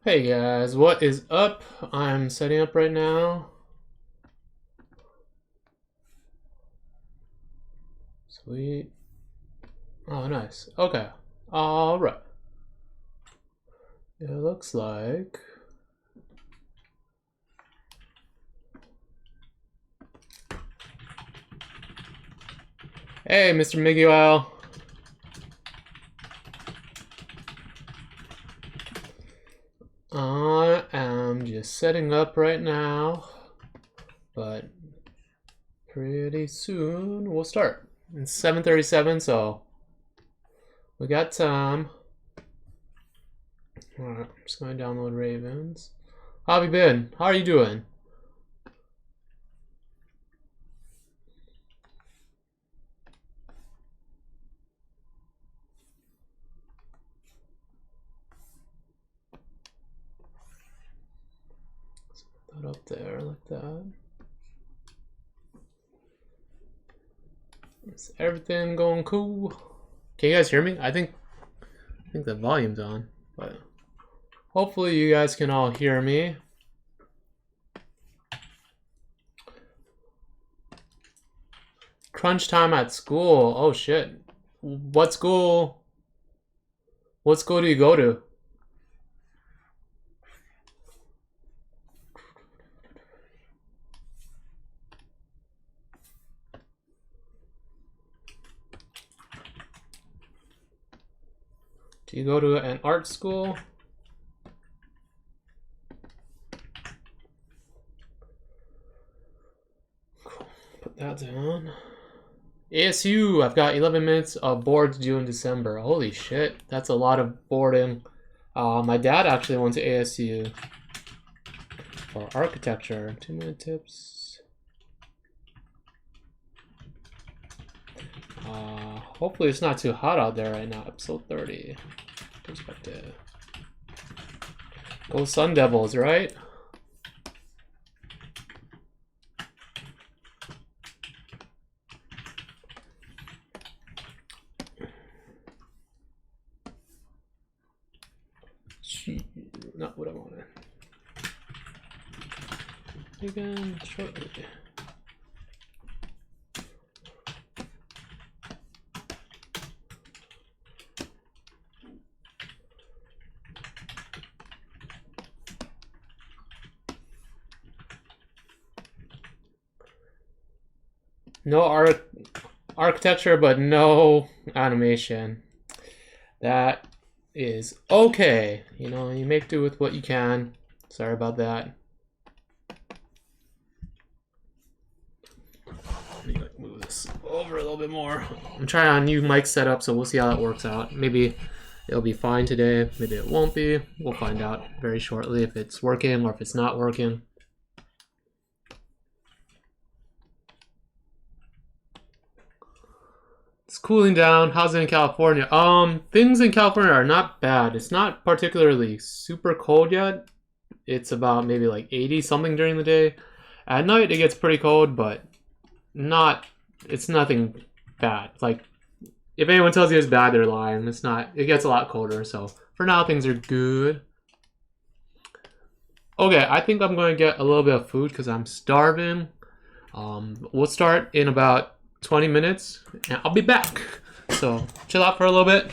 Hey guys, what is up? I'm setting up right now. Sweet. Oh, nice. Okay. Alright. It looks like... Hey, Mr. Miguel. I am just setting up right now, but pretty soon we'll start. It's 7:37, so we got time. Alright, I'm just going to download Ravens. How have you been? How are you doing? Put that up there like that. Is everything going cool? Can you guys hear me? I think the volume's on, but hopefully you guys can all hear me. Crunch time at school. Oh shit. What school? What school do you go to? Do you go to an art school? Cool. Put that down. ASU, I've got 11 minutes of boards due in December. Holy shit, that's a lot of boarding. My dad actually went to ASU for architecture. 2-minute tips. Hopefully it's not too hot out there right now. Episode 30. Perspective. Go Sun Devils, right? Not what I wanted. Again, shortly. No architecture, but no animation. That is okay. You know, you make do with what you can. Sorry about that. Let me like move this over a little bit more. I'm trying a new mic setup, so we'll see how that works out. Maybe it'll be fine today. Maybe it won't be. We'll find out very shortly if it's working or if it's not working. It's cooling down. How's it in California? Things in California are not bad. It's not particularly super cold yet. It's about maybe like 80 something during the day. At night it gets pretty cold, but it's nothing bad. Like, if anyone tells you it's bad, they're lying. It's not. It gets a lot colder, so for now things are good. Okay, I think I'm going to get a little bit of food because I'm starving. We'll start in about 20 minutes and I'll be back. So chill out for a little bit.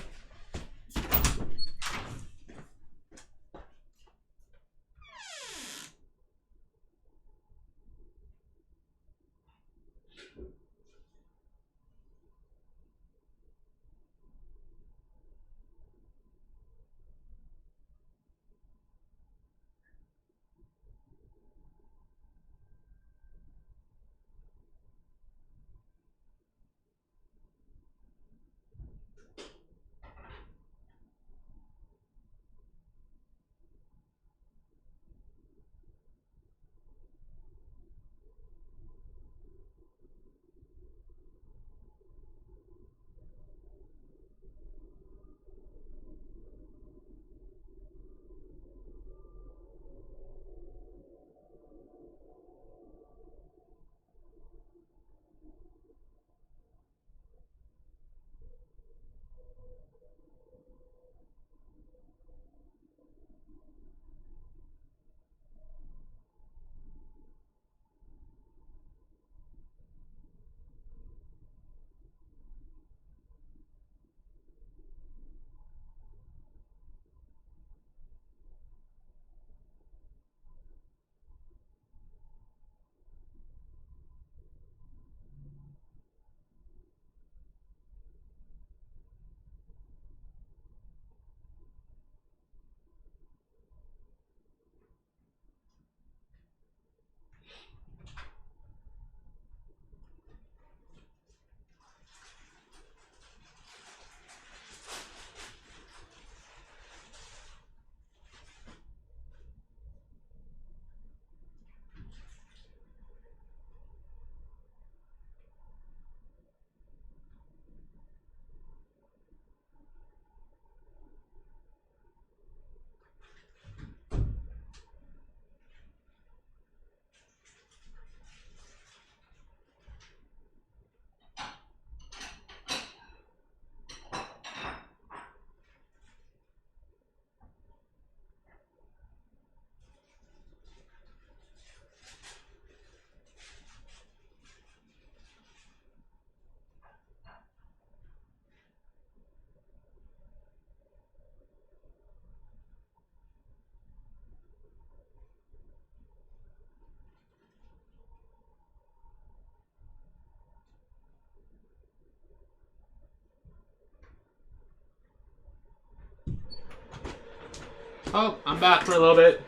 Oh, I'm back for a little bit.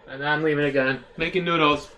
And then I'm leaving again. Making noodles.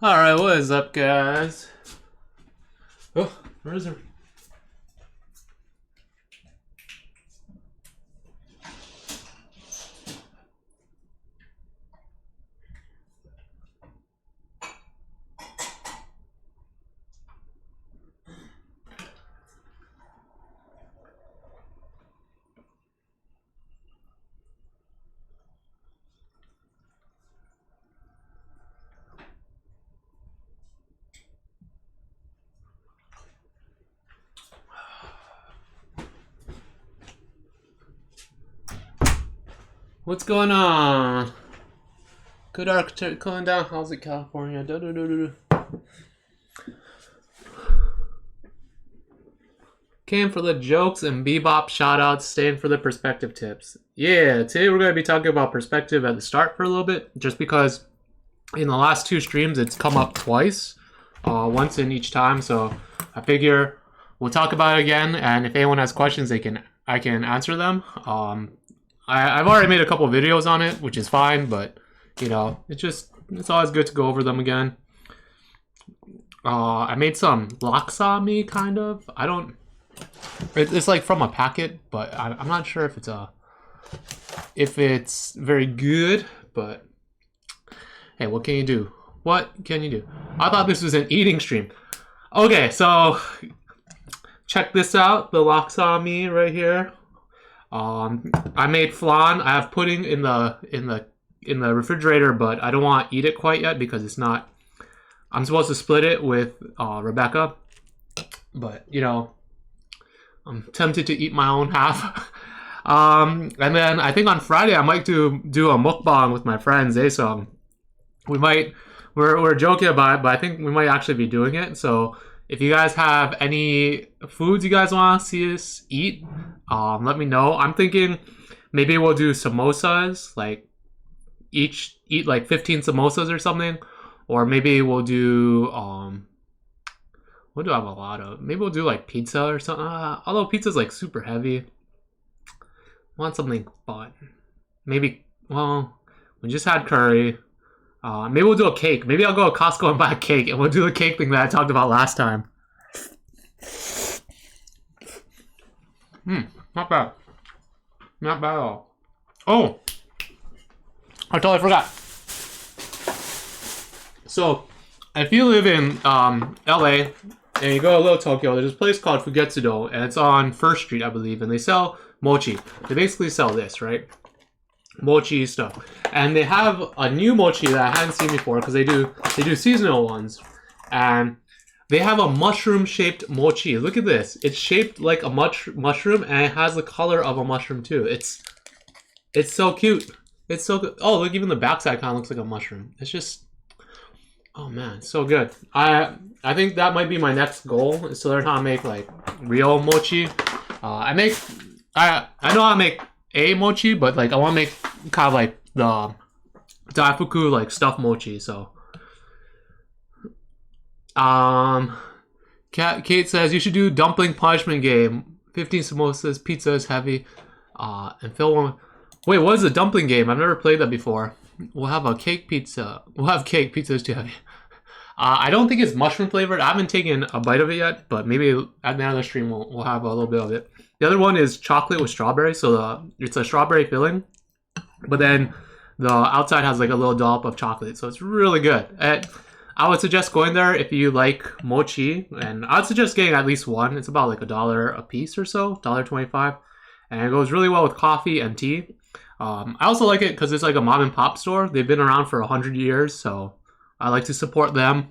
Alright, what is up, guys? Oh, where is it? What's going on? Good architect calling down. How's it, California? Came for the jokes and bebop shoutouts, staying for the perspective tips. Yeah, today we're going to be talking about perspective at the start for a little bit, just because in the last 2 streams it's come up twice, once in each time. So I figure we'll talk about it again, and if anyone has questions, I can answer them. I've already made a couple videos on it, which is fine, but you know, it's always good to go over them again. I made some laksa kind of. It's like from a packet, but I'm not sure if it's very good. But hey, what can you do? What can you do? I thought this was an eating stream. Okay, so check this out, the laksa right here. I made flan. I have pudding in the refrigerator, but I don't want to eat it quite yet because it's not. I'm supposed to split it with Rebecca, but you know, I'm tempted to eat my own half. And then I think on Friday I might do a mukbang with my friends. So we're joking about it, but I think we might actually be doing it. So if you guys have any foods you guys want to see us eat, let me know. I'm thinking maybe we'll do samosas, like eat like 15 samosas or something, or maybe we'll do what do I have a lot of? Maybe we'll do like pizza or something. Although pizza's like super heavy. Want something fun? Maybe. Well, we just had curry. Maybe we'll do a cake. Maybe I'll go to Costco and buy a cake, and we'll do the cake thing that I talked about last time. Not bad. Not bad at all. Oh! I totally forgot. So, if you live in LA, and you go to Little Tokyo, there's a place called Fugetsudo, and it's on 1st Street, I believe, and they sell mochi. They basically sell this, right? Mochi stuff, and they have a new mochi that I hadn't seen before because they do seasonal ones, and they have a mushroom shaped mochi. Look at this, it's shaped like a mushroom, and it has the color of a mushroom too. It's so cute. It's so good. Oh, look, even the backside kind of looks like a mushroom. It's just, oh man, so good. I think that might be my next goal, is to learn how to make like real mochi. I know how to make a mochi, but like I want to make kind of like the daifuku like stuffed mochi. So Kate says you should do dumpling punishment game. 15 samosas, pizza is heavy, and fill one. Wait, what is the dumpling game? I've never played that before. We'll have a cake pizza. We'll have cake. Pizza is too heavy. I don't think it's mushroom flavored. I haven't taken a bite of it yet, but maybe at the end of the stream we'll have a little bit of it. The other one is chocolate with strawberry, so it's a strawberry filling, but then the outside has like a little dollop of chocolate, so it's really good. I would suggest going there if you like mochi, and I'd suggest getting at least one. It's about like $1 a piece or so, $1.25, and it goes really well with coffee and tea. I also like it because it's like a mom and pop store. They've been around for 100 years, so I like to support them.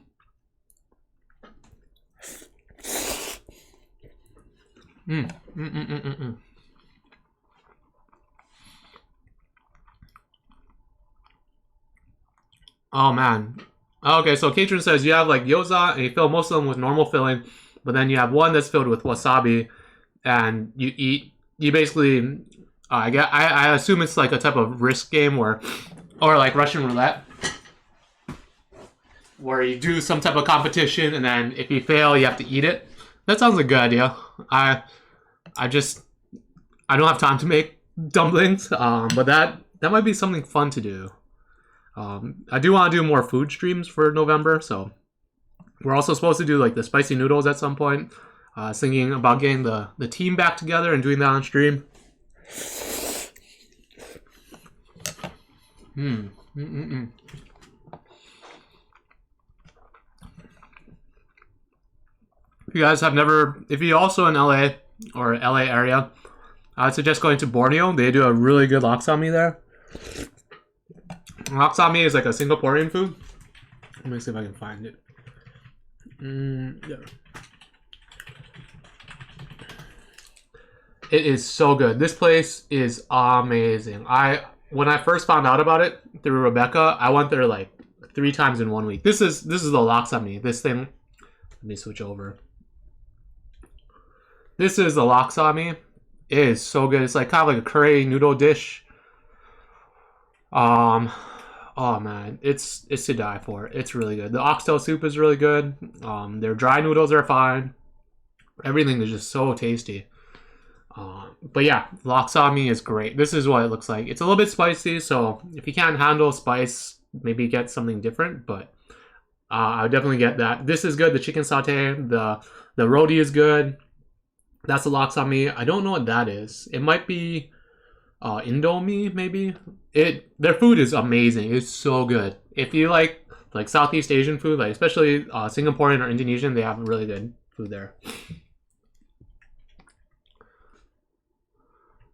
Oh man. Okay, so Katrin says you have like gyoza and you fill most of them with normal filling, but then you have one that's filled with wasabi, and you basically I assume it's like a type of risk game or like Russian roulette, where you do some type of competition, and then if you fail, you have to eat it. That sounds like a good idea. I don't have time to make dumplings, but that might be something fun to do. I do want to do more food streams for November, so we're also supposed to do like the spicy noodles at some point. Thinking about getting the team back together and doing that on stream. If you guys have never, if you're also in LA or LA area, I would suggest going to Borneo. They do a really good laksa there. Laksa is like a Singaporean food. Let me see if I can find it. Yeah. It is so good. This place is amazing. When I first found out about it through Rebecca, I went there like 3 times in 1 week. This is the laksa. This thing. Let me switch over. This is the laksa. It is so good. It's like kind of like a curry noodle dish. Oh man, it's to die for. It's really good. The oxtail soup is really good. Their dry noodles are fine. Everything is just so tasty. But yeah, laksa is great. This is what it looks like. It's a little bit spicy, so if you can't handle spice, maybe get something different. But I would definitely get that. This is good. The chicken saute, the roti is good. That's the laksa. I don't know what that is. It might be Indomie, maybe. Their food is amazing. It's so good. If you like Southeast Asian food, like especially Singaporean or Indonesian, they have really good food there.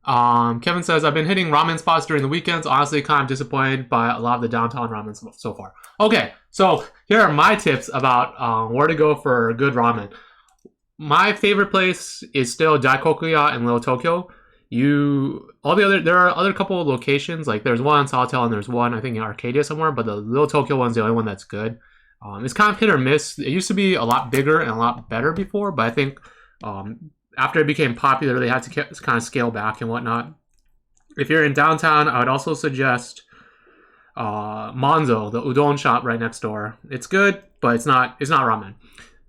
Kevin says, I've been hitting ramen spots during the weekends. Honestly, kind of disappointed by a lot of the downtown ramen so far. Okay, so here are my tips about where to go for good ramen. My favorite place is still JokkekekKEkekek in Little Tokyo. There are other couple of locations, like there's one in Sawtell and there's one I think in Arcadia somewhere, but the Little Tokyo one's the only one that's good. It's kind of hit or miss. It used to be a lot bigger and a lot better before, but I think after it became popular, they had to kind of scale back and whatnot. If you're in downtown, I would also suggest Monzo, the udon shop right next door. It's good, but it's not ramen.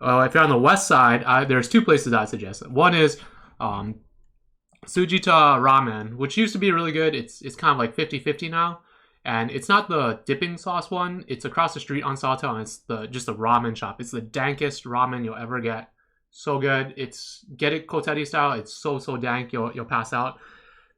If you're on the west side, there's 2 places I'd suggest. One is Sujita Ramen, which used to be really good. It's kind of like 50-50 now. And it's not the dipping sauce one. It's across the street on Sawtell, and it's just a ramen shop. It's the dankest ramen you'll ever get. So good. Get it Kotetti style. It's so dank you'll pass out.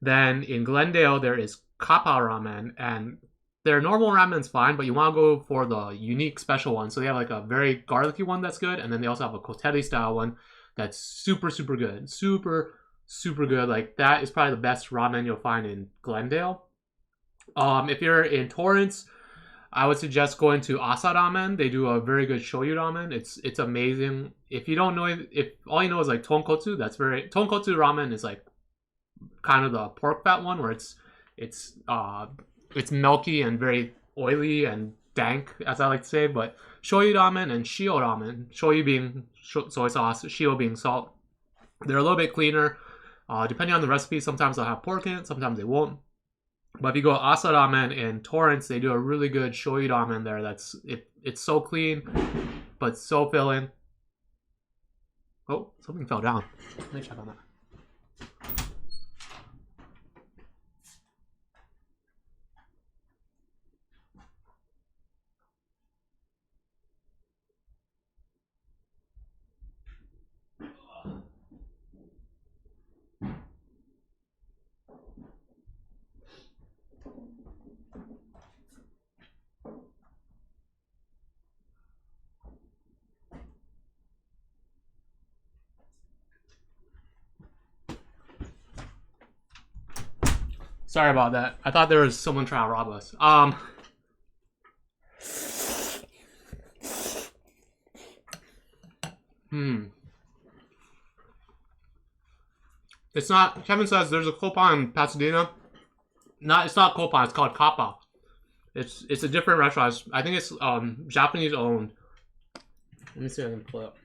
Then in Glendale there is Kappa Ramen, and their normal ramen's fine, but you want to go for the unique special one. So they have like a very garlicky one that's good, and then they also have a Kotetti style one that's super good. Super good. Like that is probably the best ramen you'll find in Glendale. If you're in Torrance, I would suggest going to Asa Ramen. They do a very good shoyu ramen. It's amazing. If you don't know, if all you know is like tonkotsu, tonkotsu ramen is like kind of the pork fat one where it's milky and very oily and dank, as I like to say. But shoyu ramen and shio ramen, shoyu being soy sauce, shio being salt, they're a little bit cleaner. Depending on the recipe, sometimes they'll have pork in it, sometimes they won't. But if you go Asa Ramen in Torrance, they do a really good shoyu ramen there. It's so clean, but so filling. Oh, something fell down. Let me check on that. Sorry about that. I thought there was someone trying to rob us. It's not. Kevin says there's a coupon in Pasadena. It's not coupon. It's called Kappa. It's a different restaurant. I think it's Japanese owned. Let me see if I can pull it up.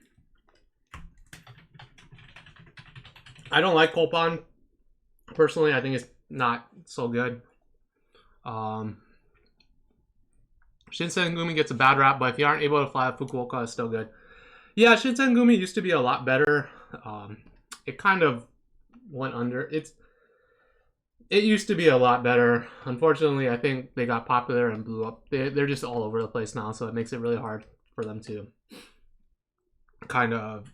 I don't like coupon personally. I think it's not so good. Shinsengumi gets a bad rap, but if you aren't able to fly to Fukuoka, it's still good. Yeah, Shinsengumi used to be a lot better. It kind of went under. It used to be a lot better. Unfortunately, I think they got popular and blew up. They're just all over the place now, so it makes it really hard for them to kind of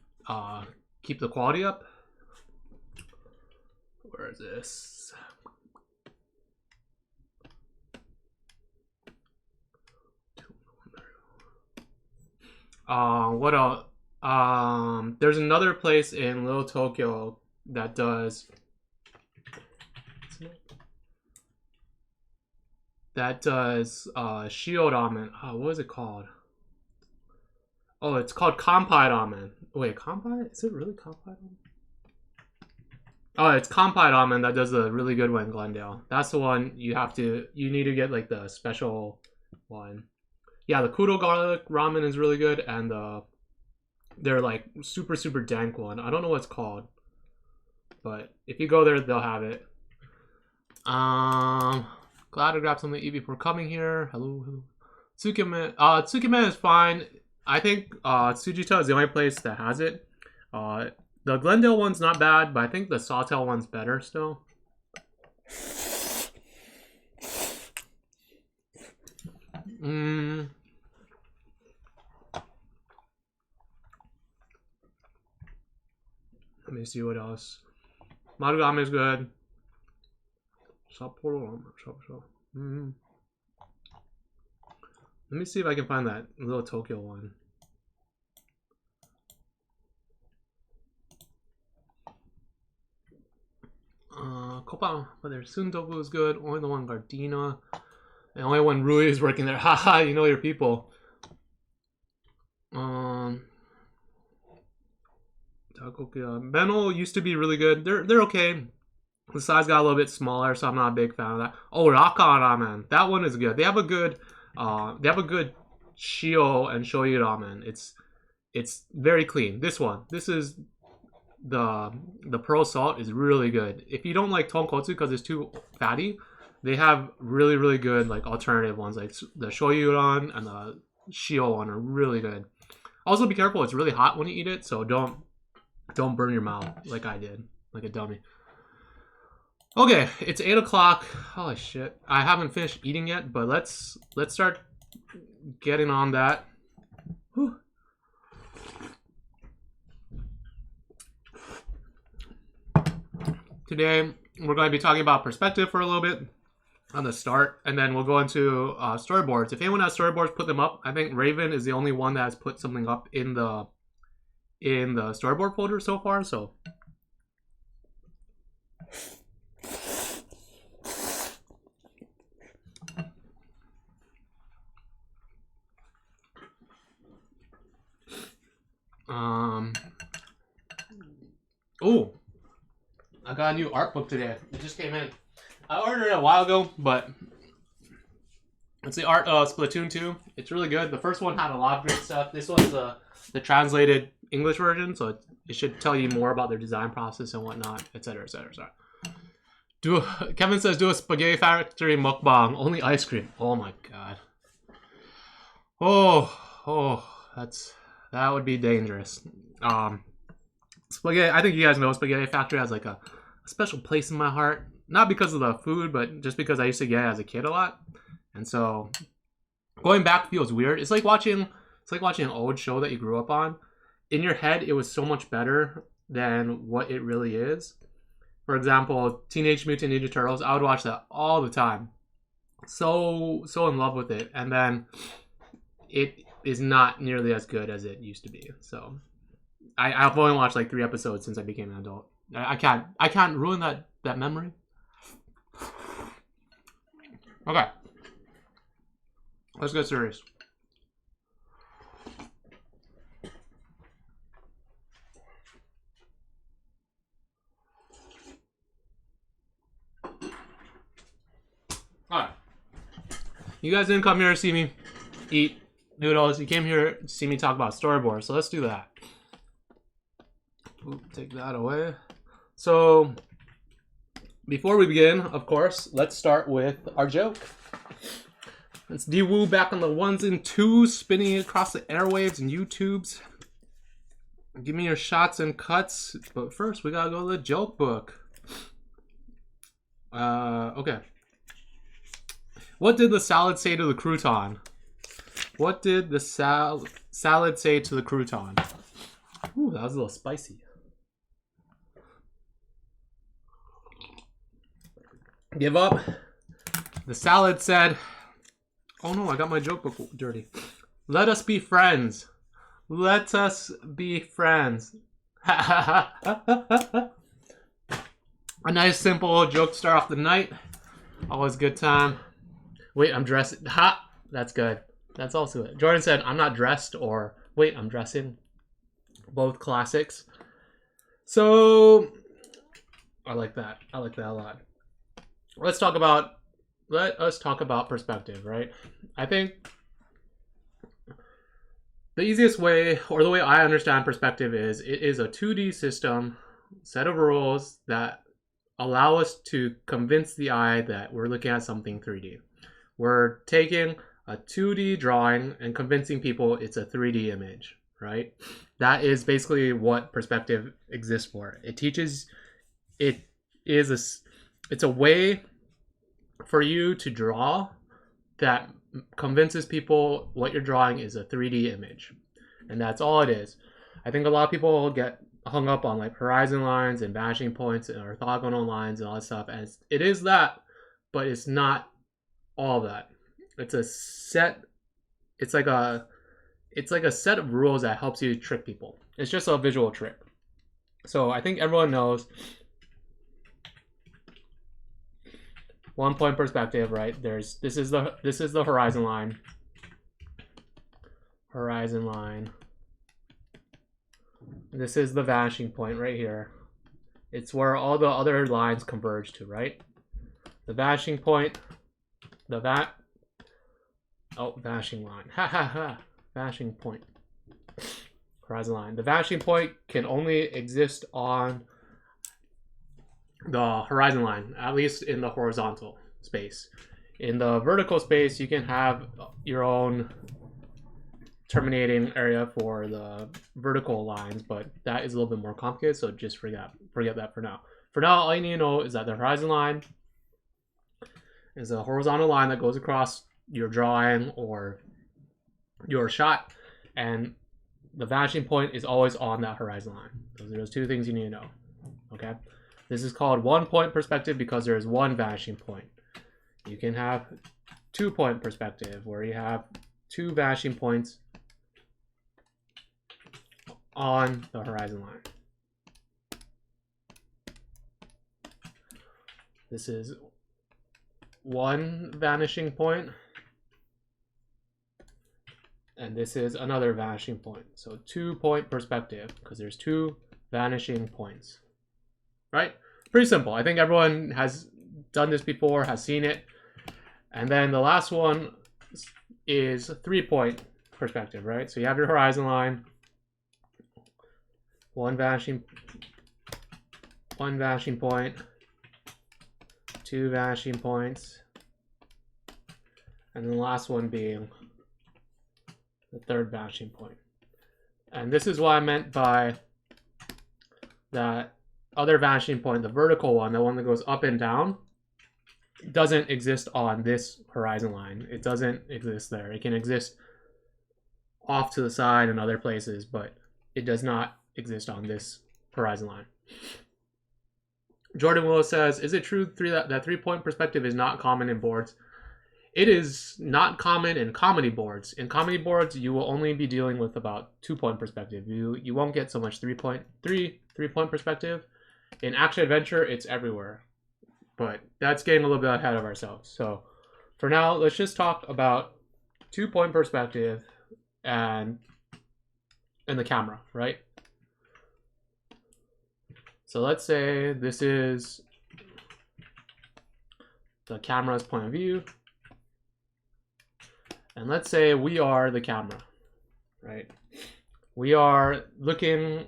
keep the quality up. Where is this? What else? There's another place in Little Tokyo that does shio ramen. What is it called? Oh, it's called Kanpai ramen. Wait, Kanpai? Is it really Kanpai ramen? Oh, it's Kanpai ramen that does the really good one in Glendale. That's the one you need to get like the special one. Yeah, the Kuro garlic ramen is really good, and they're like super dank one. I don't know what it's called, but if you go there, they'll have it. Glad to grab something to eat before coming here. Hello. Tsukimen. Tsukimen is fine. I think Tsujita is the only place that has it. The Glendale one's not bad, but I think the Sawtell one's better still. Let me see what else. Marugame is good. Sapporo. Let me see if I can find that Little Tokyo one. Kopan, but there's Suntoku is good. Only the one Gardena. And only one Rui is working there. Haha, you know your people. Benno used to be really good. They're okay. The size got a little bit smaller, so I'm not a big fan of that. Oh, Raka ramen. That one is good. They have a good shio and shoyu ramen. It's very clean. This is the pearl salt is really good. If you don't like tonkotsu because it's too fatty, they have really good like alternative ones, like the shoyu one and the shio one are really good. Also, be careful; it's really hot when you eat it, so don't burn your mouth like I did, like a dummy. Okay, it's 8 o'clock. Holy shit! I haven't finished eating yet, but let's start getting on that. Whew. Today we're going to be talking about perspective for a little bit on the start, and then we'll go into storyboards. If anyone has storyboards, put them up. I think Rayven is the only one that has put something up in the storyboard folder so far. So oh, I got a new art book today. It just came in. I ordered it a while ago, but it's the art of Splatoon 2. It's really good. The first one had a lot of great stuff. This one's the translated English version, so it should tell you more about their design process and whatnot, etc. Kevin says, do a spaghetti factory mukbang, only ice cream. Oh my god. Oh, that would be dangerous. Spaghetti, I think you guys know Spaghetti Factory has like a special place in my heart. Not because of the food, but just because I used to get it as a kid a lot. And so going back feels weird. It's like watching an old show that you grew up on. In your head, it was so much better than what it really is. For example, Teenage Mutant Ninja Turtles, I would watch that all the time. So in love with it. And then it is not nearly as good as it used to be. So I've only watched like 3 episodes since I became an adult. I can't ruin that memory. Okay. Let's get serious. Alright. You guys didn't come here to see me eat noodles. You came here to see me talk about storyboards. So let's do that. Oop, take that away. So before we begin, of course, let's start with our joke. It's Dwoo back on the 1s and 2s, spinning across the airwaves and YouTubes. Give me your shots and cuts, but first we gotta go to the joke book. Okay. What did the salad say to the crouton? What did the salad say to the crouton? Ooh, that was a little spicy. Give up. The salad said, oh no, I got my joke book dirty. Let us be friends. Let us be friends. A nice simple joke to start off the night. Always a good time. Wait, I'm dressed. Ha! That's good. That's also it. Jordan said, I'm not dressed, or wait, I'm dressing. Both classics. So, I like that. I like that a lot. Let us talk about perspective, right? I think the easiest way, or the way I understand perspective is, it is a 2D system, set of rules that allow us to convince the eye that we're looking at something 3D. We're taking a 2D drawing and convincing people it's a 3D image, right? That is basically what perspective exists for. It teaches, it's a way for you to draw that convinces people what you're drawing is a 3D image. And that's all it is. I think a lot of people get hung up on like horizon lines and vanishing points and orthogonal lines and all that stuff. And it is that, but it's not all that. It's a set, it's like a set of rules that helps you trick people. It's just a visual trick. So I think everyone knows 1 point perspective, right? This is the horizon line. Horizon line. This is the vanishing point right here. It's where all the other lines converge to, right? The vanishing point, vanishing line. Ha ha ha. Vanishing point. Horizon line. The vanishing point can only exist on the horizon line, at least in the horizontal space. In the vertical space, you can have your own terminating area for the vertical lines, but that is a little bit more complicated, so just forget that for now. For now, all you need to know is that the horizon line is a horizontal line that goes across your drawing or your shot, and the vanishing point is always on that horizon line. Those are those two things you need to know. Okay? This is called 1 point perspective because there is one vanishing point. You can have 2 point perspective where you have two vanishing points on the horizon line. This is one vanishing point, and this is another vanishing point. So 2 point perspective because there's two vanishing points. Right? Pretty simple. I think everyone has done this before, has seen it. And then the last one is 3 point perspective, right? So you have your horizon line, one vanishing point, two vanishing points, and then the last one being the third vanishing point. And this is what I meant by that other vanishing point, the vertical one, the one that goes up and down, doesn't exist on this horizon line. It doesn't exist there. It can exist off to the side and other places, but it does not exist on this horizon line. Jordan Willis says, is it true that 3 point perspective is not common in boards? It is not common in comedy boards. In comedy boards, you will only be dealing with about 2 point perspective. You won't get so much 3 point perspective. In action adventure, it's everywhere. But that's getting a little bit ahead of ourselves. So for now, let's just talk about 2 point perspective and the camera, right? So let's say this is the camera's point of view. And let's say we are the camera, right? We are looking,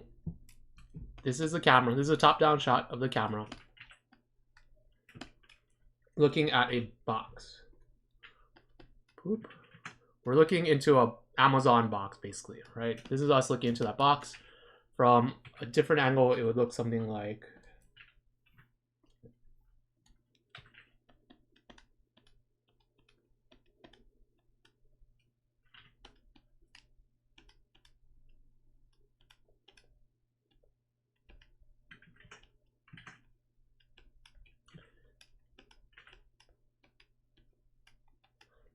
this is the camera. This is a top-down shot of the camera looking at a box. Boop. We're looking into a Amazon box, basically, right? This is us looking into that box. From a different angle, it would look something like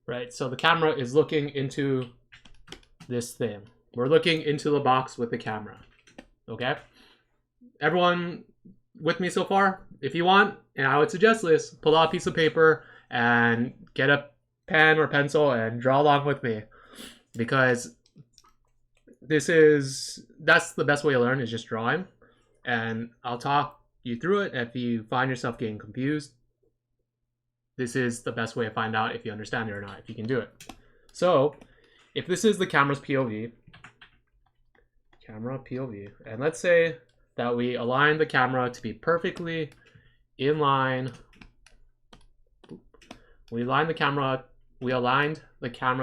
right? So the camera is looking into this thing. We're looking into the box with the camera, okay? Everyone with me so far? If you want, and I would suggest this, pull out a piece of paper and get a pen or pencil and draw along with me, because that's the best way to learn, is just drawing. And I'll talk you through it. If you find yourself getting confused, this is the best way to find out if you understand it or not, if you can do it. So if this is the camera's POV, and let's say that we align the camera to be perfectly in line. We aligned the camera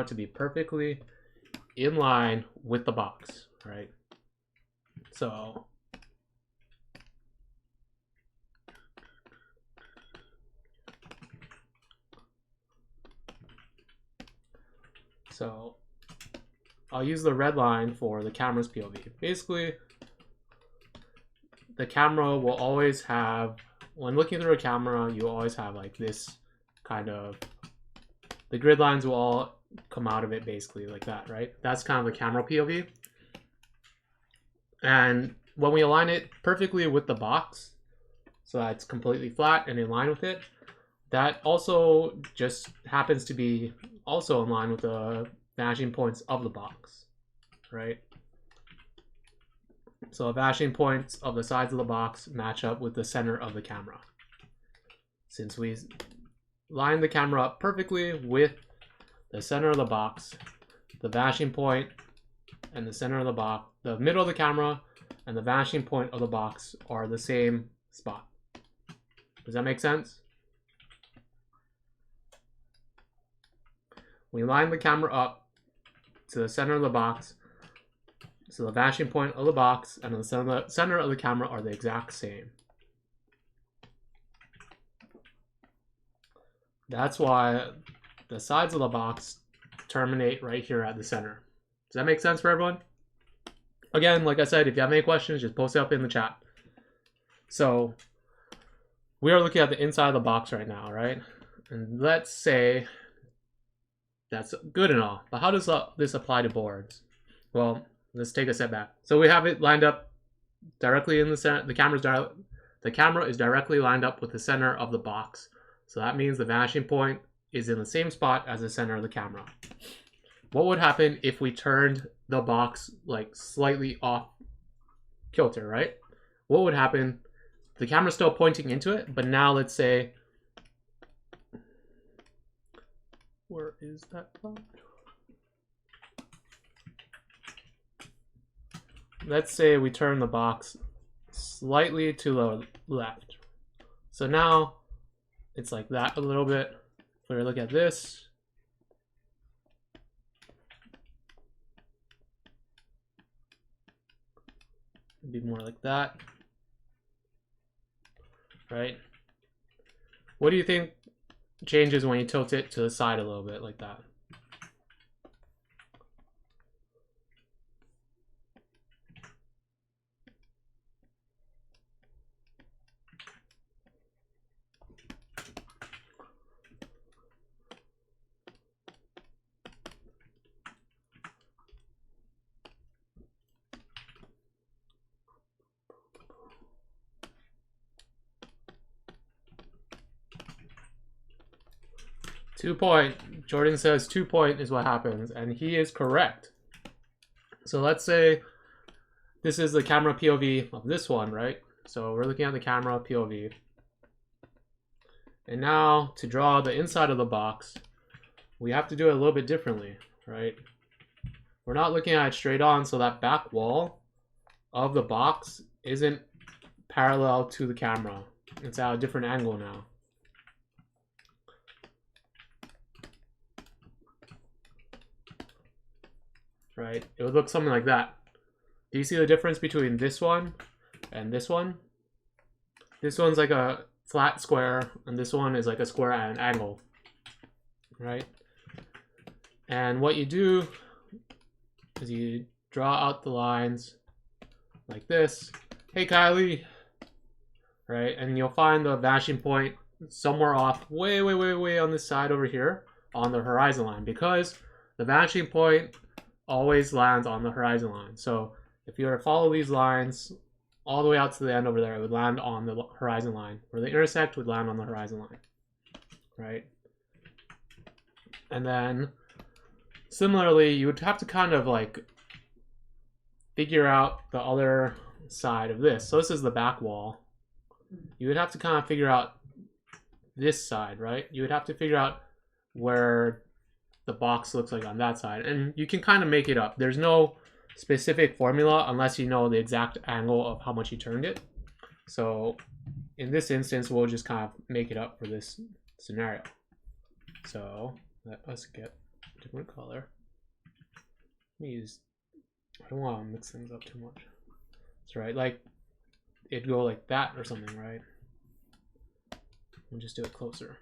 to be perfectly in line with the box, right? So I'll use the red line for the camera's POV. Basically, the camera will always have, when looking through a camera, you always have like this kind of, the grid lines will all come out of it basically like that, right? That's kind of the camera POV. And when we align it perfectly with the box, so that it's completely flat and in line with it, that also just happens to be also in line with the vanishing points of the box, right? So the vanishing points of the sides of the box match up with the center of the camera. Since we line the camera up perfectly with the center of the box, the vanishing point and the center of the box, the middle of the camera and the vanishing point of the box are the same spot. Does that make sense? We line the camera up to the center of the box, so the vanishing point of the box and the center of the camera are the exact same. That's why the sides of the box terminate right here at the center. Does that make sense for everyone? Again, like I said, if you have any questions, just post it up in the chat. So we are looking at the inside of the box right now, right? And let's say that's good and all, but how does this apply to boards? Well, let's take a step back. So we have it lined up directly in the center. The camera is directly lined up with the center of the box. So that means the vanishing point is in the same spot as the center of the camera. What would happen if we turned the box like slightly off kilter, right? What would happen? The camera's still pointing into it, but now let's say, where is that from? Let's say we turn the box slightly to the left. So now it's like that a little bit. If we look at this, it'd be more like that, right? What do you think changes when you tilt it to the side a little bit like that? Jordan says 2 point is what happens, and he is correct. So let's say this is the camera POV of this one, right? So we're looking at the camera POV. And now to draw the inside of the box, we have to do it a little bit differently, right? We're not looking at it straight on, so that back wall of the box isn't parallel to the camera. It's at a different angle now. Right? It would look something like that. Do you see the difference between this one and this one? This one's like a flat square, and this one is like a square at an angle, right? And what you do is you draw out the lines like this. Hey, Kylie, right? And you'll find the vanishing point somewhere off, way on this side over here, on the horizon line because the vanishing point always lands on the horizon line. So if you were to follow these lines all the way out to the end over there, it would land on the horizon line. Where they intersect would land on the horizon line, right? And then similarly, you would have to kind of like figure out the other side of this. So this is the back wall. You would have to kind of figure out this side, right? You would have to figure out where the box looks like on that side. And you can kind of make it up. There's no specific formula unless you know the exact angle of how much you turned it. So in this instance, we'll just kind of make it up for this scenario. So let us get a different color. Let me use, I don't want to mix things up too much. That's right, like it'd go like that or something, right? And just do it closer.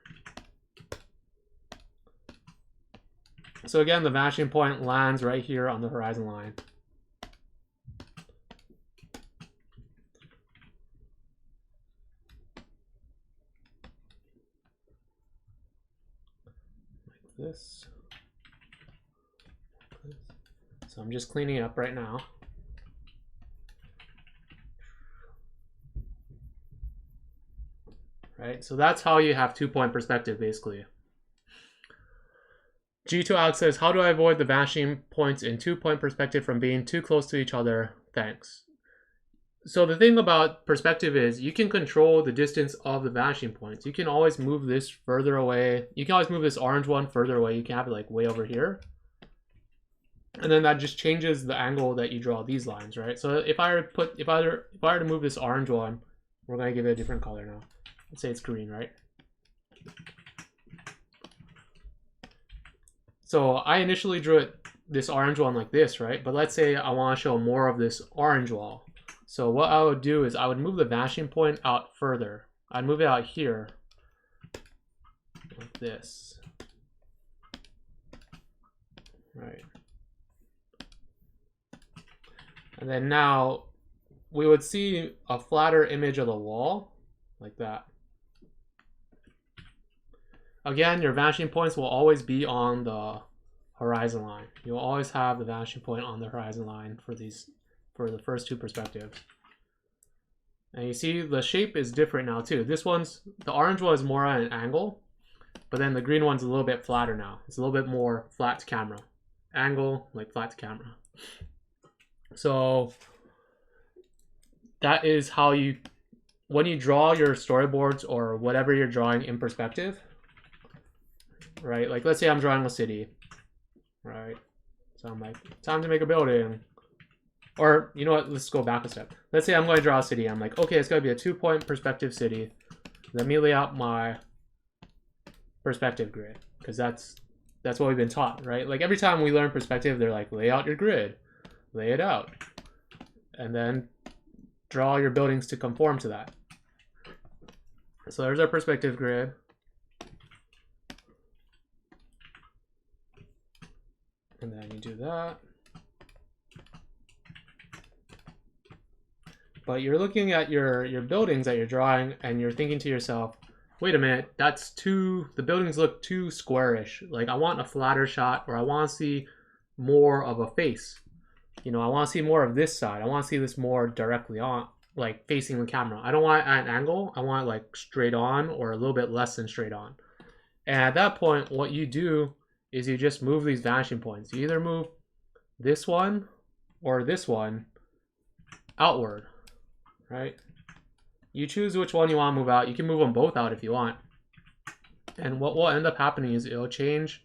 So again, the vanishing point lands right here on the horizon line. Like this. So I'm just cleaning it up right now. Right, so that's how you have 2-point perspective basically. G2 Alex says, how do I avoid the vanishing points in 2-point perspective from being too close to each other? Thanks. So the thing about perspective is you can control the distance of the vanishing points. You can always move this further away. You can always move this orange one further away. You can have it like way over here. And then that just changes the angle that you draw these lines, right? So if I were to move this orange one, we're gonna give it a different color now. Let's say it's green, right? So I initially drew this orange one like this, right? But let's say I want to show more of this orange wall. So what I would do is I would move the vanishing point out further. I'd move it out here, like this, right? And then now we would see a flatter image of the wall, like that. Again, your vanishing points will always be on the horizon line. You'll always have the vanishing point on the horizon line for the first 2 perspectives. And you see the shape is different now too. The orange one is more at an angle, but then the green one's a little bit flatter now. It's a little bit more flat to camera. Angle, like flat to camera. So that is how you, when you draw your storyboards or whatever you're drawing in perspective, right? Like let's say I'm drawing a city, right? So I'm like, time to make a building. Or you know what, let's go back a step. Let's say I'm going to draw a city. I'm like, okay, it's going to be a 2-point perspective city. Let me lay out my perspective grid, because that's what we've been taught, right? Like every time we learn perspective, they're like, lay out your grid, lay it out, and then draw your buildings to conform to that. So there's our perspective grid. And then you do that. But you're looking at your buildings that you're drawing and you're thinking to yourself, wait a minute, the buildings look too squarish. Like I want a flatter shot, or I want to see more of a face. You know, I want to see more of this side. I want to see this more directly on, like facing the camera. I don't want it at an angle. I want it like straight on or a little bit less than straight on. And at that point, what you do is you just move these vanishing points. You either move this one or this one outward, right? You choose which one you want to move out. You can move them both out if you want. And what will end up happening is it'll change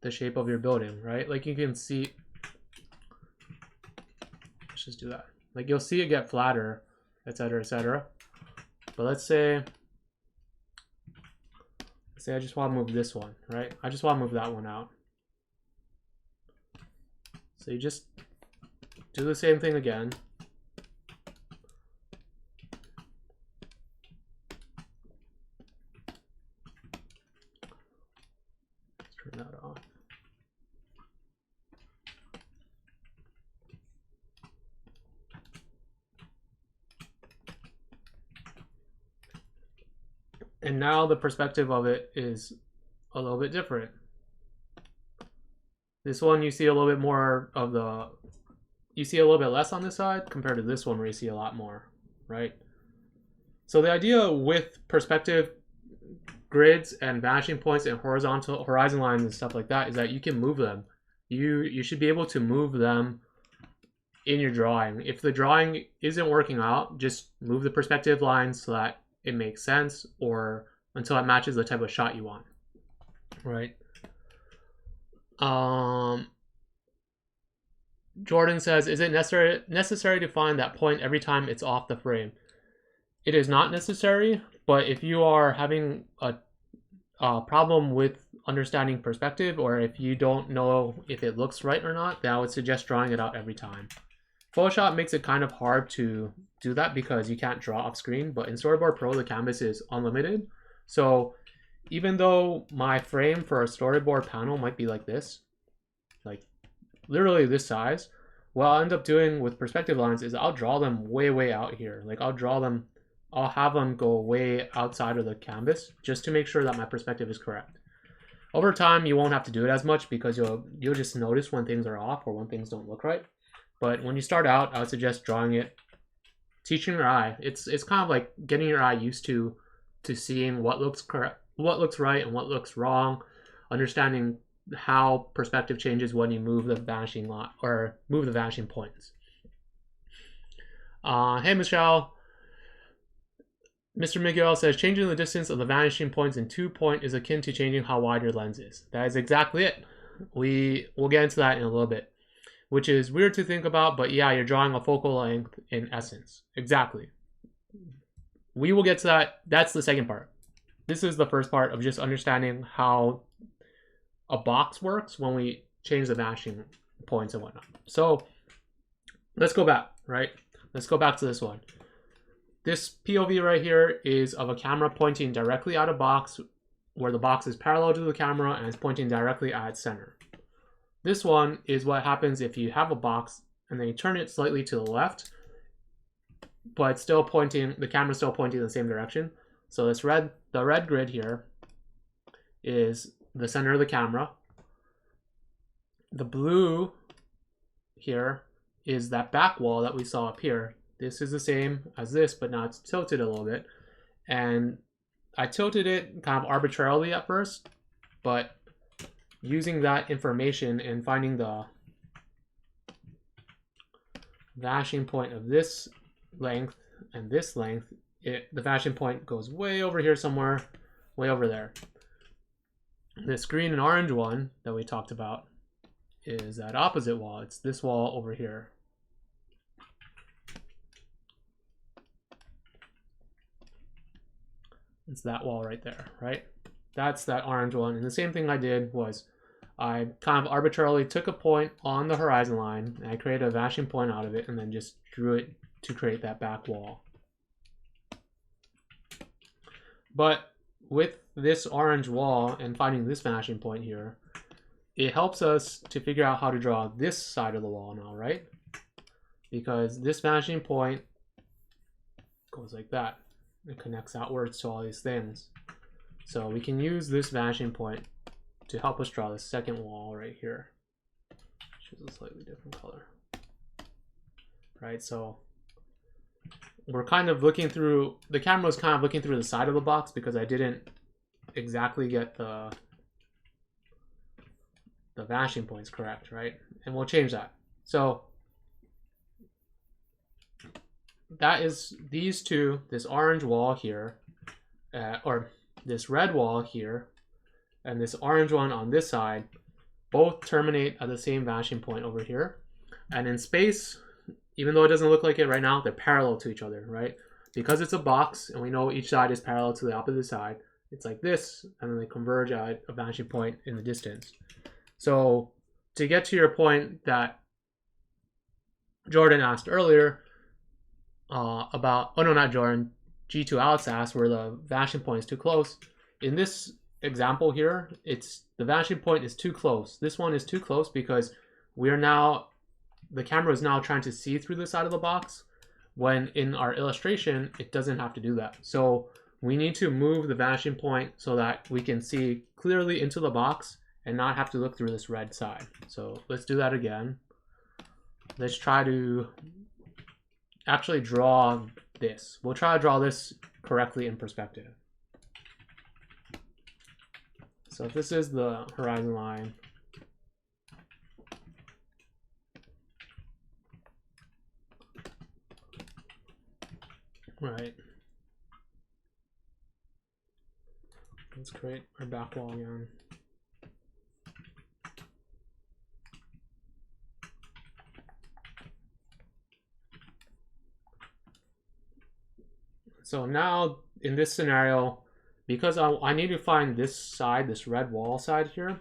the shape of your building, right? Like you can see, let's just do that. Like you'll see it get flatter, etc., etc. But let's say I just want to move this one, right? I just want to move that one out. So you just do the same thing again. Let's turn that off. And now the perspective of it is a little bit different. This one you see a little bit more of the, you see a little bit less on this side compared to this one where you see a lot more, right? So the idea with perspective grids and vanishing points and horizon lines and stuff like that is that you can move them. You should be able to move them in your drawing. If the drawing isn't working out, just move the perspective lines so that it makes sense, or until it matches the type of shot you want, right? Jordan says, is it necessary to find that point every time it's off the frame? It is not necessary, but if you are having a problem with understanding perspective, or if you don't know if it looks right or not, then I would suggest drawing it out every time. Photoshop makes it kind of hard to do that because you can't draw off screen, but in Storyboard Pro, the canvas is unlimited. So even though my frame for a storyboard panel might be like this, like literally this size, what I'll end up doing with perspective lines is I'll draw them way out here. Like I'll have them go way outside of the canvas just to make sure that my perspective is correct. Over time, you won't have to do it as much because you'll just notice when things are off or when things don't look right. But when you start out, I would suggest drawing it, teaching your eye. It's kind of like getting your eye used to seeing what looks correct, what looks right, and what looks wrong. Understanding how perspective changes when you move the vanishing line or move the vanishing points. Hey Michelle. Mr. Miguel says, changing the distance of the vanishing points in 2 point is akin to changing how wide your lens is. That is exactly it. We'll get into that in a little bit, which is weird to think about, but yeah, you're drawing a focal length in essence. Exactly. We will get to that. That's the second part. This is the first part of just understanding how a box works when we change the vanishing points and whatnot. So let's go back, right? Let's go back to this one. This POV right here is of a camera pointing directly at a box where the box is parallel to the camera and it's pointing directly at its center. This one is what happens if you have a box and then you turn it slightly to the left, but it's still pointing, the camera's still pointing in the same direction. So this the red grid here is the center of the camera. The blue here is that back wall that we saw up here. This is the same as this, but now it's tilted a little bit. And I tilted it kind of arbitrarily at first, but using that information and finding the vanishing point of this length and this length, the vanishing point goes way over here somewhere, way over there. This green and orange one that we talked about is that opposite wall. It's this wall over here. It's that wall right there, right? That's that orange one. And the same thing I did was I kind of arbitrarily took a point on the horizon line and I created a vanishing point out of it and then just drew it to create that back wall. But with this orange wall and finding this vanishing point here, it helps us to figure out how to draw this side of the wall now, right? Because this vanishing point goes like that. It connects outwards to all these things. So we can use this vanishing point to help us draw the second wall right here, which is a slightly different color. Right, so we're kind of looking through, the camera was kind of looking through the side of the box because I didn't exactly get the vanishing points correct, right? And we'll change that. So that is these two, this orange wall here, or this red wall here, and this orange one on this side, both terminate at the same vanishing point over here. And in space, even though it doesn't look like it right now, they're parallel to each other, right? Because it's a box and we know each side is parallel to the opposite side, it's like this, and then they converge at a vanishing point in the distance. So to get to your point that Jordan asked earlier, about, oh no, not Jordan, G2 Alex asked where the vanishing point is too close. In this example here, it's the vanishing point is too close. This one is too close because we are now, the camera is now trying to see through the side of the box, when in our illustration, it doesn't have to do that. So we need to move the vanishing point so that we can see clearly into the box and not have to look through this red side. So let's do that again. Let's try to actually draw this. We'll try to draw this correctly in perspective. So if this is the horizon line, right. Let's create our back wall again. So now in this scenario, because I need to find this side, this red wall side here,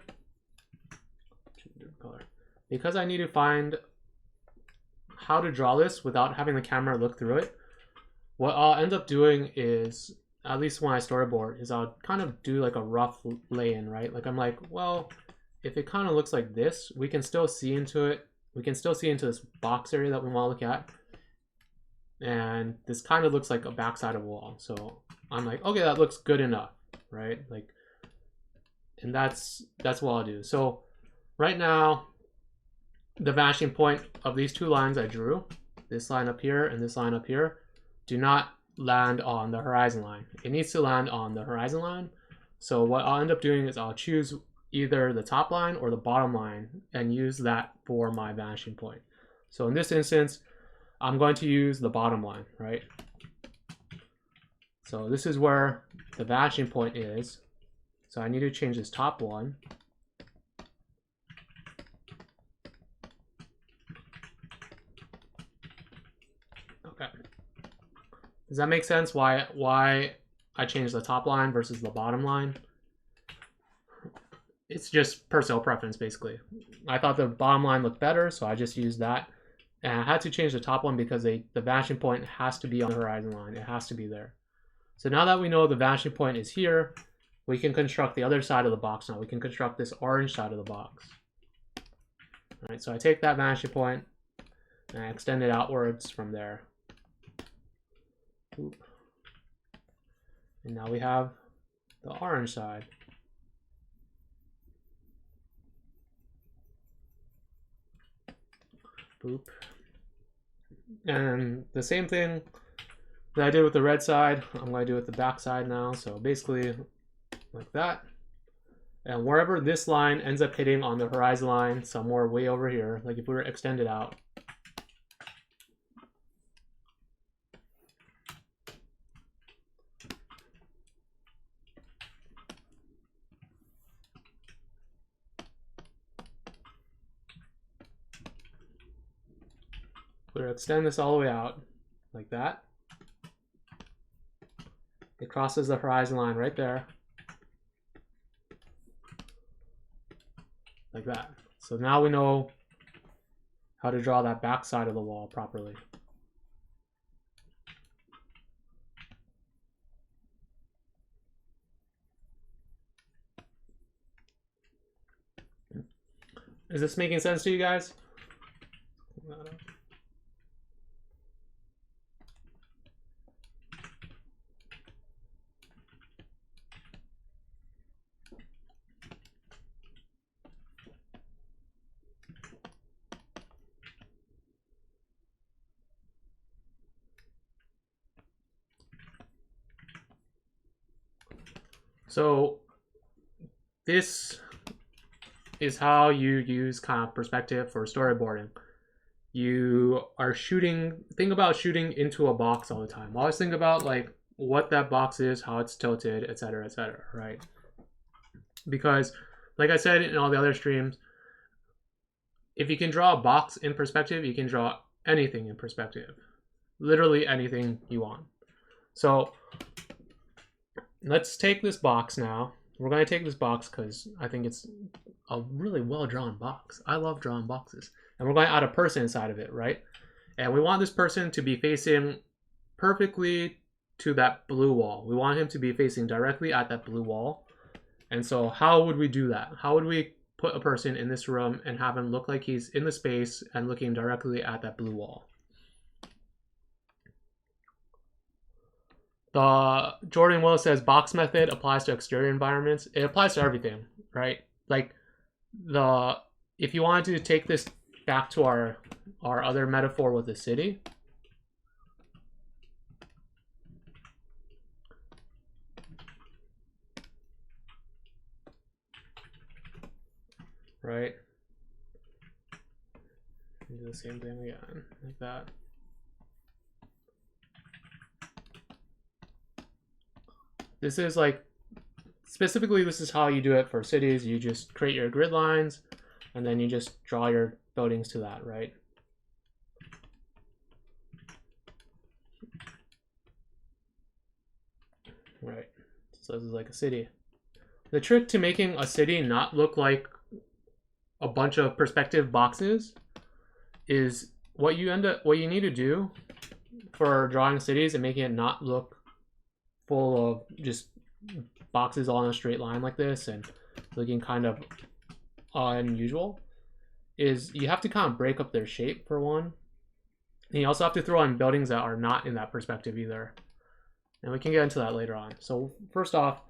because I need to find how to draw this without having the camera look through it, what I'll end up doing is, at least when I storyboard, is I'll kind of do like a rough lay-in, right? Like I'm like, well, if it kind of looks like this, we can still see into it. We can still see into this box area that we want to look at. And this kind of looks like a backside of a wall. So I'm like, okay, that looks good enough, right? Like, and that's what I'll do. So right now, the vanishing point of these two lines I drew, this line up here and this line up here, do not land on the horizon line. It needs to land on the horizon line. So what I'll end up doing is I'll choose either the top line or the bottom line and use that for my vanishing point. So in this instance, I'm going to use the bottom line, right? So this is where the vanishing point is. So I need to change this top one. Okay. Does that make sense why I changed the top line versus the bottom line? It's just personal preference, basically. I thought the bottom line looked better, so I just used that. And I had to change the top one because the vanishing point has to be on the horizon line. It has to be there. So now that we know the vanishing point is here, we can construct the other side of the box now. We can construct this orange side of the box. All right, so I take that vanishing point and I extend it outwards from there. Oop. And now we have the orange side. Boop. And the same thing that I did with the red side, I'm going to do with the back side now. So basically like that. And wherever this line ends up hitting on the horizon line, somewhere way over here, like if we were extended out, we're going to extend this all the way out like that. It crosses the horizon line right there. Like that. So now we know how to draw that back side of the wall properly. Is this making sense to you guys? So this is how you use kind of perspective for storyboarding. You are shooting, think about shooting into a box all the time. Always think about like what that box is, how it's tilted, etc., right? Because like I said in all the other streams, if you can draw a box in perspective, you can draw anything in perspective. Literally anything you want. So let's take this box now. We're going to take this box because I think it's a really well-drawn box. I love drawing boxes. And we're going to add a person inside of it, right? And we want this person to be facing perfectly to that blue wall. We want him to be facing directly at that blue wall. And so how would we do that? How would we put a person in this room and have him look like he's in the space and looking directly at that blue wall? The Jordan Willis says box method applies to exterior environments. It applies to everything, right? Like if you wanted to take this back to our other metaphor with the city, right? Do the same thing again, like that. This is like, specifically, this is how you do it for cities. You just create your grid lines, and then you just draw your buildings to that, right? Right. So this is like a city. The trick to making a city not look like a bunch of perspective boxes is what you need to do for drawing cities and making it not look full of just boxes all in a straight line like this and looking kind of unusual is you have to kind of break up their shape for one. And you also have to throw in buildings that are not in that perspective either. And we can get into that later on. So first off,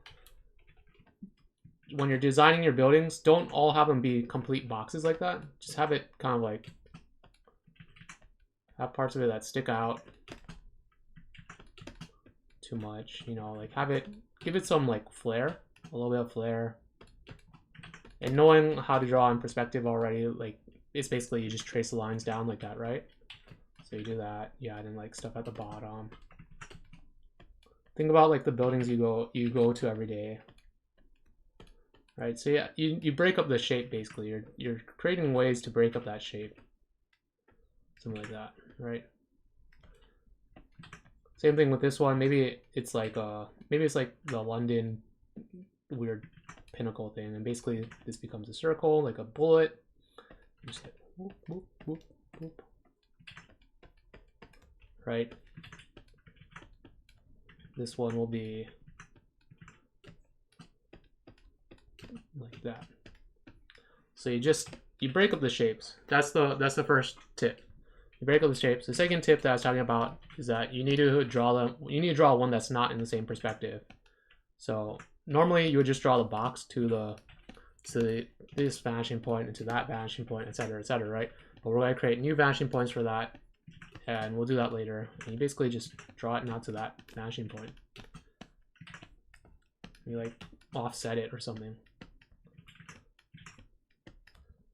when you're designing your buildings, don't all have them be complete boxes like that. Just have it kind of like, have parts of it that stick out too much, you know, like have it, give it some like flair, a little bit of flair. And knowing how to draw in perspective already, like it's basically you just trace the lines down like that, right? So you do that, yeah, and then like stuff at the bottom. Think about like the buildings you go to every day. Right, so yeah, you break up the shape basically. You're creating ways to break up that shape. Something like that, right? Same thing with this one. Maybe it's like the London weird pinnacle thing, and basically this becomes a circle, like a bullet. Just hit whoop, whoop, whoop, whoop. Right? This one will be like that. So you break up the shapes. That's the first tip. You break up the shapes. The second tip that I was talking about is that you need to draw one that's not in the same perspective. So normally you would just draw the box to this vanishing point and to that vanishing point, etc., right? But we're going to create new vanishing points for that, and we'll do that later. And you basically just draw it not to that vanishing point. You like offset it or something.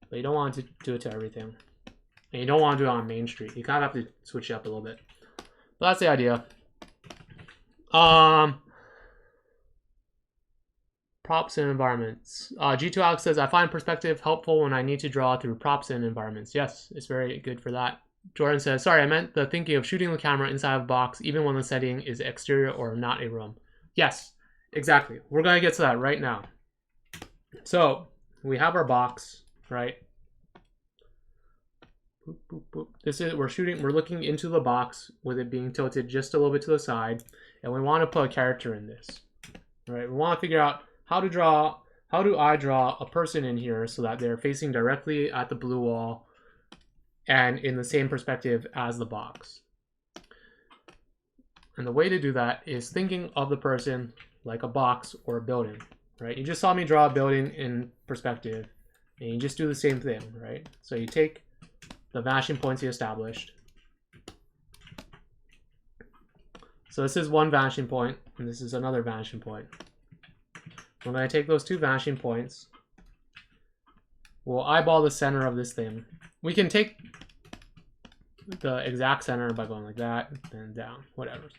But you don't want to do it to everything. And you don't want to do it on Main Street. You kind of have to switch it up a little bit. But that's the idea. Props and environments. G2Alex says, I find perspective helpful when I need to draw through props and environments. Yes, it's very good for that. Jordan says, sorry, I meant the thinking of shooting the camera inside of a box even when the setting is exterior or not a room. Yes, exactly. We're going to get to that right now. So we have our box, right? Boop, boop, boop. This is, we're looking into the box with it being tilted just a little bit to the side, and we want to put a character in this, right? We want to figure out how do I draw a person in here so that they're facing directly at the blue wall and in the same perspective as the box. And the way to do that is thinking of the person like a box or a building, right? You just saw me draw a building in perspective, and you just do the same thing, right? So you take the vanishing points you established. So this is one vanishing point, and this is another vanishing point. We're going to take those two vanishing points. We'll eyeball the center of this thing. We can take the exact center by going like that and down, whatever.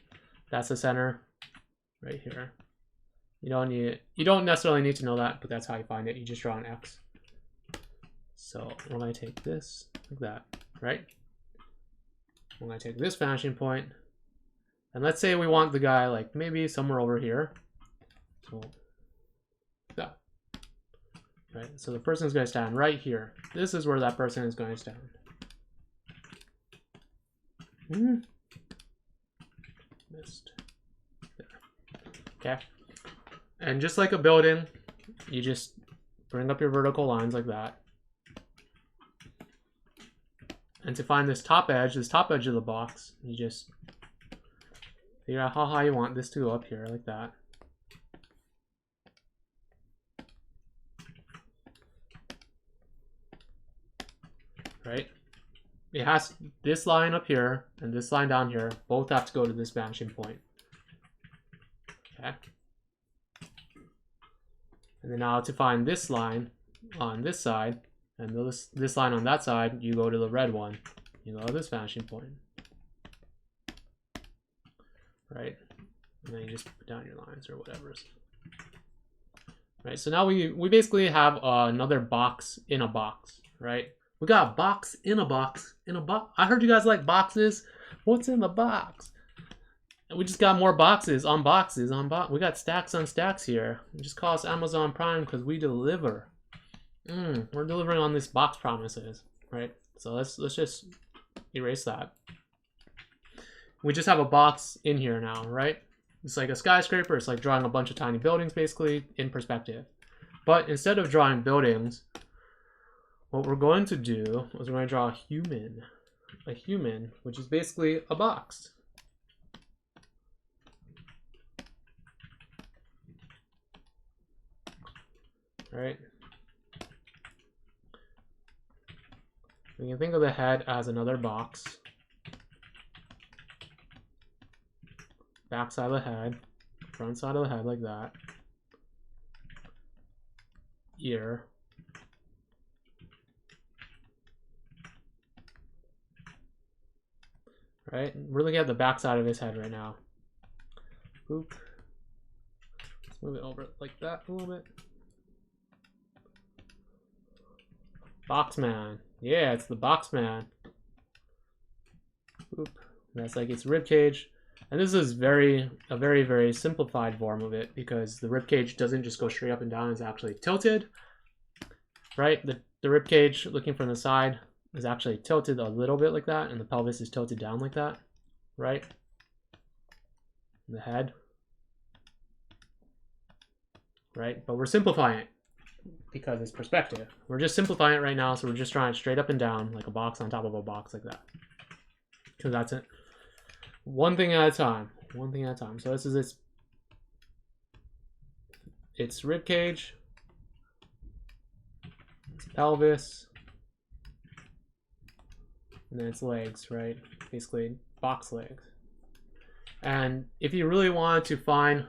That's the center right here. You don't necessarily need to know that, but that's how you find it. You just draw an X. So we're going to take this like that, right? We're going to take this vanishing point, and let's say we want the guy like maybe somewhere over here. So that, right? So the person's going to stand right here. This is where that person is going to stand. Missed. There. Okay. And just like a building, you just bring up your vertical lines like that. And to find this top edge of the box, you just figure out how high you want this to go up here, like that. right? It has this line up here and this line down here. Both have to go to this vanishing point. Okay. And then now to find this line on this side and this line on that side, you go to the red one. You go to this vanishing point. Right? And then you just put down your lines or whatever. Right, so now we basically have another box in a box, right? We got a box in a box in a box. I heard you guys like boxes. What's in the box? We just got more boxes on boxes on box. We got stacks on stacks here. We just call us Amazon Prime because we deliver. We're delivering on this box promises, right? So let's just erase that. We just have a box in here now, right? It's like a skyscraper. It's like drawing a bunch of tiny buildings, basically, in perspective. But instead of drawing buildings, what we're going to do is we're going to draw a human, which is basically a box. Right? We can think of the head as another box. Back side of the head, front side of the head like that. Ear. Right? We're looking at the back side of his head right now. Boop. Let's move it over like that a little bit. Boxman. Yeah, it's the Boxman. Boop. That's like its rib cage. And this is a very simplified form of it because the rib cage doesn't just go straight up and down, it's actually tilted. Right? The rib cage looking from the side is actually tilted a little bit like that, and the pelvis is tilted down like that. Right? And the head. Right? But we're simplifying it because it's perspective. We're just simplifying it right now, so we're just drawing straight up and down like a box on top of a box like that. Because that's it. One thing at a time. One thing at a time. So this is its rib cage, its pelvis, and then its legs, right? Basically box legs. And if you really wanted to find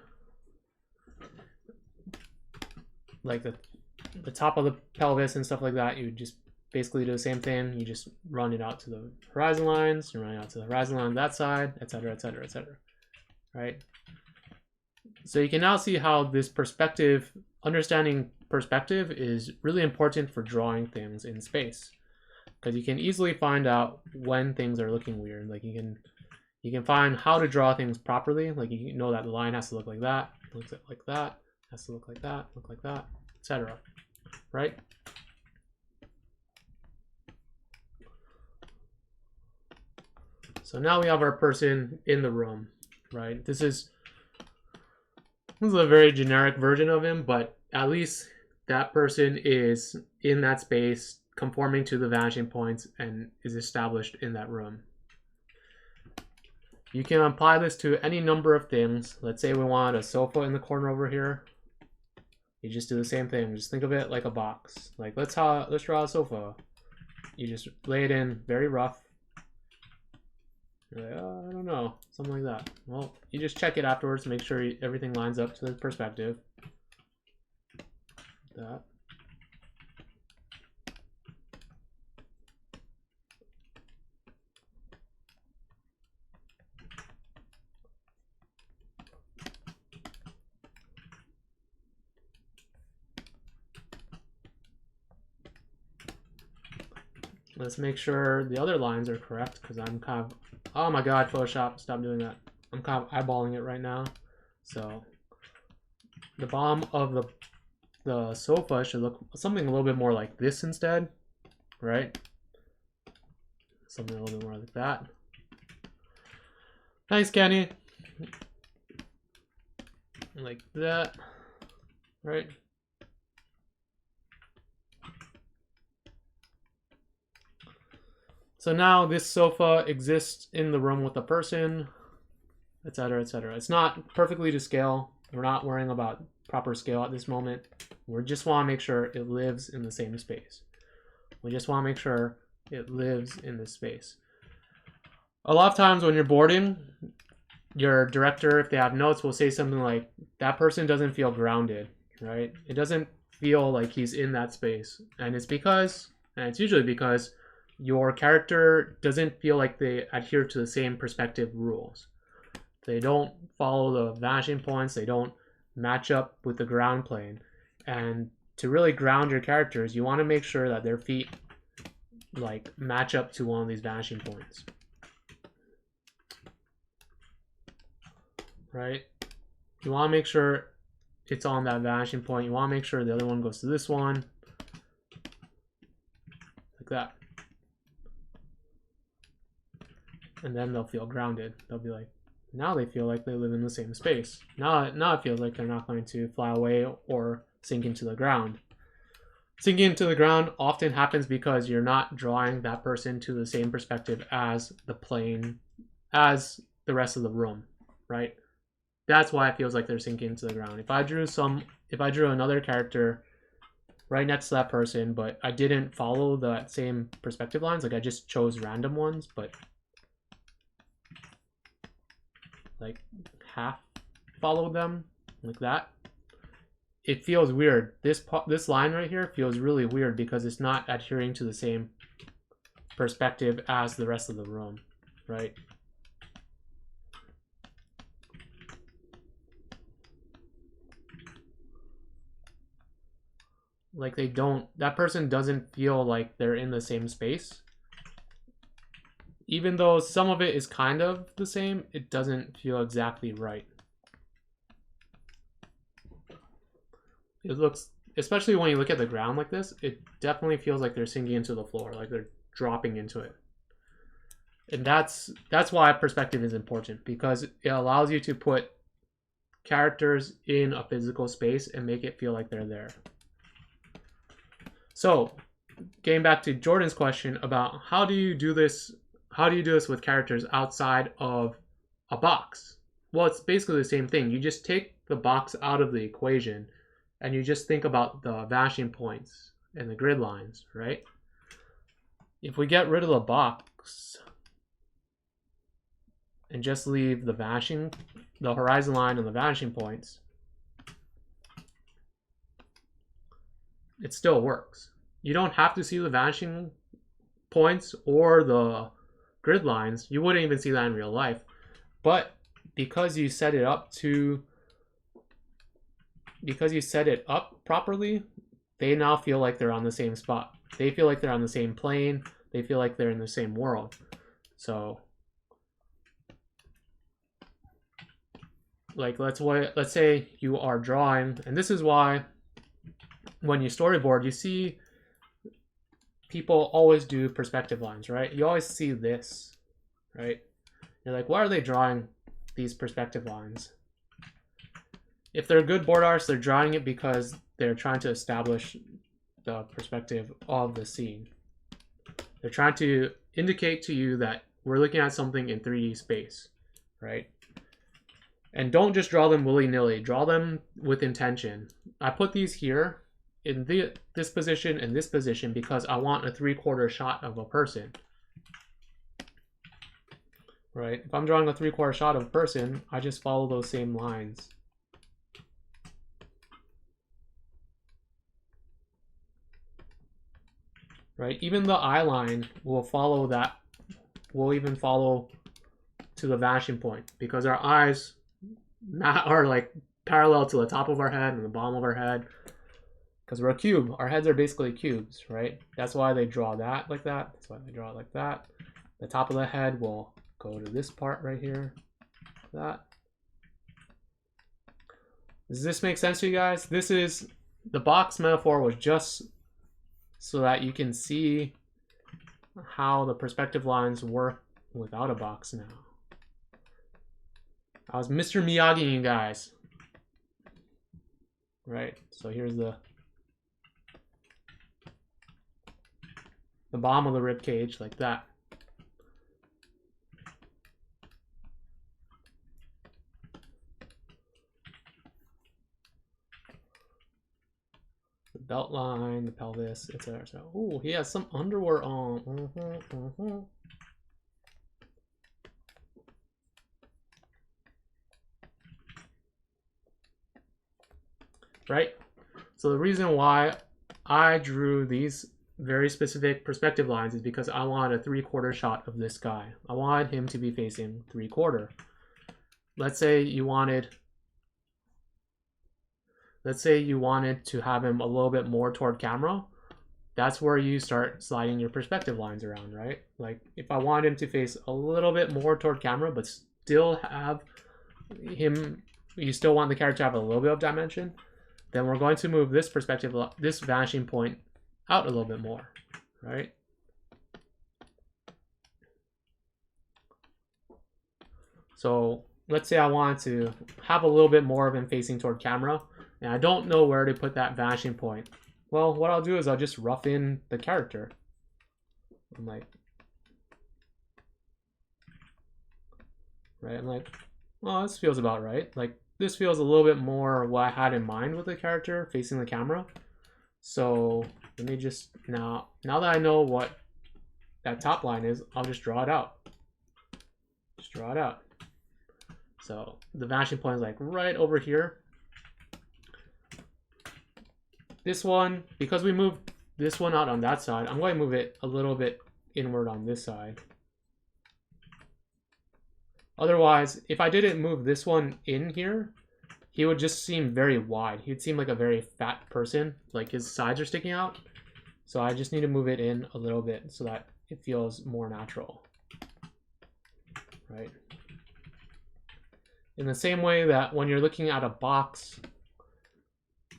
like the top of the pelvis and stuff like that, you would just basically do the same thing. You just run it out to the horizon lines, you run it out to the horizon line on that side, etc., etc., etc. Right? So you can now see how this perspective, understanding perspective, is really important for drawing things in space, because you can easily find out when things are looking weird. Like you can find how to draw things properly. Like you know that the line has to look like that, looks like that, has to look like that, etc. Right? So now we have our person in the room, right? This is a very generic version of him, but at least that person is in that space, conforming to the vanishing points, and is established in that room. You can apply this to any number of things. Let's say we want a sofa in the corner over here. You just do the same thing. Just think of it like a box. Like let's draw a sofa. You just lay it in very rough. You're like, oh, I don't know, something like that. Well, you just check it afterwards to make sure everything lines up to the perspective. That. Let's make sure the other lines are correct, because I'm kind of, oh my god, Photoshop, stop doing that. I'm kind of eyeballing it right now. So the bottom of the sofa should look something a little bit more like this instead, right? Something a little bit more like that. Thanks, Kenny. Like that, right? So now this sofa exists in the room with the person, etc., etc. It's not perfectly to scale. We're not worrying about proper scale at this moment. We just want to make sure it lives in the same space. We just want to make sure It lives in this space. A lot of times when you're boarding, your director, if they have notes, will say something like, that person doesn't feel grounded, right? It doesn't feel like he's in that space. And it's usually because your character doesn't feel like they adhere to the same perspective rules. They don't follow the vanishing points. They don't match up with the ground plane. And to really ground your characters, you want to make sure that their feet like match up to one of these vanishing points. Right? You want to make sure it's on that vanishing point. You want to make sure the other one goes to this one. Like that. And then they'll feel grounded. They'll be like, now they feel like they live in the same space. Now it feels like they're not going to fly away or sink into the ground. Sinking into the ground often happens because you're not drawing that person to the same perspective as the plane, as the rest of the room, right? That's why it feels like they're sinking into the ground. If I drew another character right next to that person, but I didn't follow the same perspective lines, like I just chose random ones, but like half followed them, like that, it feels weird. This line right here feels really weird because it's not adhering to the same perspective as the rest of the room, right? Like that person doesn't feel like they're in the same space. Even though some of it is kind of the same, it doesn't feel exactly right. It looks, especially when you look at the ground like this, it definitely feels like they're sinking into the floor, like they're dropping into it. And that's why perspective is important, because it allows you to put characters in a physical space and make it feel like they're there. So, getting back to Jordan's question about how do you do this with characters outside of a box? Well, it's basically the same thing. You just take the box out of the equation and you just think about the vanishing points and the grid lines, right? If we get rid of the box and just leave the horizon line and the vanishing points, it still works. You don't have to see the vanishing points or the grid lines. You wouldn't even see that in real life. But because you set it up properly, they now feel like they're on the same spot. They feel like they're on the same plane. They feel like they're in the same world. So like let's say you are drawing, and this is why when you storyboard, you see people always do perspective lines, right? You always see this, right? You're like, why are they drawing these perspective lines? If they're good board artists, they're drawing it because they're trying to establish the perspective of the scene. They're trying to indicate to you that we're looking at something in 3D space, right? And don't just draw them willy-nilly. Draw them with intention. I put these here in this position and this position because I want a 3/4 shot of a person. Right? If I'm drawing a 3/4 shot of a person, I just follow those same lines. Right? Even the eye line will follow that. Will even follow to the vanishing point because our eyes are like parallel to the top of our head and the bottom of our head. Because we're a cube. Our heads are basically cubes, right? That's why they draw that like that. That's why they draw it like that. The top of the head will go to this part right here. That. Does this make sense to you guys? This is, the box metaphor was just so that you can see how the perspective lines work without a box now. I was Mr. Miyagi, you guys. Right, so here's the bottom of the rib cage, like that. the belt line, the pelvis, etc. So, ooh, he has some underwear on. Right? So the reason why I drew these very specific perspective lines is because I wanted a 3/4 shot of this guy. I wanted him to be facing 3/4. Let's say you wanted to have him a little bit more toward camera. That's where you start sliding your perspective lines around, right? Like if I want him to face a little bit more toward camera, but still have him, you still want the character to have a little bit of dimension, then we're going to move this perspective, this vanishing point out a little bit more, right? So let's say I wanted to have a little bit more of him facing toward camera, and I don't know where to put that vanishing point. Well, what I'll do is I'll just rough in the character. I'm like, right? I'm like, well, this feels about right. Like this feels a little bit more what I had in mind with the character facing the camera. So let me just, now that I know what that top line is, I'll just draw it out. Just draw it out. So the vanishing point is like right over here. This one, because we moved this one out on that side, I'm going to move it a little bit inward on this side. Otherwise, if I didn't move this one in here, he would just seem very wide. He'd seem like a very fat person, like his sides are sticking out. So I just need to move it in a little bit so that it feels more natural, right? In the same way that when you're looking at a box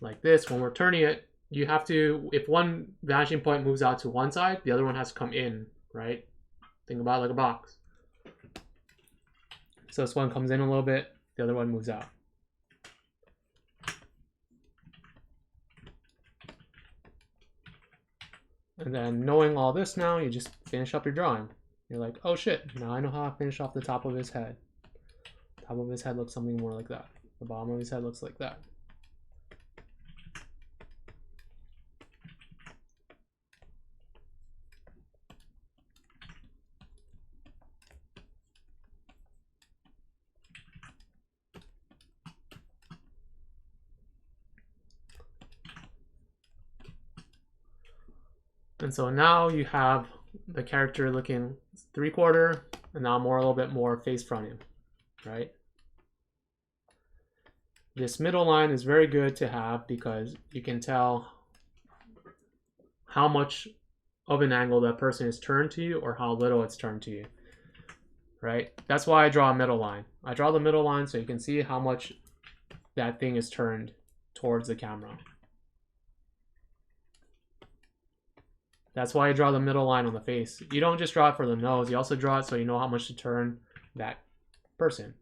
like this, when we're turning it, you have to, if one vanishing point moves out to one side, the other one has to come in, right? Think about it like a box. So this one comes in a little bit, the other one moves out. And then knowing all this now, you just finish up your drawing. You're like, oh shit, now I know how to finish off the top of his head. The top of his head looks something more like that. The bottom of his head looks like that. And so now you have the character looking 3/4, and now more a little bit more face fronting, right? This middle line is very good to have because you can tell how much of an angle that person is turned to you or how little it's turned to you, right? That's why I draw a middle line. I draw the middle line so you can see how much that thing is turned towards the camera. That's why I draw the middle line on the face. You don't just draw it for the nose, you also draw it so you know how much to turn that person.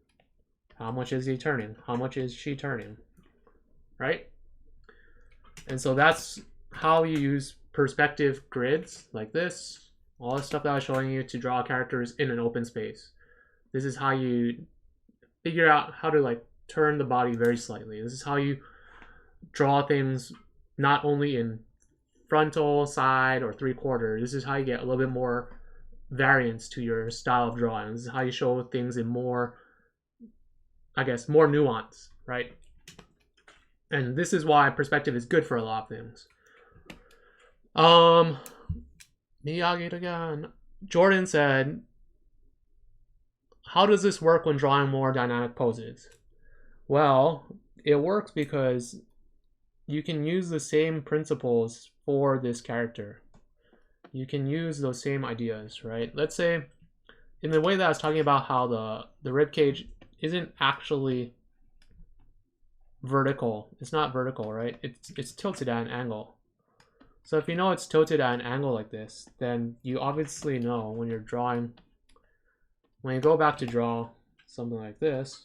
How much is he turning? How much is she turning? Right? And so that's how you use perspective grids like this. All the stuff that I was showing you to draw characters in an open space. This is how you figure out how to like turn the body very slightly. This is how you draw things not only in frontal, side, or 3/4. This is how you get a little bit more variance to your style of drawing. This is how you show things in more, I guess, more nuance, right? And this is why perspective is good for a lot of things. Miyagi again. Jordan said, how does this work when drawing more dynamic poses? Well, it works because you can use the same principles for this character. You can use those same ideas, right? Let's say, in the way that I was talking about how the rib cage isn't actually vertical. It's not vertical, right? It's tilted at an angle. So if you know it's tilted at an angle like this, then you obviously know when you're drawing, when you go back to draw something like this,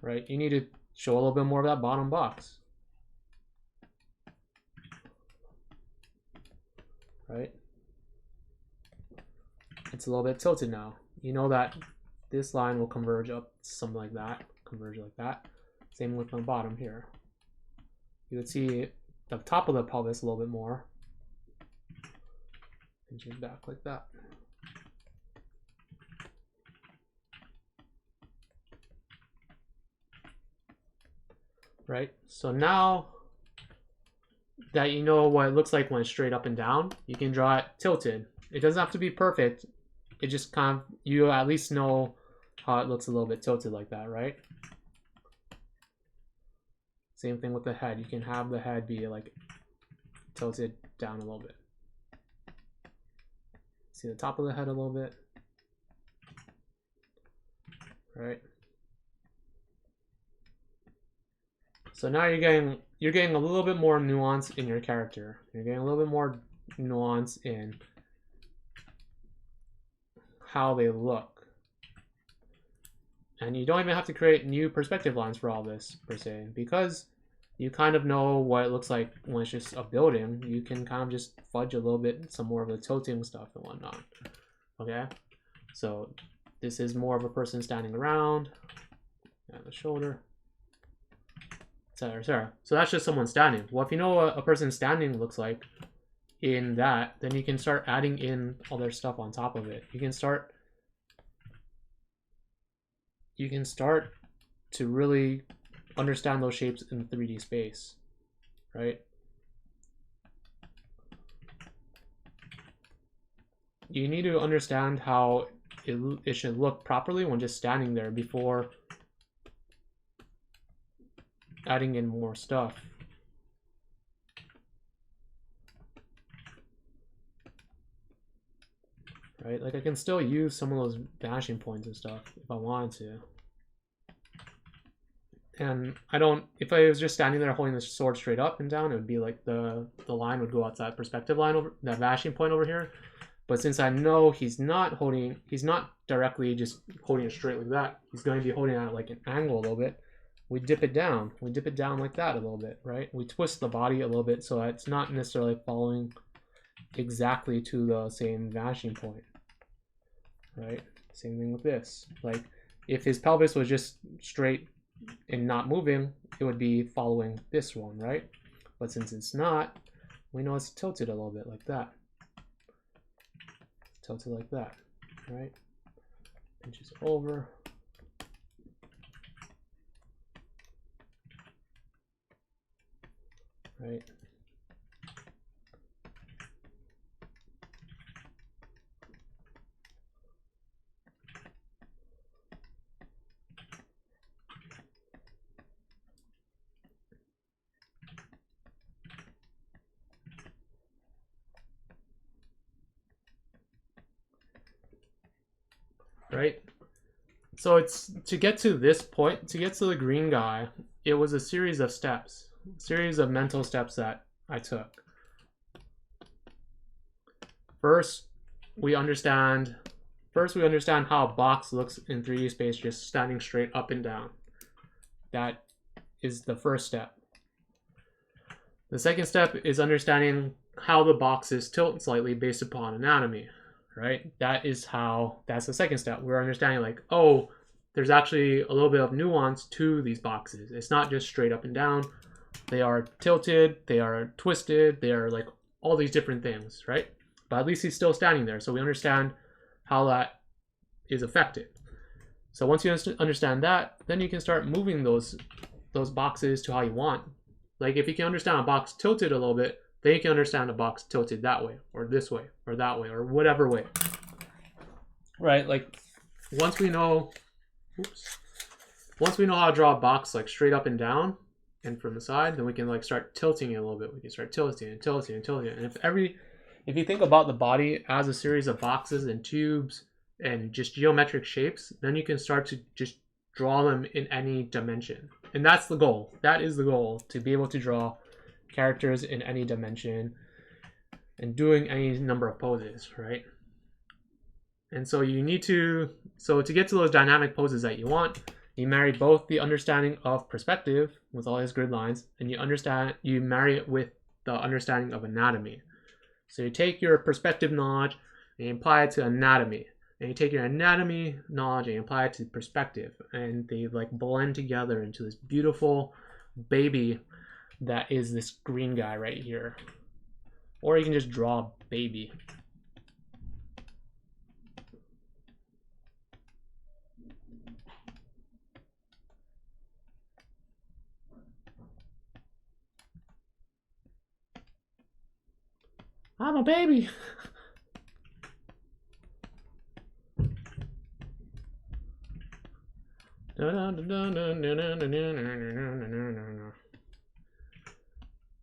right? You need to show a little bit more of that bottom box, right? It's a little bit tilted now. You know that this line will converge up something like that, converge like that. Same with the bottom here. You would see the top of the pelvis a little bit more. Pinching back like that. Right, so now that you know what it looks like when it's straight up and down, you can draw it tilted. It doesn't have to be perfect. It just kind of, you at least know how it looks a little bit tilted like that, right? Same thing with the head. You can have the head be like tilted down a little bit. See the top of the head a little bit, right? So now you're getting a little bit more nuance in your character. You're getting a little bit more nuance in how they look. And you don't even have to create new perspective lines for all this, per se, because you kind of know what it looks like when it's just a building. You can kind of just fudge a little bit, some more of the tilting stuff and whatnot. Okay, so this is more of a person standing around, and the shoulder, etc. So that's just someone standing. Well, if you know what a person standing looks like in that, then you can start adding in other stuff on top of it. You can start to really understand those shapes in 3D space, right? You need to understand how it should look properly when just standing there before adding in more stuff. Right, like I can still use some of those vanishing points and stuff if I wanted to. And I don't, if I was just standing there holding the sword straight up and down, it would be like the line would go out that perspective line over that vanishing point over here. But since I know he's not directly just holding it straight like that, he's going to be holding it at like an angle a little bit. We dip it down. We dip it down like that a little bit, right? We twist the body a little bit so that it's not necessarily following exactly to the same vanishing point, right? Same thing with this. Like if his pelvis was just straight and not moving, it would be following this one, right? But since it's not, we know it's tilted a little bit like that. Tilted like that, right? Pinches it over. Right. Right? So it's to get to this point, to get to the green guy, it was a series of steps, a series of mental steps that I took. First, we understand how a box looks in 3D space just standing straight up and down. That is the first step. The second step is understanding how the boxes tilt slightly based upon anatomy. Right? That's the second step. We're understanding like, oh, there's actually a little bit of nuance to these boxes. It's not just straight up and down. They are tilted, they are twisted, they are like all these different things, right? But at least he's still standing there, so we understand how that is affected. So once you understand that, then you can start moving those boxes to how you want. Like if you can understand a box tilted a little bit, then you can understand a box tilted that way, or this way, or that way, or whatever way. Right? Like once we know how to draw a box like straight up and down and from the side, then we can like start tilting it a little bit. We can start tilting and tilting and tilting. And if you think about the body as a series of boxes and tubes and just geometric shapes, then you can start to just draw them in any dimension. And that's the goal. That is the goal, to be able to draw characters in any dimension and doing any number of poses, right? And so you need to get to those dynamic poses that you want, you marry both the understanding of perspective with all his grid lines, and you marry it with the understanding of anatomy. So you take your perspective knowledge and you apply it to anatomy. and you take your anatomy knowledge and apply it to perspective, and they like blend together into this beautiful baby that is this green guy right here. Or you can just draw a baby. I'm a baby.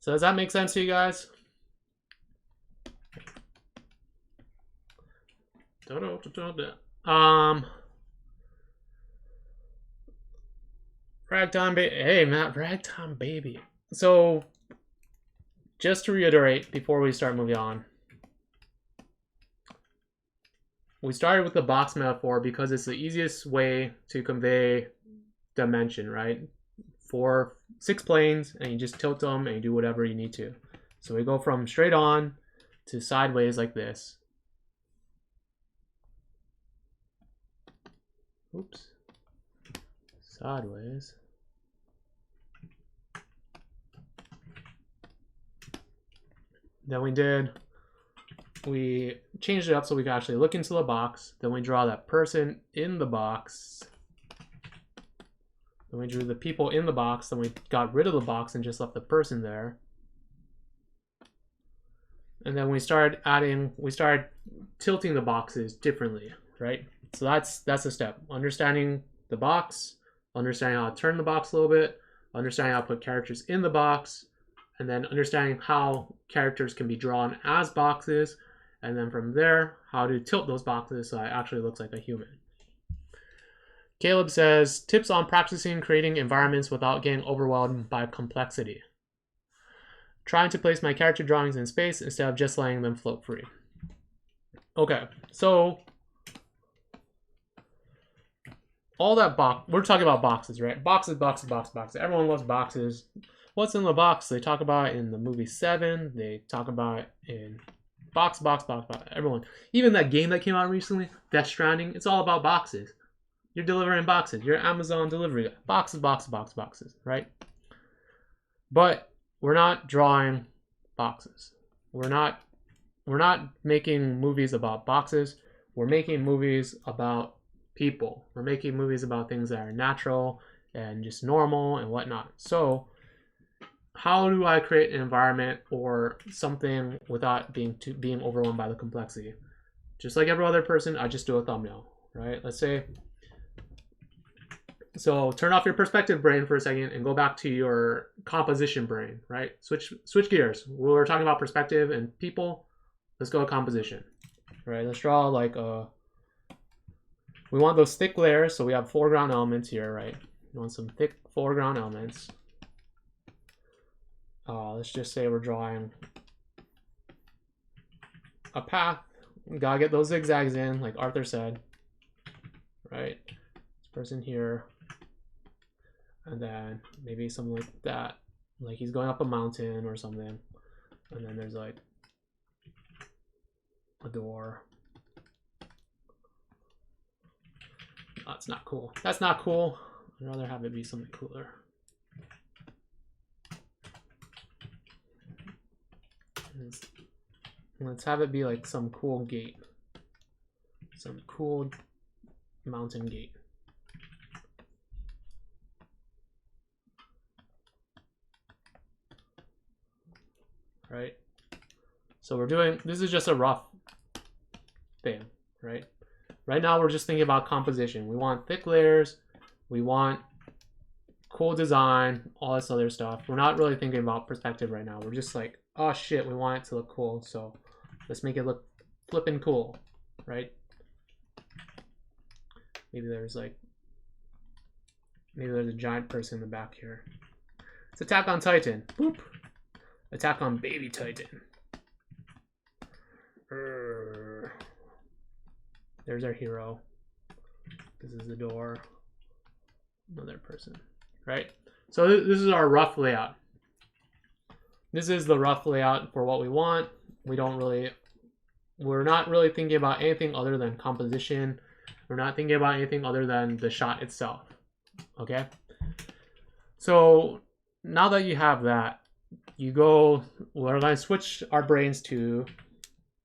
So does that make sense to you guys? Ragtime baby. Hey, Matt, ragtime baby. So, just to reiterate before we start moving on, we started with the box metaphor because it's the easiest way to convey dimension, right? 6 planes, and you just tilt them and you do whatever you need to. So we go from straight on to sideways like this. Oops. Sideways. Then we changed it up so we could actually look into the box. Then we draw that person in the box. Then we drew the people in the box. Then we got rid of the box and just left the person there. And then we started tilting the boxes differently, right? So that's a step. Understanding the box, understanding how to turn the box a little bit, understanding how to put characters in the box, and then understanding how characters can be drawn as boxes, and then from there, how to tilt those boxes so it actually looks like a human. Caleb says, tips on practicing creating environments without getting overwhelmed by complexity. Trying to place my character drawings in space instead of just letting them float free. Okay, so all that we're talking about boxes, right? Boxes, boxes, boxes, boxes. Everyone loves boxes. What's in the box? They talk about it in the movie 7. They talk about it in box, box, box, box. Everyone. Even that game that came out recently, Death Stranding, it's all about boxes. You're delivering boxes. You're Amazon delivery. Boxes, boxes, boxes, boxes, right? But we're not drawing boxes. We're not making movies about boxes. We're making movies about people. We're making movies about things that are natural and just normal and whatnot. So how do I create an environment or something without being overwhelmed by the complexity? Just like every other person, I just do a thumbnail, right? Let's say, so turn off your perspective brain for a second and go back to your composition brain, right? Switch gears. We were talking about perspective and people. Let's go to composition, right? Let's draw like we want those thick layers, so we have foreground elements here, right? We want some thick foreground elements. Let's just say we're drawing a path. We gotta get those zigzags in, like Arthur said, right? This person here, and then maybe something like that, like he's going up a mountain or something, and then there's like a door. That's not cool. That's not cool. I'd rather have it be something cooler. Let's have it be like some cool gate. Some cool mountain gate. Right? So we're doing, this is just a rough thing, right? Right now we're just thinking about composition. We want thick layers. We want cool design, all this other stuff. We're not really thinking about perspective right now. We're just like, oh shit, we want it to look cool, so let's make it look flippin' cool, right? Maybe there's a giant person in the back here. It's Attack on Titan. Boop. Attack on Baby Titan. There's our hero. This is the door. Another person, right? So this is our rough layout. This is the rough layout for what we want. We don't really we're not really thinking about anything other than composition. We're not thinking about anything other than the shot itself. Okay? So now that you have that, we're going to switch our brains to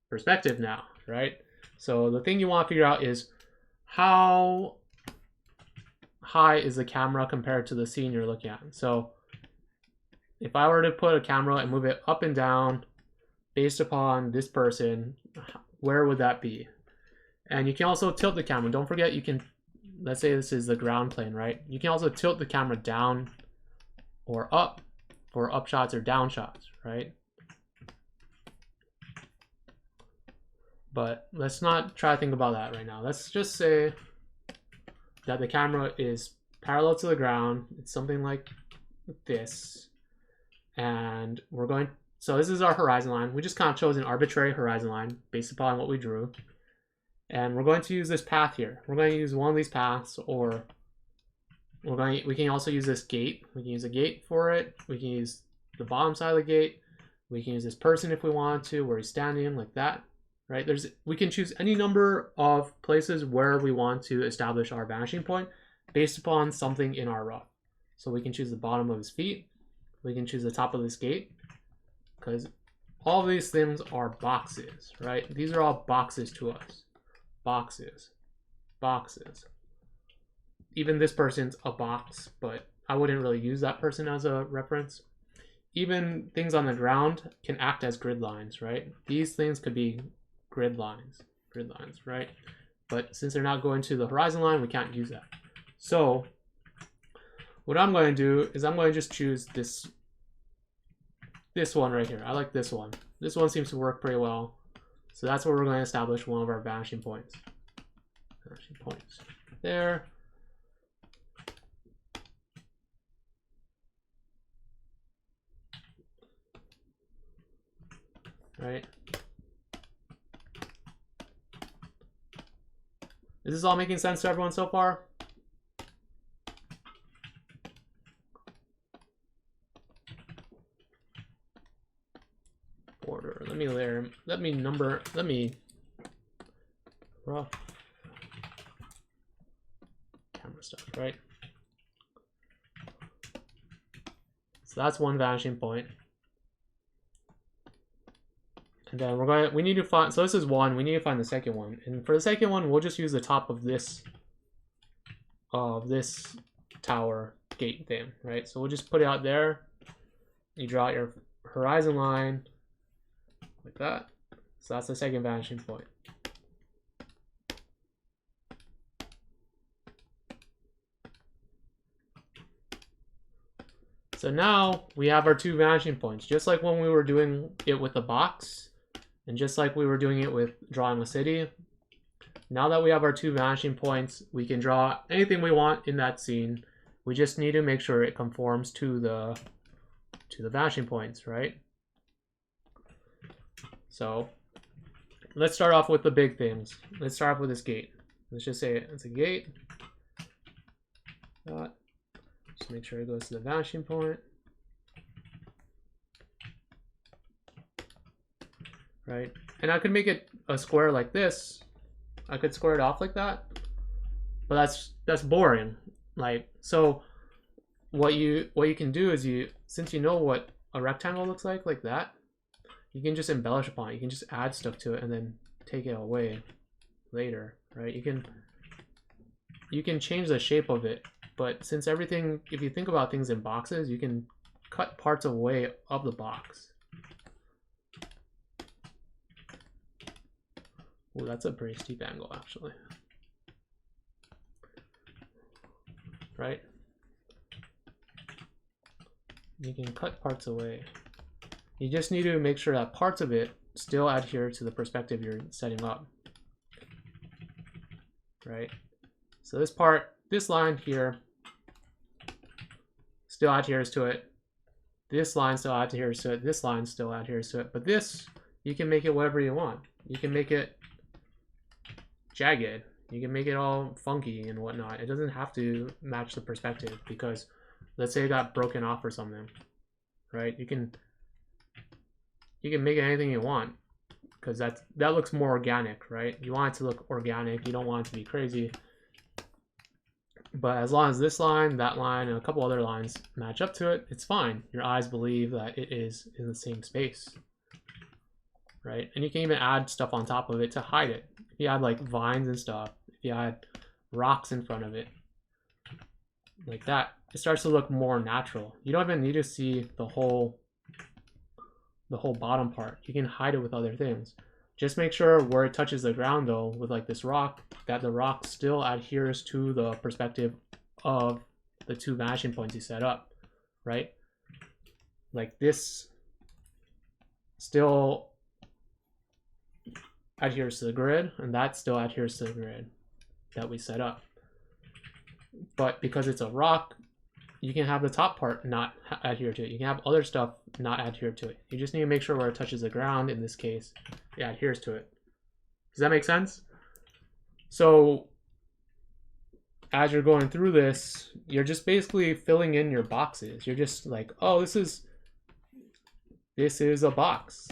perspective now, right? So the thing you want to figure out is how high is the camera compared to the scene you're looking at. So if I were to put a camera and move it up and down based upon this person, where would that be? And you can also tilt the camera. Don't forget, you can, let's say this is the ground plane, right? You can also tilt the camera down or up for up shots or down shots, right? But let's not try to think about that right now. Let's just say that the camera is parallel to the ground. It's something like this. And we're going, so this is our horizon line. We just kind of chose an arbitrary horizon line based upon what we drew. And we're going to use this path here. We're going to use one of these paths, or we can also use this gate. We can use a gate for it. We can use the bottom side of the gate. We can use this person if we wanted to, where he's standing like that, right? We can choose any number of places where we want to establish our vanishing point based upon something in our rough. So we can choose the bottom of his feet. We can choose the top of this gate, because all of these things are boxes, right? These are all boxes to us. Boxes, boxes. Even this person's a box, but I wouldn't really use that person as a reference. Even things on the ground can act as grid lines, right? These things could be grid lines, right? But since they're not going to the horizon line, we can't use that. So what I'm going to do is I'm going to just choose this one right here. I like this one. This one seems to work pretty well. So that's where we're going to establish one of our vanishing points. Vanishing points there. Right. Is this all making sense to everyone so far? Border. Let me layer. Let me rough camera stuff, right? So that's one vanishing point. And then we need to find, so this is one, we need to find the second one. And for the second one, we'll just use the top of this tower gate thing, right? So we'll just put it out there. You draw out your horizon line like that. So that's the second vanishing point. So now we have our two vanishing points, just like when we were doing it with the box, and just like we were doing it with drawing a city. Now that we have our two vanishing points, we can draw anything we want in that scene. We just need to make sure it conforms to the vanishing points, right? So let's start off with the big things. Let's start off with this gate. Let's just say it's a gate. Just make sure it goes to the vanishing point. Right, and I could make it a square like this. I could square it off like that, but that's boring. Like, so what you can do is since you know what a rectangle looks like that, you can just embellish upon it. You can just add stuff to it and then take it away later, right? You can change the shape of it, but since everything, if you think about things in boxes, you can cut parts away of the box. Oh, that's a pretty steep angle, actually. Right? You can cut parts away. You just need to make sure that parts of it still adhere to the perspective you're setting up. Right? So this line here still adheres to it. This line still adheres to it. This line still adheres to it. But this, you can make it whatever you want. You can make it jagged. You can make it all funky and whatnot. It doesn't have to match the perspective, because let's say it got broken off or something, right? You can make it anything you want. because that looks more organic, right? You want it to look organic. You don't want it to be crazy. But as long as this line, that line, and a couple other lines match up to it, it's fine. Your eyes believe that it is in the same space, right? And you can even add stuff on top of it to hide it. If you add like vines and stuff, if you add rocks in front of it, like that, it starts to look more natural. You don't even need to see the whole bottom part. You can hide it with other things. Just make sure where it touches the ground though, with like this rock, that the rock still adheres to the perspective of the two vanishing points you set up, right? Like this still adheres to the grid, and that still adheres to the grid that we set up. But because it's a rock, you can have the top part not adhere to it. You can have other stuff not adhere to it. You just need to make sure where it touches the ground, in this case, it adheres to it. Does that make sense? So as you're going through this, you're just basically filling in your boxes. You're just like, oh, this is a box.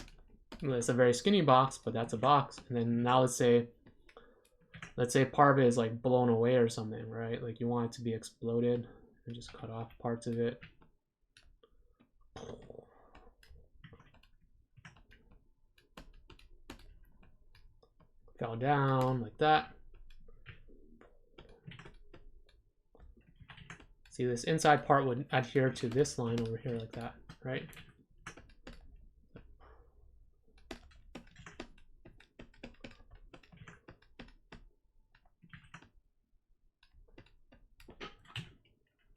It's a very skinny box, but that's a box. And then now let's say part of it is like blown away or something, right? Like you want it to be exploded. And just cut off parts of it. Fell down like that. See, this inside part would adhere to this line over here like that, right?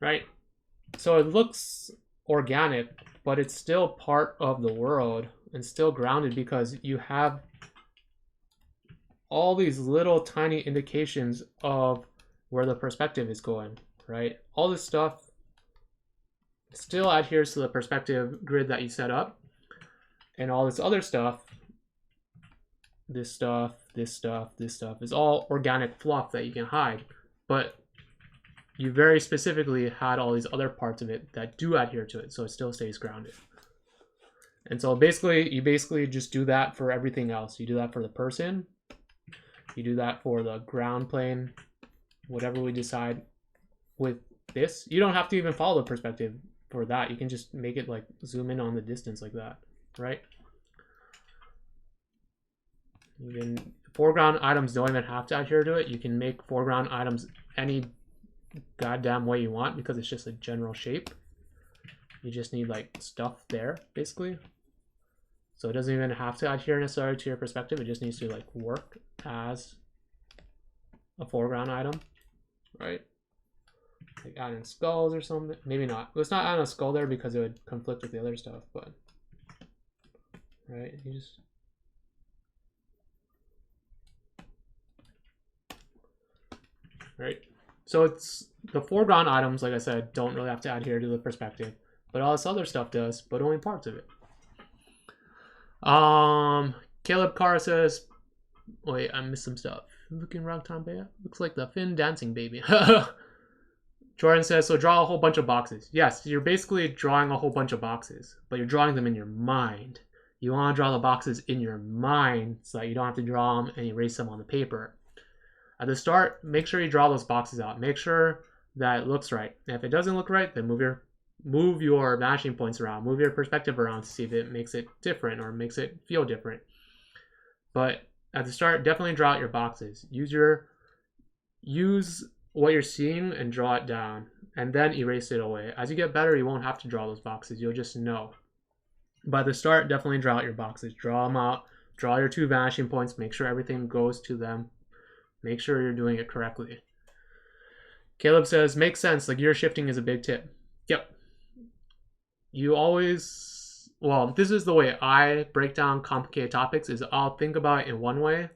Right? So it looks organic, but it's still part of the world and still grounded because you have all these little tiny indications of where the perspective is going, right? All this stuff still adheres to the perspective grid that you set up, and all this other stuff, this stuff, this stuff, this stuff is all organic fluff that you can hide, but you very specifically had all these other parts of it that do adhere to it, so it still stays grounded. And so basically, you just do that for everything else. You do that for the person, you do that for the ground plane, whatever we decide with this. You don't have to even follow the perspective for that. You can just make it like zoom in on the distance like that, right? Even foreground items don't even have to adhere to it. You can make foreground items any goddamn way you want because it's just a general shape. You just need like stuff there basically, so it doesn't even have to adhere necessarily to your perspective. It just needs to like work as a foreground item, right? Like adding skulls or something. Maybe not. Let's not add a skull there because it would conflict with the other stuff, but right, you just right. So it's the foreground items, like I said, don't really have to adhere to the perspective, but all this other stuff does, but only parts of it. Caleb Carr says, wait, I missed some stuff. Looking rock time baby. Looks like the Finn dancing baby. Jordan says, so draw a whole bunch of boxes. Yes, you're basically drawing a whole bunch of boxes, but you're drawing them in your mind. You want to draw the boxes in your mind so that you don't have to draw them and erase them on the paper. At the start, make sure you draw those boxes out. Make sure that it looks right. And if it doesn't look right, then move your vanishing points around. Move your perspective around to see if it makes it different or makes it feel different. But at the start, definitely draw out your boxes. Use what you're seeing and draw it down, and then erase it away. As you get better, you won't have to draw those boxes. You'll just know. But at the start, definitely draw out your boxes. Draw them out. Draw your two vanishing points. Make sure everything goes to them. Make sure you're doing it correctly. Caleb says, makes sense. Like gear shifting is a big tip. Yep. You always, well, this is the way I break down complicated topics, is I'll think about it in one way.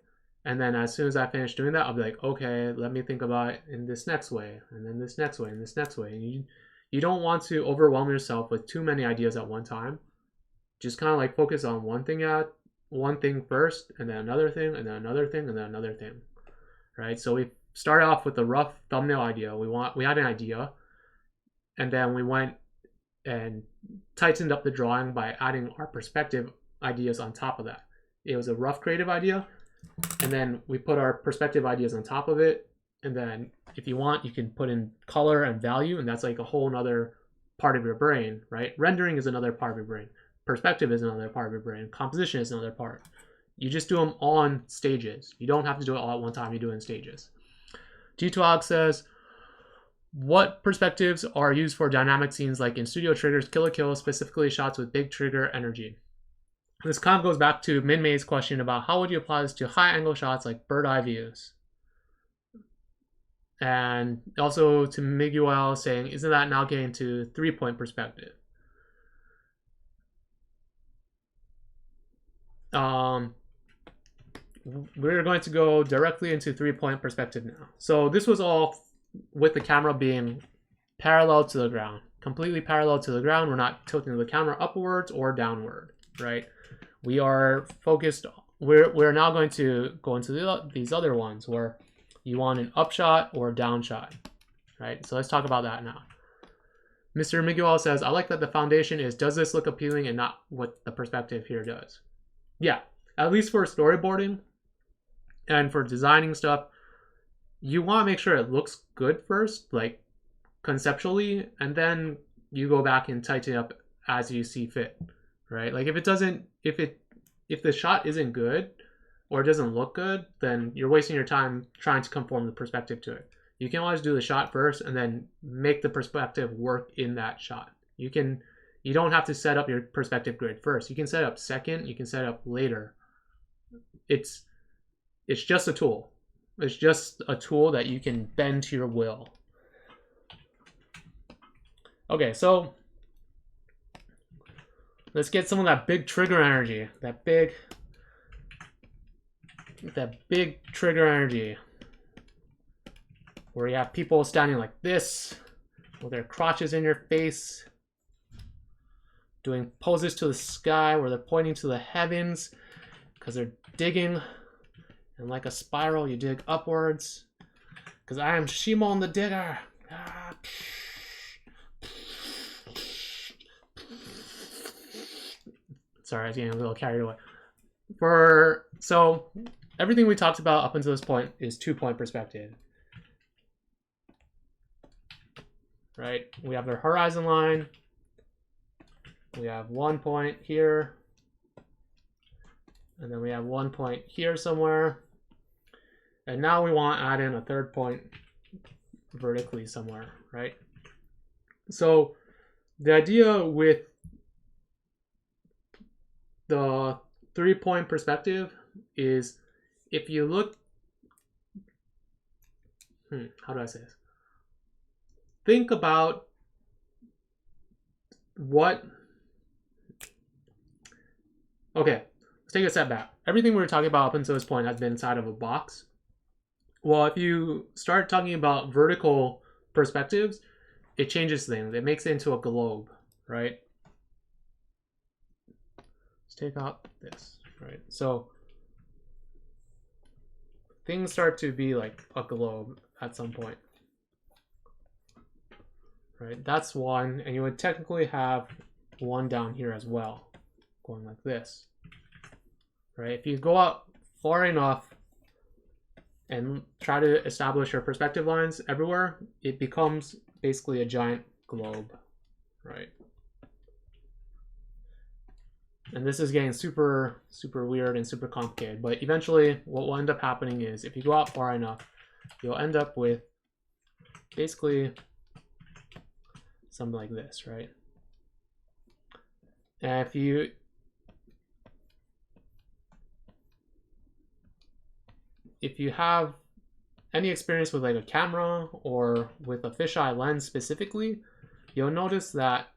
And then as soon as I finish doing that, I'll be like, okay, let me think about it in this next way, and then this next way, and this next way. And you don't want to overwhelm yourself with too many ideas at one time. Just kind of like focus on one thing first, and then another thing, and then another thing, and then another thing. Right? So we started off with a rough thumbnail idea. We had an idea, and then we went and tightened up the drawing by adding our perspective ideas on top of that. it was a rough creative idea, and then we put our perspective ideas on top of it, and then if you want, you can put in color and value, and that's like a whole nother part of your brain, right? Rendering is another part of your brain. Perspective is another part of your brain. Composition is another part. You just do them on stages. You don't have to do it all at one time. You do it in stages. G2Og says, what perspectives are used for dynamic scenes like in Studio Trigger's Kill la Kill, specifically shots with big trigger energy? This kind of goes back to Min May's question about how would you apply this to high angle shots like bird eye views? And also to Miguel saying, isn't that now getting to 3-point perspective? We're going to go directly into 3-point perspective now. So this was all with the camera being parallel to the ground, completely parallel to the ground. We're not tilting the camera upwards or downward, right? We are focused. We're now going to go into these other ones where you want an upshot or downshot, right? So let's talk about that now. Mr. Miguel says, I like that the foundation is, does this look appealing, and not what the perspective here does. Yeah, at least for storyboarding and for designing stuff, you want to make sure it looks good first, like conceptually, and then you go back and tighten it up as you see fit, right? Like if the shot isn't good or it doesn't look good, then you're wasting your time trying to conform the perspective to it. You can always do the shot first and then make the perspective work in that shot. You don't have to set up your perspective grid first. You can set up second, you can set up later. It's just a tool. It's just a tool that you can bend to your will. Okay, so let's get some of that big trigger energy. That big trigger energy. Where you have people standing like this, with their crotches in your face, doing poses to the sky where they're pointing to the heavens because they're digging. And like a spiral, you dig upwards. Because I am Shimon the Digger. Sorry, I was getting a little carried away. So everything we talked about up until this point is 2-point perspective. Right? We have our horizon line. We have 1 point here. And then we have 1 point here somewhere. And now we want to add in a 3rd point vertically somewhere, right? So the idea with the 3-point perspective is if you look, how do I say this? Think about what, okay, let's take a step back. Everything we were talking about up until this point has been inside of a box. Well, if you start talking about vertical perspectives, it changes things. It makes it into a globe, right? Let's take out this, right? So things start to be like a globe at some point, right? That's one, and you would technically have one down here as well, going like this, right? If you go up far enough and try to establish your perspective lines everywhere, it becomes basically a giant globe, right? And this is getting super, super weird and super complicated, but eventually what will end up happening is if you go out far enough, you'll end up with basically something like this, right? And if you have any experience with like a camera or with a fisheye lens specifically, you'll notice that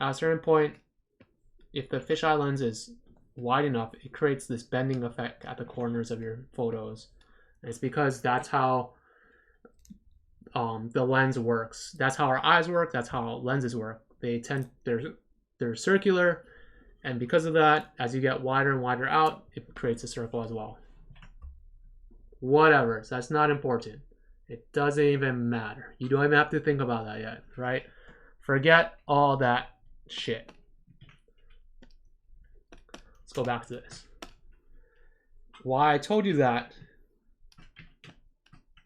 at a certain point, if the fisheye lens is wide enough, it creates this bending effect at the corners of your photos. And it's because that's how the lens works. That's how our eyes work. That's how lenses work. They're circular, and because of that, as you get wider and wider out, it creates a circle as well. Whatever, so that's not important. It doesn't even matter. You don't even have to think about that yet, right? Forget all that shit. Let's go back to this. why I told you that.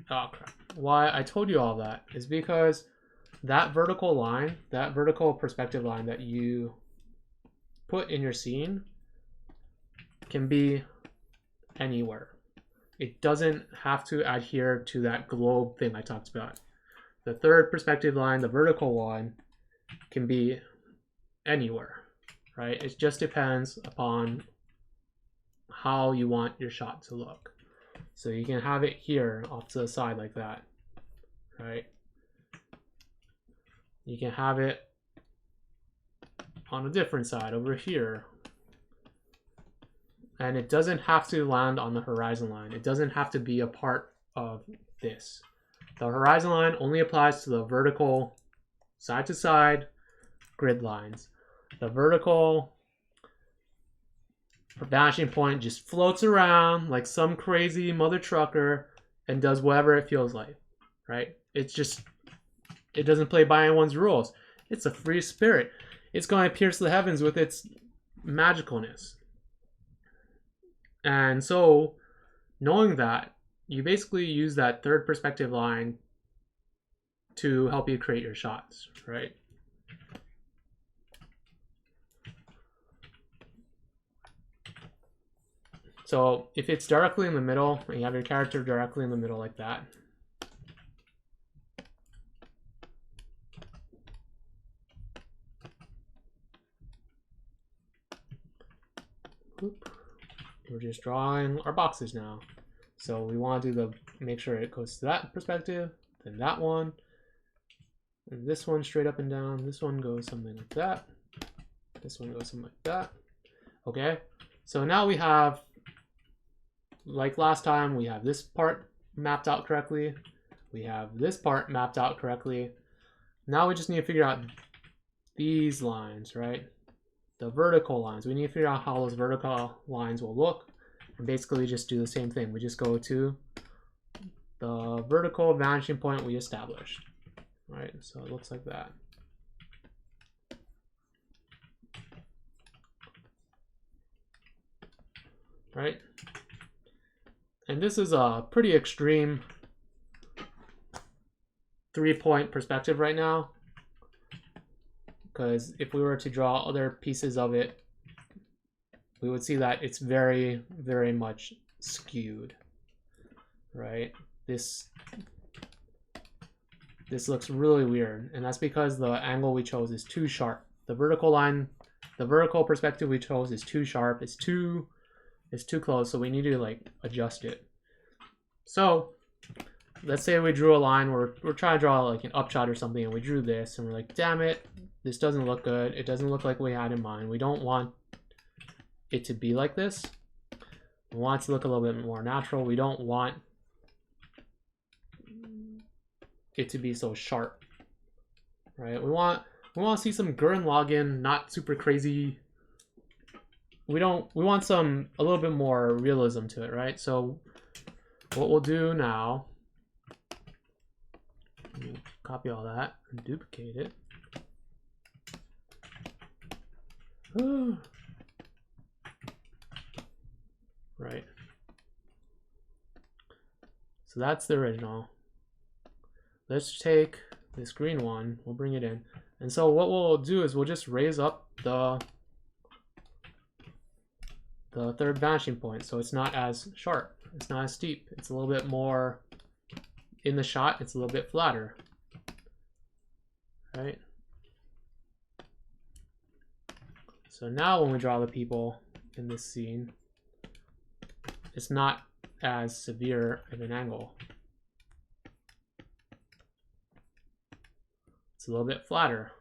Oh crap. Why I told you all that is because that vertical line, that vertical perspective line that you put in your scene can be anywhere. It doesn't have to adhere to that globe thing I talked about. The third perspective line, the vertical one, can be anywhere, right? It just depends upon how you want your shot to look. So you can have it here off to the side like that, right? You can have it on a different side over here. And it doesn't have to land on the horizon line. It doesn't have to be a part of this. The horizon line only applies to the vertical side to side grid lines. The vertical vanishing point just floats around like some crazy mother trucker and does whatever it feels like, right? It's just, it doesn't play by anyone's rules. It's a free spirit. It's going to pierce the heavens with its magicalness. And so, knowing that, you basically use that third perspective line to help you create your shots, right? So if it's directly in the middle, and you have your character directly in the middle like that, we're just drawing our boxes now. So we want to do make sure it goes to that perspective, then that one, and this one straight up and down. This one goes something like that. This one goes something like that. Okay, so now we have, like last time, we have this part mapped out correctly. We have this part mapped out correctly. Now we just need to figure out these lines, right? The vertical lines. We need to figure out how those vertical lines will look. And basically just do the same thing. We just go to the vertical vanishing point we established. Right, so it looks like that. Right? And this is a pretty extreme 3-point perspective right now. Because if we were to draw other pieces of it, we would see that it's very, very much skewed, right? This looks really weird, and that's because the angle we chose is too sharp. The vertical line, the vertical perspective we chose is too sharp. It's too close, so we need to like adjust it. So let's say we drew a line, we're trying to draw like an upshot or something, and we drew this, and we're like, damn it, this doesn't look good. It doesn't look like we had in mind. We don't want it to be like this. We want it to look a little bit more natural. We don't want it to be so sharp, right? We want to see some Gurren Lagann, not super crazy. We want a little bit more realism to it, right? So what we'll do now, copy all that and duplicate it. Right. So that's the original. Let's take this green one, we'll bring it in. And so what we'll do is we'll just raise up the third vanishing point so it's not as sharp, it's not as steep, it's a little bit more in the shot, it's a little bit flatter. Right? So now when we draw the people in this scene, it's not as severe of an angle. It's a little bit flatter.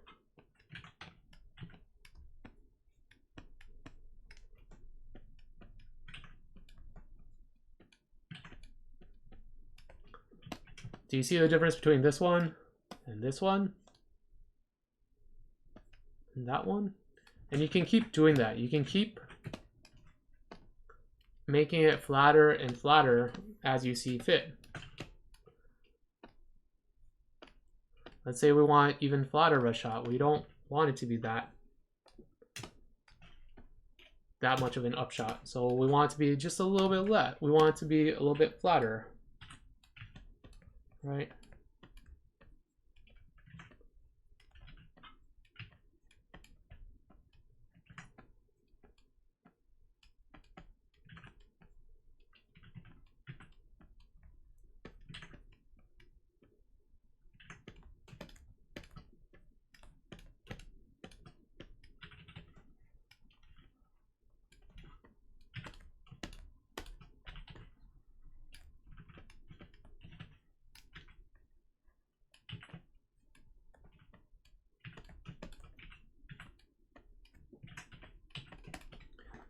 Do you see the difference between this one and this one? And that one? And you can keep doing that. You can keep making it flatter and flatter as you see fit. Let's say we want even flatter of a shot. We don't want it to be that that much of an upshot. So we want it to be just a little bit we want it to be a little bit flatter, right?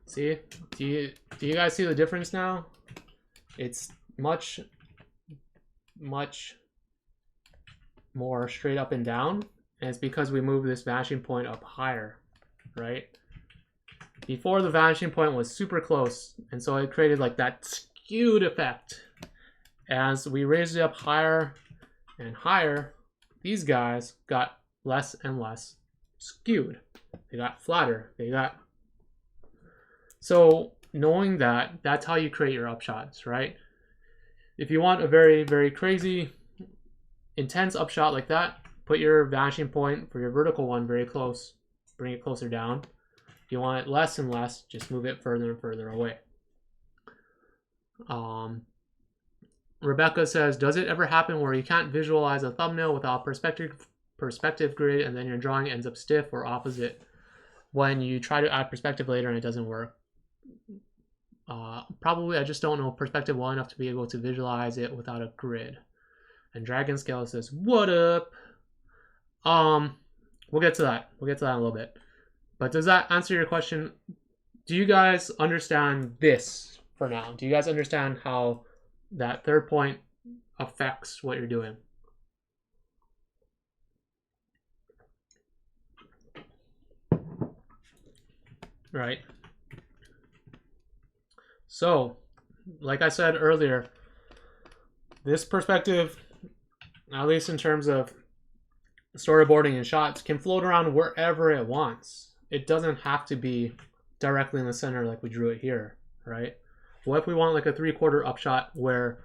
See, do you guys see the difference now? It's much more straight up and down, and it's because we moved this vanishing point up higher, right? Before, the vanishing point was super close, and so it created like that skewed effect. As we raised it up higher and higher, these guys got less and less skewed. They got flatter. So knowing that, that's how you create your upshots, right? If you want a very, very crazy, intense upshot like that, put your vanishing point for your vertical one very close. Bring it closer down. If you want it less and less, just move it further and further away. Rebecca says, does it ever happen where you can't visualize a thumbnail without perspective grid and then your drawing ends up stiff, or opposite when you try to add perspective later and it doesn't work? Probably I just don't know perspective well enough to be able to visualize it without a grid. And Dragon Scale says, what up? We'll get to that. We'll get to that in a little bit. But does that answer your question? Do you guys understand this for now? Do you guys understand how that third point affects what you're doing? Right. So, like I said earlier, this perspective, at least in terms of storyboarding and shots, can float around wherever it wants. It doesn't have to be directly in the center like we drew it here, right? What if we want like a 3/4 upshot where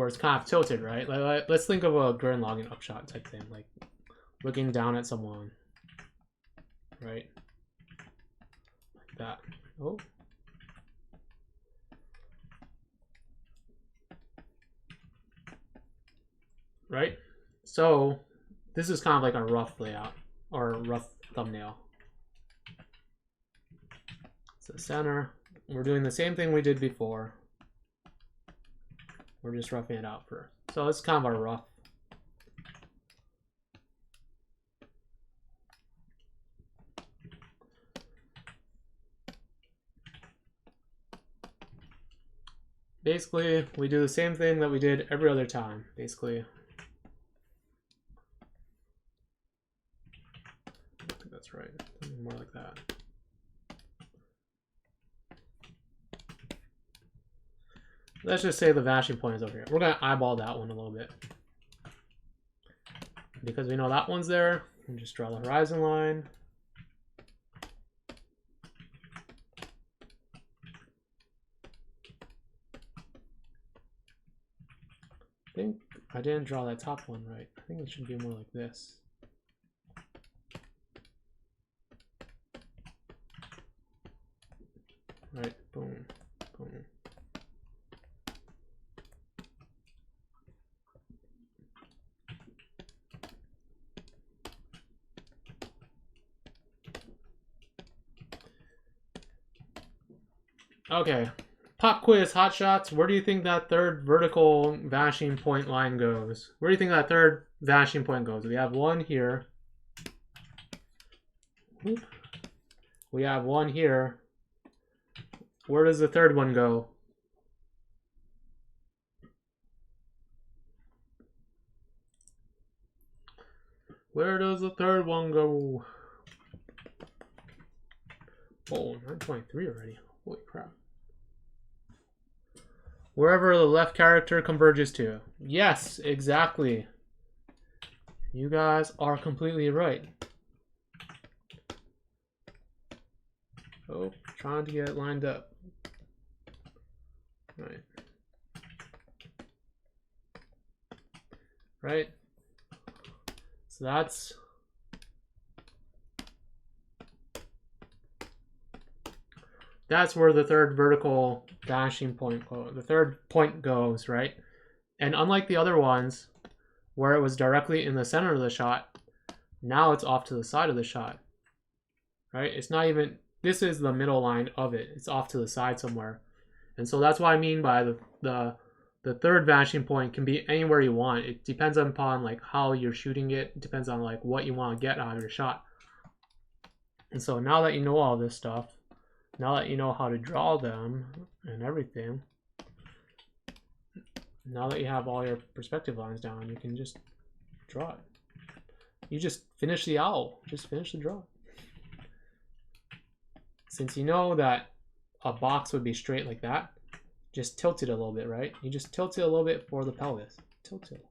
it's kind of tilted, right? Like, let's think of a Gurren Lagann upshot type thing, like looking down at someone, right? Like that. Oh. Right? So this is kind of like a rough layout or a rough thumbnail. It's the center. We're doing the same thing we did before. We're just roughing it out first. So it's kind of a rough. Basically, we do the same thing that we did every other time, basically. I think that's right. More like that. Let's just say the vanishing point is over here. We're going to eyeball that one a little bit. Because we know that one's there, and just draw the horizon line. I think I didn't draw that top one right. I think it should be more like this. Right, boom, boom. Okay, pop quiz, hot shots. Where do you think that third vertical vanishing point line goes? Where do you think that third vanishing point goes? We have one here. We have one here. Where does the third one go? Where does the third one go? Oh, 9:23 already. Holy crap. Wherever the left character converges to. Yes, exactly. You guys are completely right. Oh, trying to get it lined up. Right. Right. So that's where the third vertical vanishing point goes. The third point goes, right? And unlike the other ones, where it was directly in the center of the shot, now it's off to the side of the shot, right? It's not even, this is the middle line of it. It's off to the side somewhere. And so that's what I mean by the third vanishing point can be anywhere you want. It depends upon like how you're shooting it. It depends on like what you want to get out of your shot. And so now that you know all this stuff, now that you know how to draw them and everything, now that you have all your perspective lines down, you can just draw it. You just finish the owl. Just finish the draw. Since you know that a box would be straight like that, just tilt it a little bit, right? You just tilt it a little bit for the pelvis. Tilt it.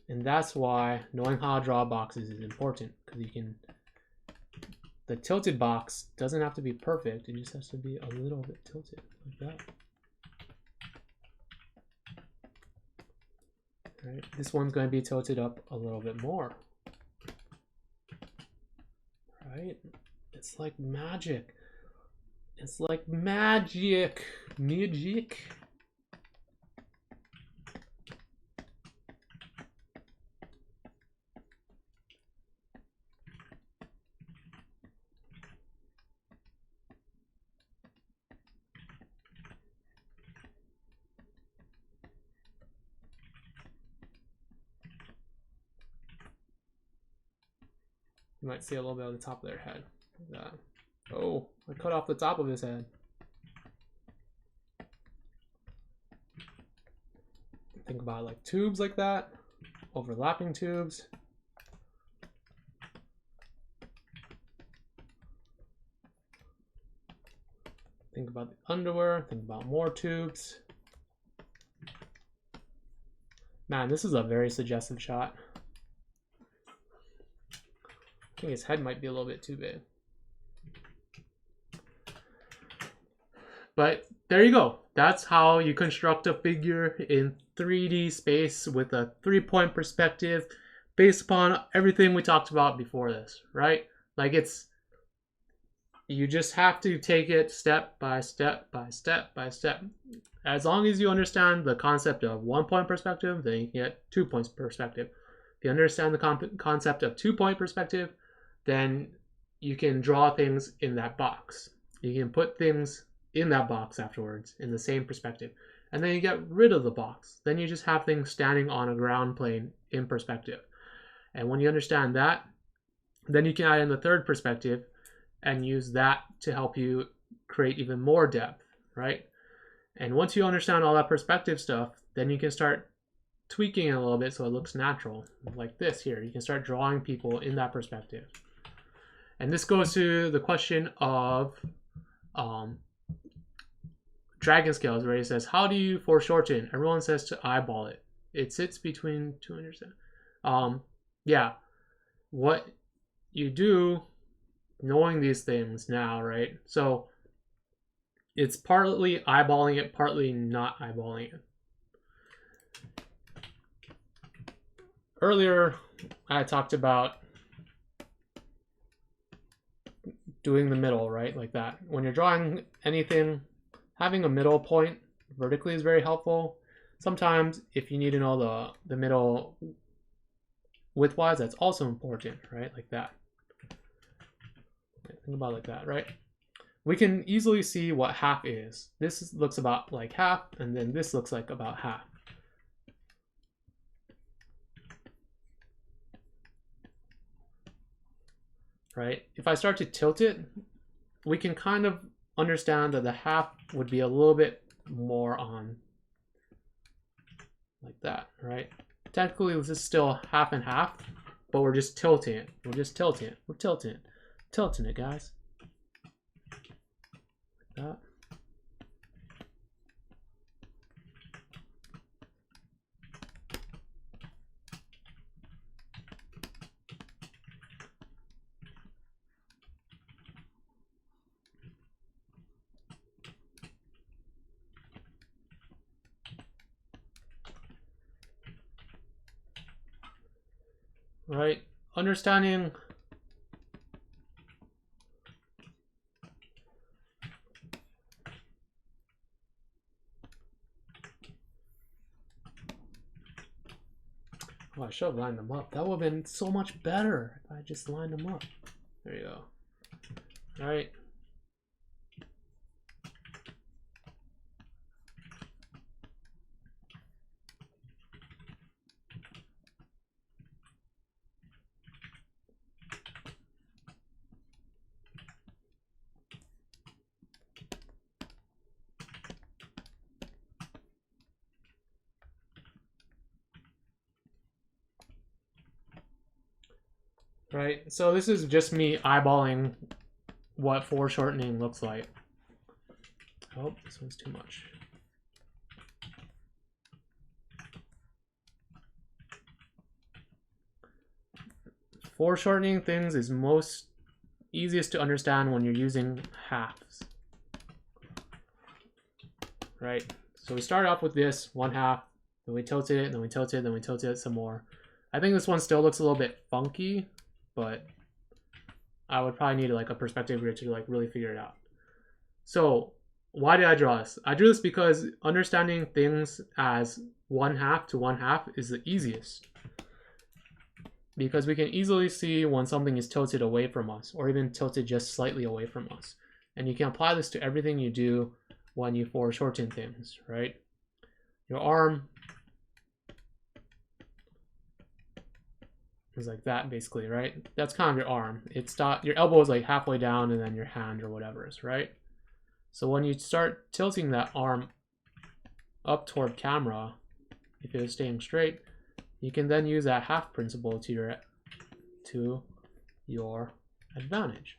And that's why knowing how to draw boxes is important, because you can, the tilted box doesn't have to be perfect. It just has to be a little bit tilted like that. Right? This one's going to be tilted up a little bit more. Right? It's like magic. It's like magic. Magic. You might see a little bit on the top of their head. Like that. Oh, I cut off the top of his head. Think about like tubes like that, overlapping tubes. Think about the underwear, think about more tubes. Man, this is a very suggestive shot. I think his head might be a little bit too big. But there you go. That's how you construct a figure in 3D space with a 3-point perspective based upon everything we talked about before this, right? Like you just have to take it step by step by step by step. As long as you understand the concept of 1-point perspective, then you can get 2-point perspective. If you understand the concept of 2-point perspective, then you can draw things in that box. You can put things in that box afterwards in the same perspective. And then you get rid of the box. Then you just have things standing on a ground plane in perspective. And when you understand that, then you can add in the third perspective and use that to help you create even more depth, right? And once you understand all that perspective stuff, then you can start tweaking it a little bit so it looks natural. Like this here, you can start drawing people in that perspective. And this goes to the question of dragon scales, where he says, how do you foreshorten? Everyone says to eyeball it. It sits between 200. Yeah, what you do, knowing these things now, right? So it's partly eyeballing it, partly not eyeballing it. Earlier, I talked about doing the middle, right? Like that. When you're drawing anything, having a middle point vertically is very helpful. Sometimes if you need to know the middle widthwise, that's also important, right? Like that. Think about it like that, right? We can easily see what half is. This looks about like half, and then this looks like about half. Right? If I start to tilt it, we can kind of understand that the half would be a little bit more on like that, right? Technically, this is still half and half, but we're just tilting it. We're just tilting it. We're tilting it. Tilting it, guys. Like that. right? Understanding oh, I should have lined them up. That would have been so much better if I just lined them up. There you go. All right. Right, so this is just me eyeballing what foreshortening looks like. Oh, this one's too much. Foreshortening things is most easiest to understand when you're using halves. Right, so we start off with this 1/2, then we tilt it, then we tilt it, then we tilt it some more. I think this one still looks a little bit funky, but I would probably need like a perspective grid to like really figure it out. So why did I draw this? I drew this because understanding things as 1/2 to 1/2 is the easiest. Because we can easily see when something is tilted away from us or even tilted just slightly away from us. And you can apply this to everything you do when you foreshorten things, right? Your arm is like that basically, right? That's kind of your arm. It's not, your elbow is like halfway down and then your hand or whatever is, right? So when you start tilting that arm up toward camera, if it was staying straight, you can then use that half principle to your advantage.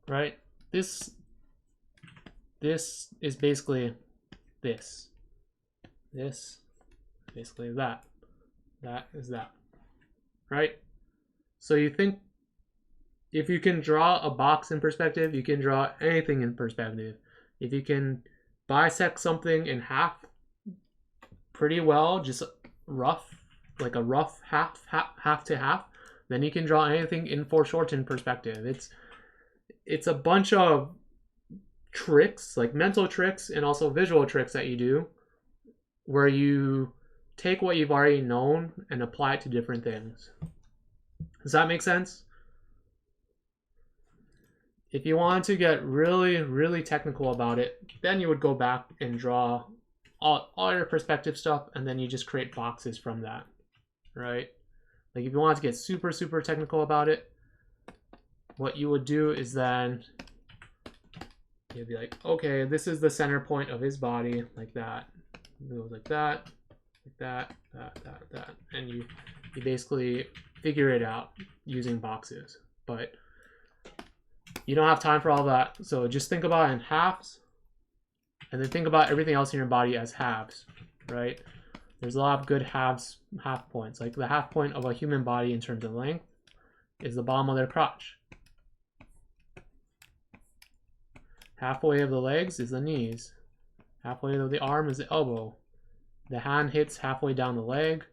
Right? This is basically this. This is basically that. That is that. Right? So you think if you can draw a box in perspective, you can draw anything in perspective. If you can bisect something in half pretty well, just rough, like a rough half to half, then you can draw anything in foreshortened perspective. It's a bunch of tricks, like mental tricks and also visual tricks that you do, where you take what you've already known and apply it to different things. Does that make sense? If you want to get really, really technical about it, then you would go back and draw all your perspective stuff, and then you just create boxes from that, right? Like if you want to get super, super technical about it, what you would do is then you'd be like, okay, this is the center point of his body, like that. It goes like that, that, and you basically figure it out using boxes. But you don't have time for all that, so just think about it in halves, and then think about everything else in your body as halves, right? There's a lot of good half points. Like the half point of a human body in terms of length is the bottom of their crotch. Halfway of the legs is the knees. Halfway of the arm is the elbow. The hand hits halfway down the leg.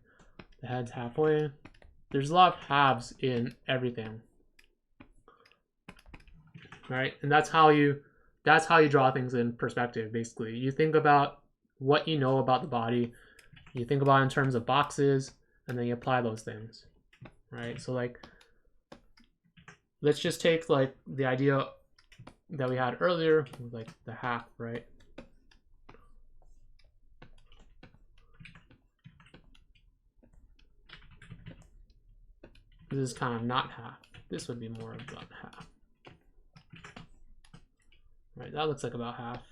The head's halfway. There's a lot of halves in everything. Right? And that's how you draw things in perspective, basically. You think about what you know about the body. You think about it in terms of boxes, and then you apply those things. Right? So like, let's just take like the idea that we had earlier with like the half, right? This is kind of not half. This would be more about half. Right, that looks like about half.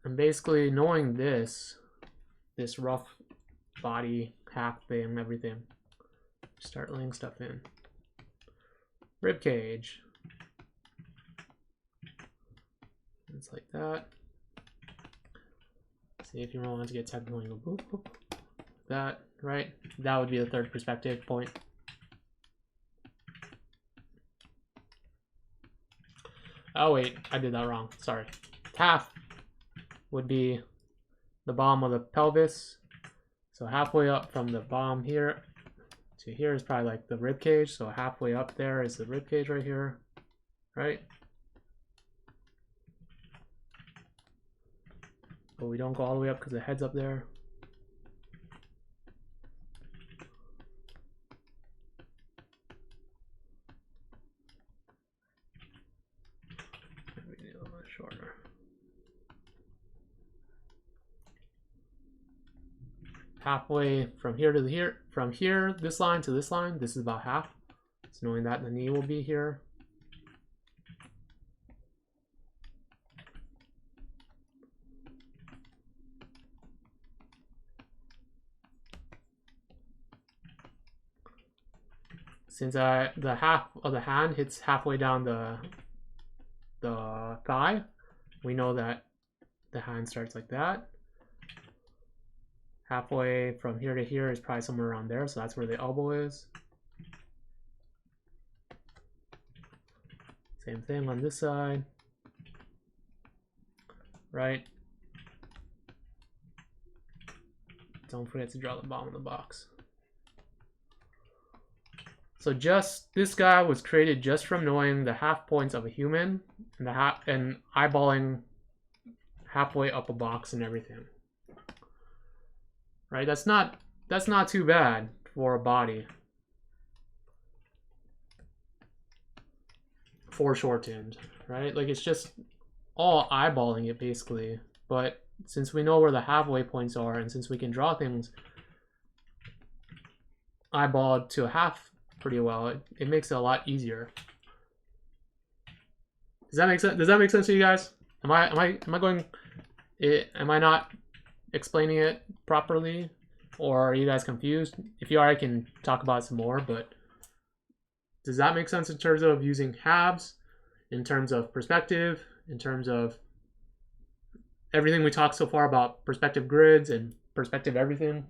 And basically knowing this rough body half thing, everything. Start laying stuff in. Rib cage. It's like that. See if you really want to get technical, you go boop, boop. That, right? That would be the third perspective point. Oh wait, I did that wrong. Sorry. Half would be the bottom of the pelvis. So halfway up from the bottom here to here is probably like the rib cage. So halfway up there is the rib cage right here, right? But we don't go all the way up because the head's up there. Maybe a little bit shorter. Halfway from here to here, from here, this line to this line, this is about half. So knowing that the knee will be here. Since the half of the hand hits halfway down the thigh, we know that the hand starts like that. Halfway from here to here is probably somewhere around there, so that's where the elbow is. Same thing on this side, right? Don't forget to draw the bottom of the box. So just this guy was created just from knowing the half points of a human and and eyeballing halfway up a box and everything. Right? That's not too bad for a body. Foreshortened, right? Like it's just all eyeballing it basically. But since we know where the halfway points are and since we can draw things eyeballed to a half pretty well, it makes it a lot easier. Does that make sense? Does that make sense to you guys? Am I not explaining it properly, or are you guys confused? If you are, I can talk about it some more, but does that make sense in terms of using halves, in terms of perspective, in terms of everything we talked so far about perspective grids and perspective everything?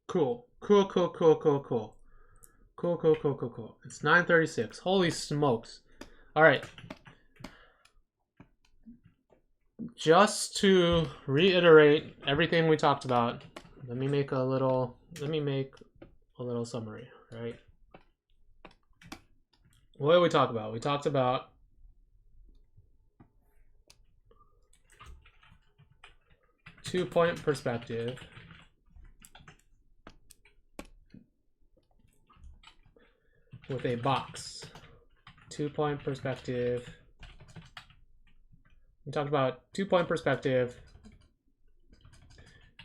Cool. Cool. It's 9:36. Holy smokes. All right. Just to reiterate everything we talked about, let me make a little summary, right? What did we talk about? We talked about two-point perspective. With a box. Two-point perspective. We talked about two-point perspective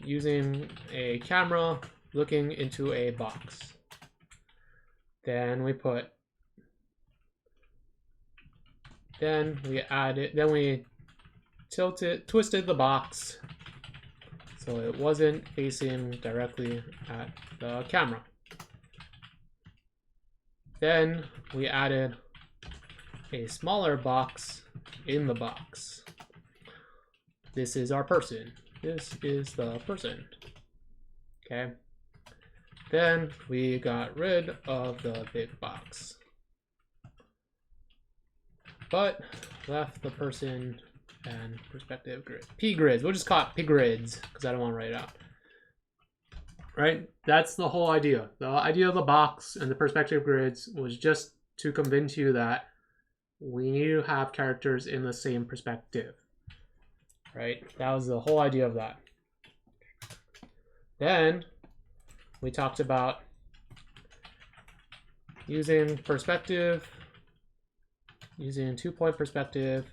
using a camera looking into a box. Then we twisted the box so it wasn't facing directly at the camera. Then we added a smaller box in the box. This is our person. This is the person. Okay. Then we got rid of the big box, but left the person and perspective grid. P grids. We'll just call it P grids because I don't want to write it out. Right? That's the whole idea. The idea of the box and the perspective grids was just to convince you that we need to have characters in the same perspective. Right? That was the whole idea of that. Then we talked about using perspective, using two-point perspective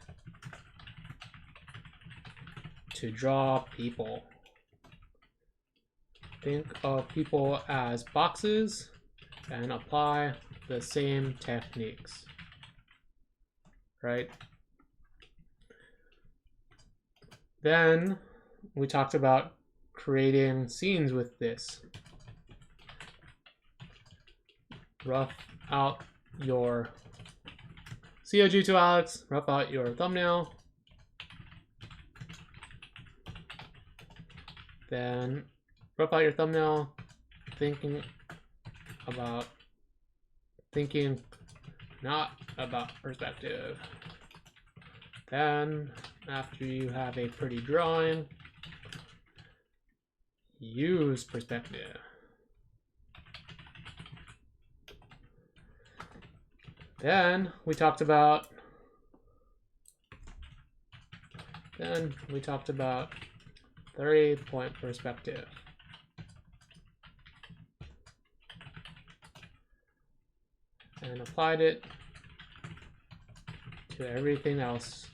to draw people. Think of people as boxes and apply the same techniques, right? Then we talked about creating scenes with this. Rough out your COG2 Alex, rough out your thumbnail. Then rough out your thumbnail, thinking not about perspective. Then, after you have a pretty drawing, use perspective. Then we talked about 3-point perspective. And applied it to everything else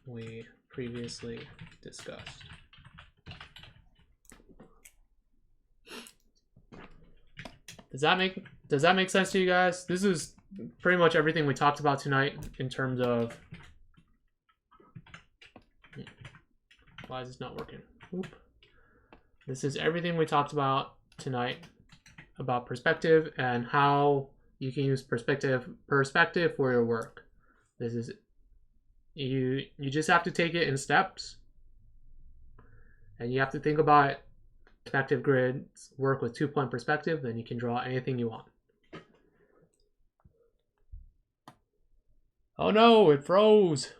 we previously discussed. Does that make sense to you guys? This is pretty much everything we talked about tonight in terms of... Why is this not working? Oop. This is everything we talked about tonight about perspective and how you can use perspective for your work. This is you just have to take it in steps, and you have to think about connective grids work with 2-point perspective, then you can draw anything you want. Oh no, it froze.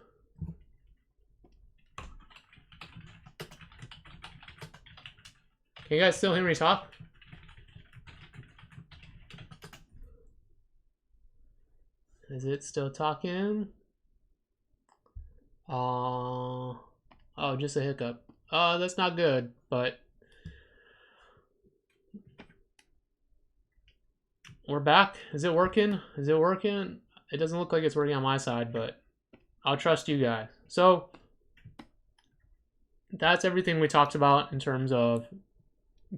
Can you guys still hear me talk? Is it still talking? Oh, just a hiccup. That's not good, but we're back. Is it working? Is it working? It doesn't look like it's working on my side, but I'll trust you guys. So that's everything we talked about in terms of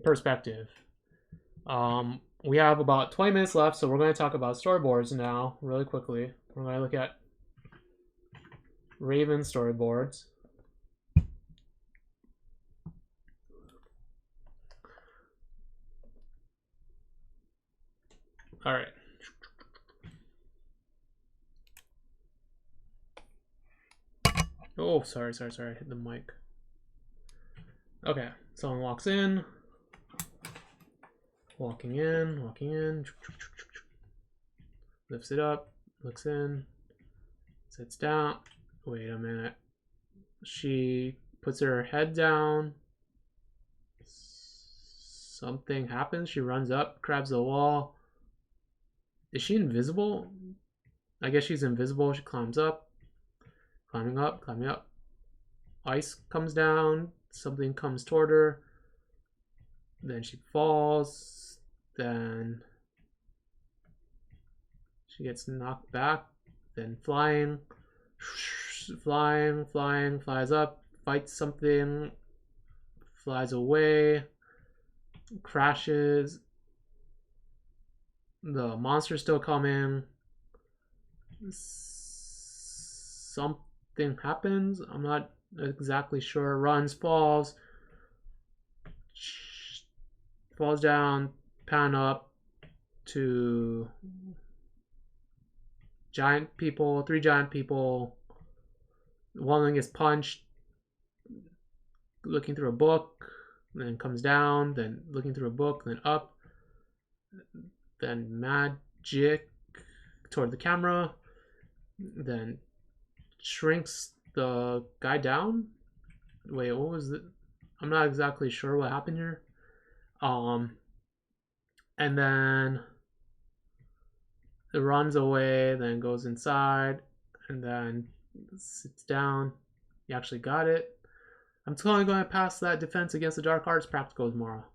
perspective. We have about 20 minutes left, so we're going to talk about storyboards now really quickly. We're going to look at Rayven Storyboards. All right. Oh, sorry, I hit the mic. Okay, someone walks in. Walking in. Lifts it up, looks in, sits down. Wait a minute. She puts her head down. Something happens. She runs up, grabs the wall. Is she invisible? I guess she's invisible. She climbs up. Climbing up. Ice comes down. Something comes toward her. Then she falls. Then she gets knocked back. Then flying, flies up, fights something, flies away, crashes. The monster's still coming. Something happens. I'm not exactly sure. Runs, falls down, pan up to giant people, 3 giant people. One of them gets punched, looking through a book, then comes down, then looking through a book, then up, then magic toward the camera, then shrinks the guy down. Wait, what was it? I'm not exactly sure what happened here. And then it runs away, then goes inside, and then sits down. You actually got it. I'm totally going to pass that defense against the dark arts practical tomorrow.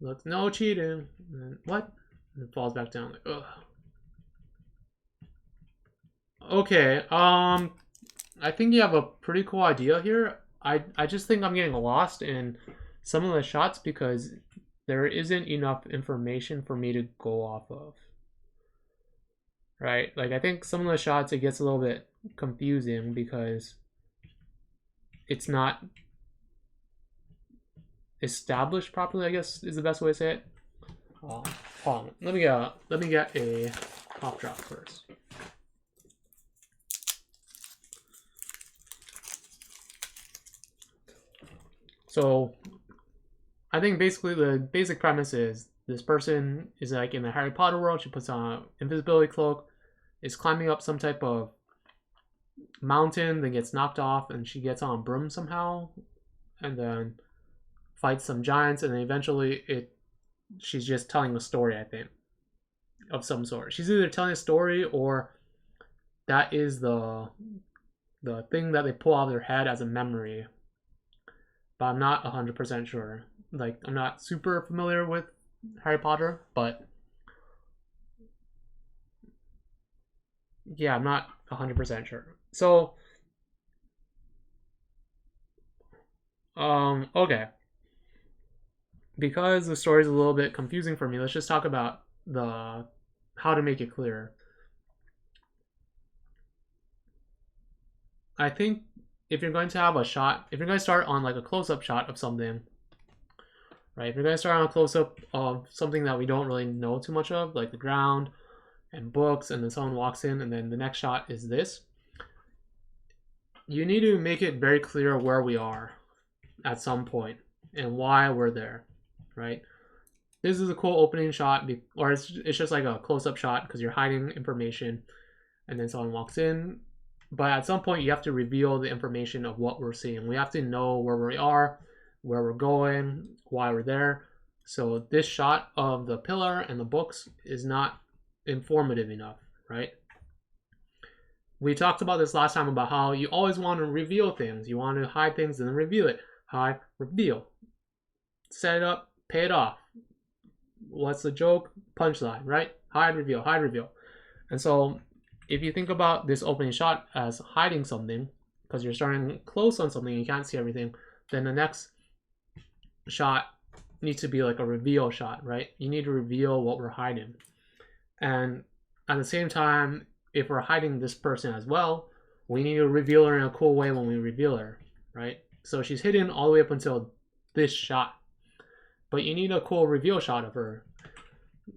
Looks no cheating. And then, what? And it falls back down. Like, ugh. Okay. I think you have a pretty cool idea here. I just think I'm getting lost in some of the shots because there isn't enough information for me to go off of. Right? Like, I think some of the shots, it gets a little bit confusing because it's not established properly, I guess is the best way to say it. Hold on. Let me get a cough drop first. So I think basically the basic premise is this person is like in the Harry Potter world. She puts on an invisibility cloak, is climbing up some type of mountain, then gets knocked off, and she gets on a broom somehow, and then fights some giants, and then eventually she's just telling a story, I think, of some sort. She's either telling a story or that is the thing that they pull out of their head as a memory. But I'm not 100% sure. Like, I'm not super familiar with Harry Potter, but yeah, I'm not 100% sure. So, okay. Because the story is a little bit confusing for me, let's just talk about how to make it clear. I think if you're going to have a shot, if you're going to start on like a close-up shot of something, right? If you're going to start on a close-up of something that we don't really know too much of, like the ground and books, and then someone walks in, and then the next shot is this, you need to make it very clear where we are at some point and why we're there, right? This is a cool opening shot, or it's just like a close-up shot because you're hiding information, and then someone walks in. But at some point, you have to reveal the information of what we're seeing. We have to know where we are, where we're going, why we're there. So this shot of the pillar and the books is not informative enough, right? We talked about this last time about how you always want to reveal things. You want to hide things and then reveal it. Hide, reveal. Set it up, pay it off. What's the joke? Punchline, right? Hide, reveal, hide, reveal. And so if you think about this opening shot as hiding something, because you're starting close on something, you can't see everything, then the next shot needs to be like a reveal shot, right? You need to reveal what we're hiding. And at the same time, if we're hiding this person as well, we need to reveal her in a cool way when we reveal her, right? So she's hidden all the way up until this shot. But you need a cool reveal shot of her.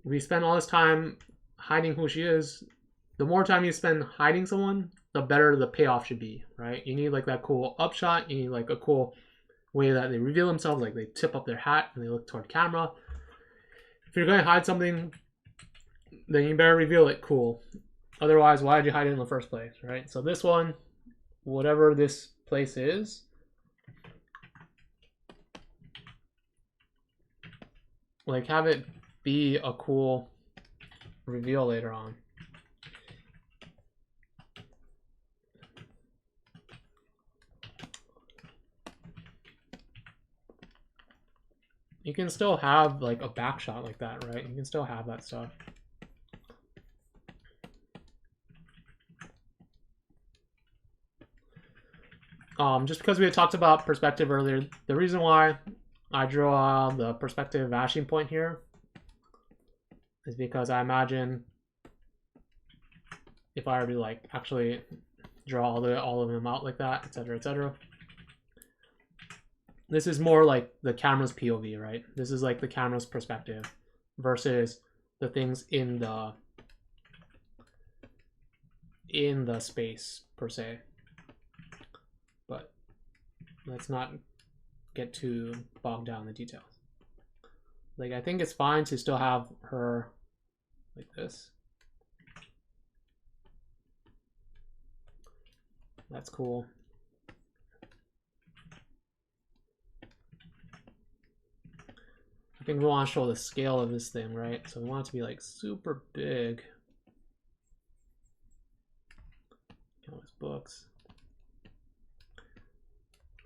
We spend all this time hiding who she is. The more time you spend hiding someone, the better the payoff should be, right? You need like that cool upshot. You need like a cool way that they reveal themselves, like they tip up their hat and they look toward camera. If you're going to hide something, then you better reveal it cool. Otherwise, why did you hide it in the first place, right? So this one, whatever this place is, like have it be a cool reveal later on. You can still have like a back shot like that, right? You can still have that stuff. Just because we had talked about perspective earlier, the reason why I draw the perspective vanishing point here is because I imagine if I were to like actually draw all of them out like that, etc., etc. This is more like the camera's POV, right? This is like the camera's perspective versus the things in the space per se. But let's not get too bogged down in the details. Like, I think it's fine to still have her like this. That's cool. I think we want to show the scale of this thing, right? So we want it to be like super big. All these books.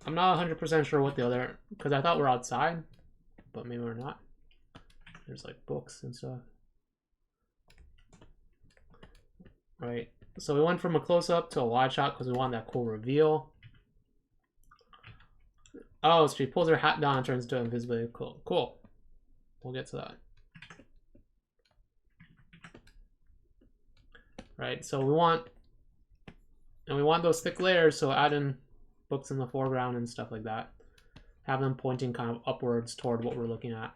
I'm not 100% sure what the other, because I thought we're outside, but maybe we're not. There's like books and stuff. Right. So we went from a close-up to a wide shot because we want that cool reveal. Oh, she pulls her hat down and turns into invisibility. Cool. Cool. We'll get to that. Right, so we want those thick layers, so add in books in the foreground and stuff like that. Have them pointing kind of upwards toward what we're looking at.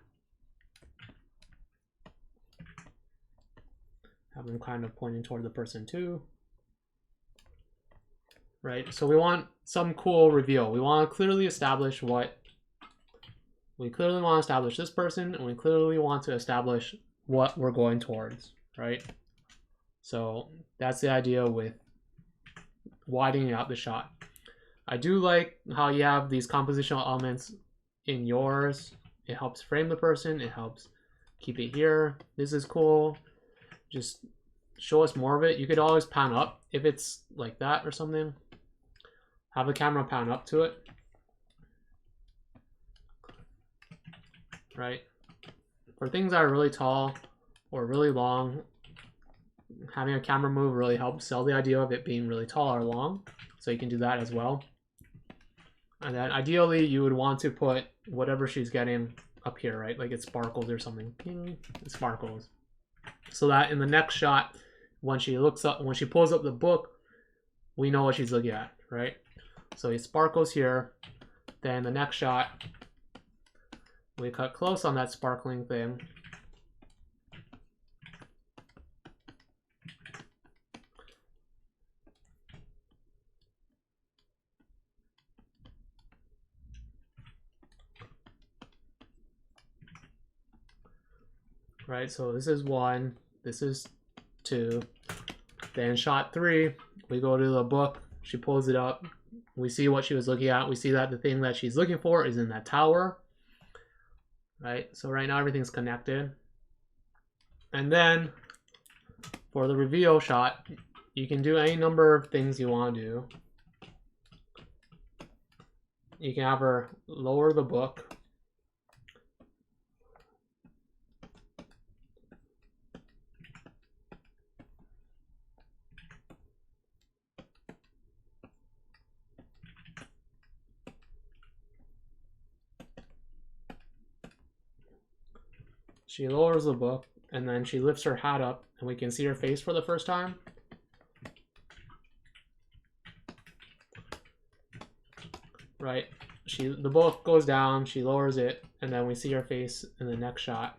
Have them kind of pointing toward the person too. Right, so we want some cool reveal. We want to clearly establish this person, and we clearly want to establish what we're going towards, right? So that's the idea with widening out the shot. I do like how you have these compositional elements in yours. It helps frame the person. It helps keep it here. This is cool. Just show us more of it. You could always pan up if it's like that or something. Have the camera pan up to it. Right? For things that are really tall or really long, having a camera move really helps sell the idea of it being really tall or long. So you can do that as well. And then ideally you would want to put whatever she's getting up here, right? Like it sparkles or something. Ping, it sparkles. So that in the next shot, when she pulls up the book, we know what she's looking at, right? So it sparkles here. Then the next shot, we cut close on that sparkling thing. Right, so this is 1, this is 2. Then shot 3, we go to the book, she pulls it up, we see what she was looking at, we see that the thing that she's looking for is in that tower. Right, so right now everything's connected. And then for the reveal shot, you can do any number of things you want to do. You can have her lower the book. She lowers the book, and then she lifts her hat up, and we can see her face for the first time. Right, the book goes down, she lowers it, and then we see her face in the next shot,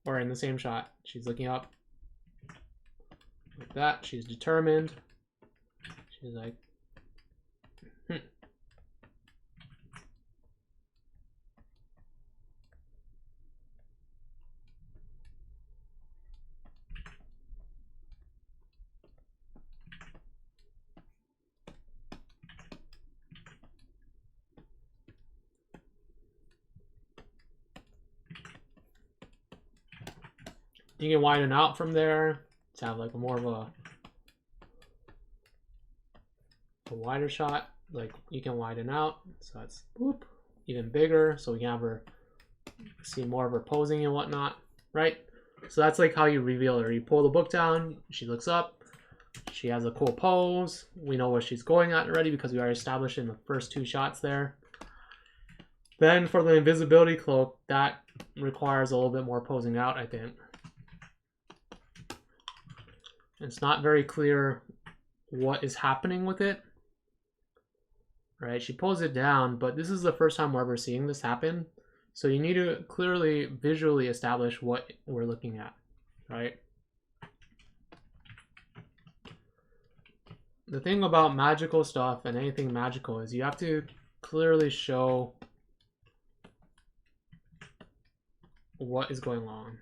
or in the same shot. She's looking up, like that. She's determined. She's like, You can widen out from there to have like more of a wider shot. Like you can widen out, so that's whoop, even bigger, so we can have her see more of her posing and whatnot, right? So that's like how you reveal her. You pull the book down, she looks up, she has a cool pose. We know where she's going at already because we already established in the first 2 shots there. Then for the invisibility cloak, that requires a little bit more posing out, I think. It's not very clear what is happening with it. Right, she pulls it down, but this is the first time we're ever seeing this happen. So you need to clearly visually establish what we're looking at, right? The thing about magical stuff and anything magical is you have to clearly show what is going on.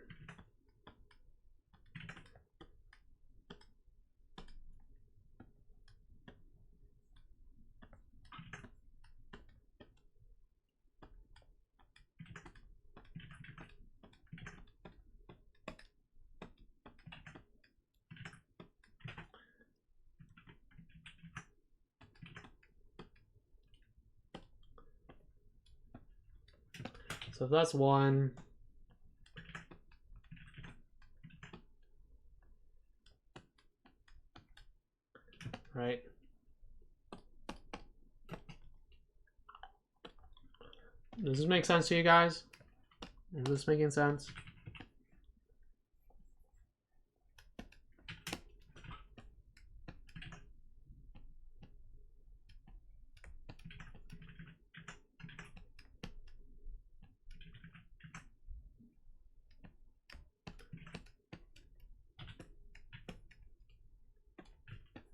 So that's 1. Right. Does this make sense to you guys? Is this making sense?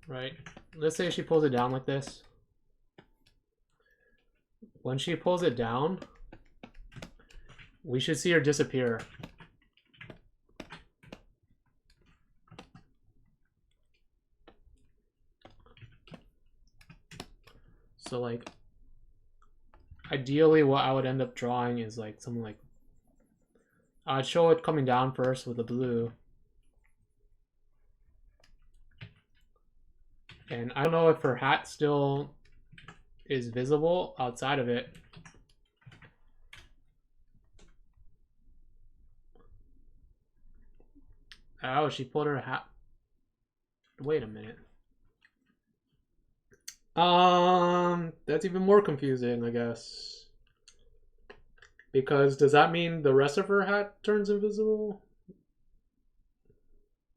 Right. Let's say she pulls it down like this. When she pulls it down, we should see her disappear. So like, ideally what I would end up drawing is like something like, I'd show it coming down first with the blue. And I don't know if her hat still is visible outside of it. Oh, she pulled her hat. Wait a minute. That's even more confusing, I guess. Because does that mean the rest of her hat turns invisible?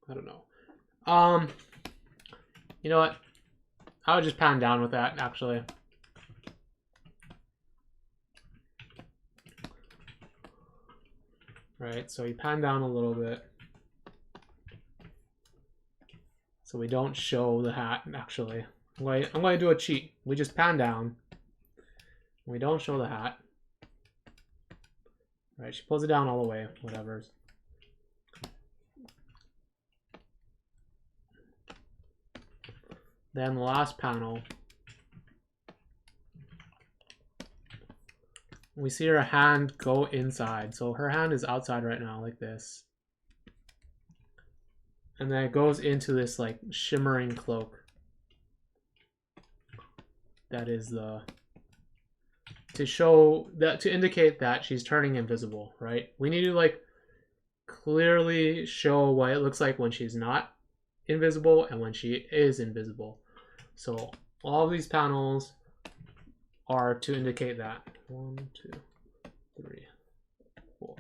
I don't know. You know what? I would just pan down with that, actually. Right, so you pan down a little bit. So we don't show the hat, actually. I'm going to do a cheat. We just pan down. We don't show the hat. Right, she pulls it down all the way, whatever. Then the last panel, we see her hand go inside. So her hand is outside right now, like this. And then it goes into this like shimmering cloak. That is the, to show that, to indicate that she's turning invisible, right? We need to like clearly show what it looks like when she's not invisible and when she is invisible. So all of these panels are to indicate that. 1, 2, 3, 4.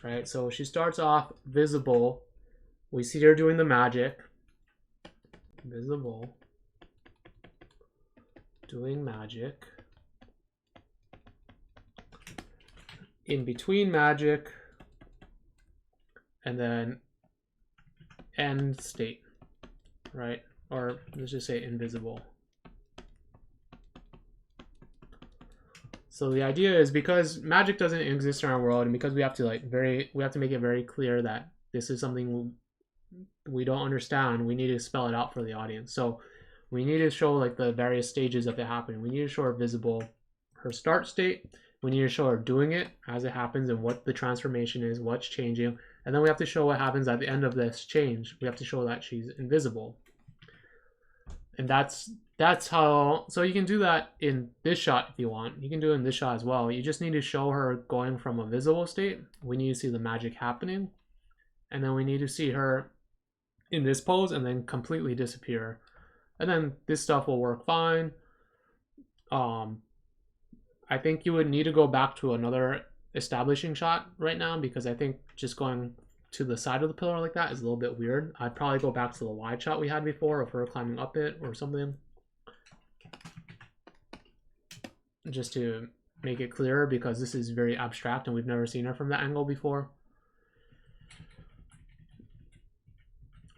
Right, so she starts off visible. We see her doing the magic. Visible. Doing magic. In between magic. And then end state. Right? Or let's just say invisible. So the idea is, because magic doesn't exist in our world, and because we have to make it very clear that this is something we don't understand, we need to spell it out for the audience. So we need to show like the various stages of it happening. We need to show her visible, her start state. We need to show her doing it as it happens and what the transformation is, what's changing. And then we have to show what happens at the end of this change. We have to show that she's invisible. And that's how, so you can do that in this shot if you want. You can do it in this shot as well. You just need to show her going from a visible state. We need to see the magic happening. And then we need to see her in this pose and then completely disappear. And then this stuff will work fine. I think you would need to go back to another establishing shot right now, because I think just going to the side of the pillar like that is a little bit weird. I'd probably go back to the wide shot we had before of her climbing up it or something, just to make it clearer, because this is very abstract and we've never seen her from that angle before.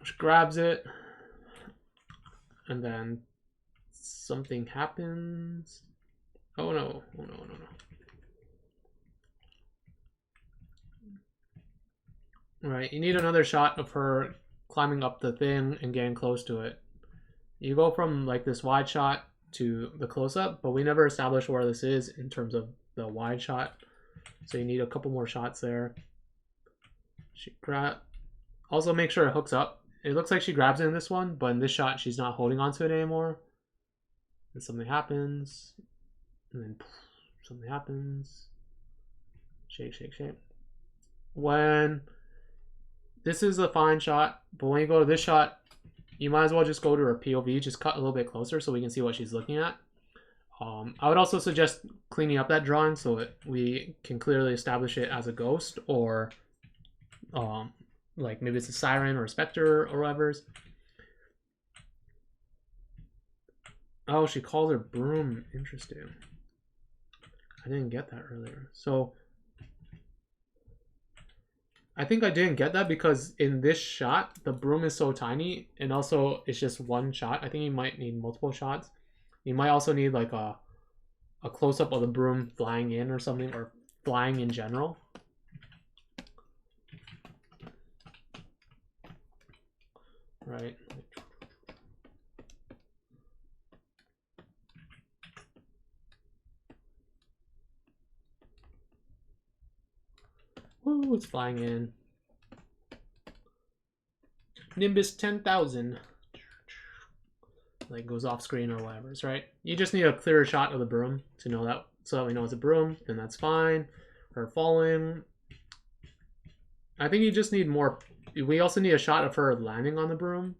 She grabs it and then something happens. Oh no, oh no, no, no. Right, you need another shot of her climbing up the thing and getting close to it. You go from like this wide shot to the close-up, but we never established where this is in terms of the wide shot. So you need a couple more shots there. Also make sure it hooks up. It looks like she grabs it in this one, but in this shot she's not holding onto it anymore. And something happens. And then something happens. Shake, shake, shake. When this is a fine shot, but when you go to this shot, you might as well just go to her POV, just cut a little bit closer so we can see what she's looking at. I would also suggest cleaning up that drawing so we can clearly establish it as a ghost, or like maybe it's a siren or a specter or whatever's. Oh, she calls her broom. Interesting. I didn't get that earlier. So I think I didn't get that because in this shot, the broom is so tiny, and also it's just one shot. I think you might need multiple shots. You might also need like a close-up of the broom flying in or something, or flying in general. Right. Woo, it's flying in. Nimbus 10,000. Like goes off screen or whatever, right? You just need a clearer shot of the broom to know that, so that we know it's a broom, then that's fine. Her falling. I think you just need more. We also need a shot of her landing on the broom.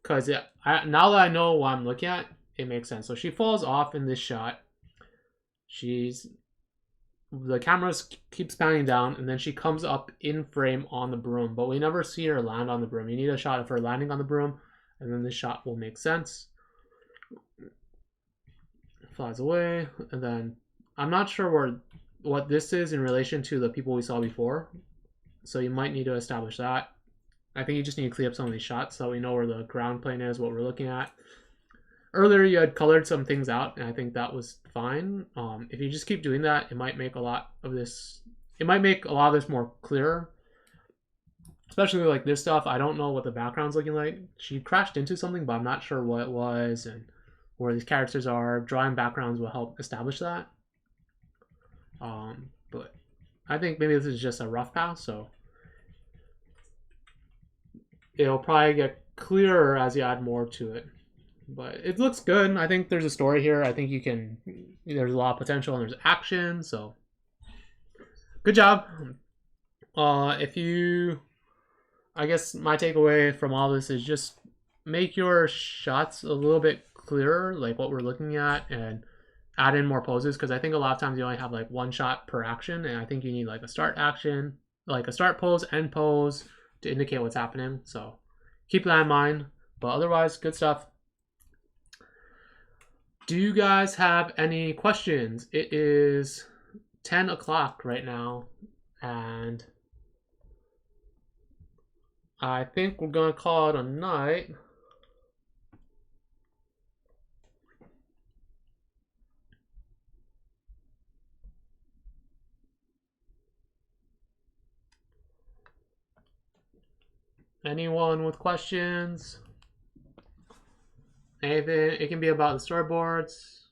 Because now that I know what I'm looking at, it makes sense. So she falls off in this shot. The camera keeps panning down, and then she comes up in frame on the broom, but we never see her land on the broom. You need a shot of her landing on the broom, and then the shot will make sense. Flies away, and then I'm not sure what this is in relation to the people we saw before, so you might need to establish that. I think you just need to clean up some of these shots so we know where the ground plane is, what we're looking at. Earlier you had colored some things out, and I think that was fine. If you just keep doing that, it might make a lot of this more clearer. Especially like this stuff, I don't know what the background's looking like. She crashed into something, but I'm not sure what it was and where these characters are. Drawing backgrounds will help establish that. But I think maybe this is just a rough pass, so it'll probably get clearer as you add more to it. But it looks good. I think there's a story here. I think there's a lot of potential, and there's action, so good job. I guess my takeaway from all this is just make your shots a little bit clearer, like what we're looking at, and add in more poses, because I think a lot of times you only have like one shot per action, and I think you need like a start action, like a start pose, end pose to indicate what's happening. So keep that in mind. But otherwise, good stuff. Do you guys have any questions? It is 10 o'clock right now, and I think we're gonna call it a night. Anyone with questions? Anything? It can be about the storyboards.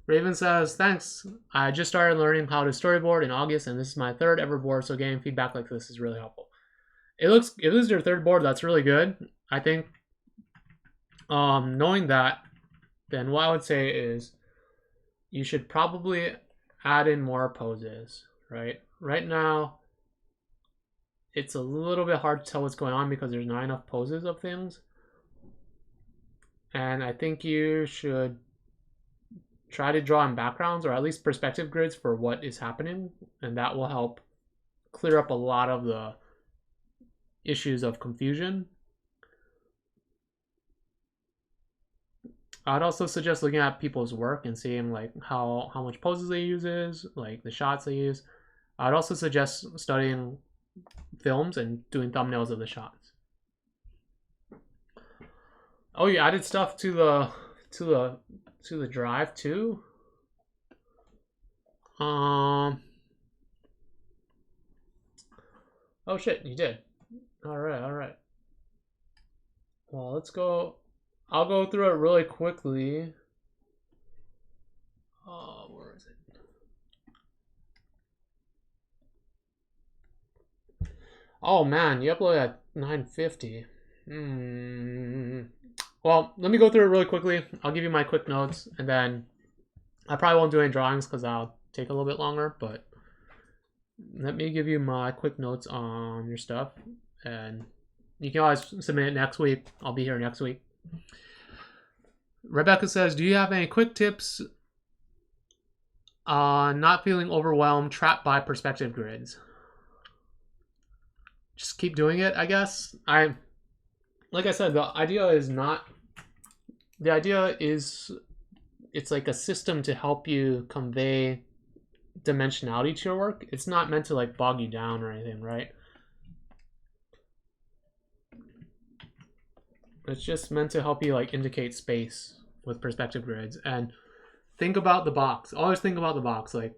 Rayven says, thanks. I just started learning how to storyboard in August, and this is my third ever board, so getting feedback like this is really helpful. If this is your third board, that's really good. I think knowing that, then what I would say is you should probably add in more poses, right? Right now, it's a little bit hard to tell what's going on because there's not enough poses of things. And I think you should try to draw in backgrounds, or at least perspective grids for what is happening, and that will help clear up a lot of the issues of confusion. I'd also suggest looking at people's work and seeing like how much poses they use, like the shots they use. I'd also suggest studying films and doing thumbnails of the shots. Oh, you added stuff to the drive too? Oh shit, you did. Alright. Well, let's go. I'll go through it really quickly. Where is it? Oh man, you uploaded at 9:50. Well, let me go through it really quickly. I'll give you my quick notes, and then I probably won't do any drawings because that'll take a little bit longer, but let me give you my quick notes on your stuff, and you can always submit it next week. I'll be here next week. Rebecca says, do you have any quick tips on not feeling overwhelmed, trapped by perspective grids? Just keep doing it, I guess. Like I said, the idea is it's like a system to help you convey dimensionality to your work. It's not meant to like bog you down or anything, right? It's just meant to help you like indicate space with perspective grids. And think about the box. Always think about the box. Like,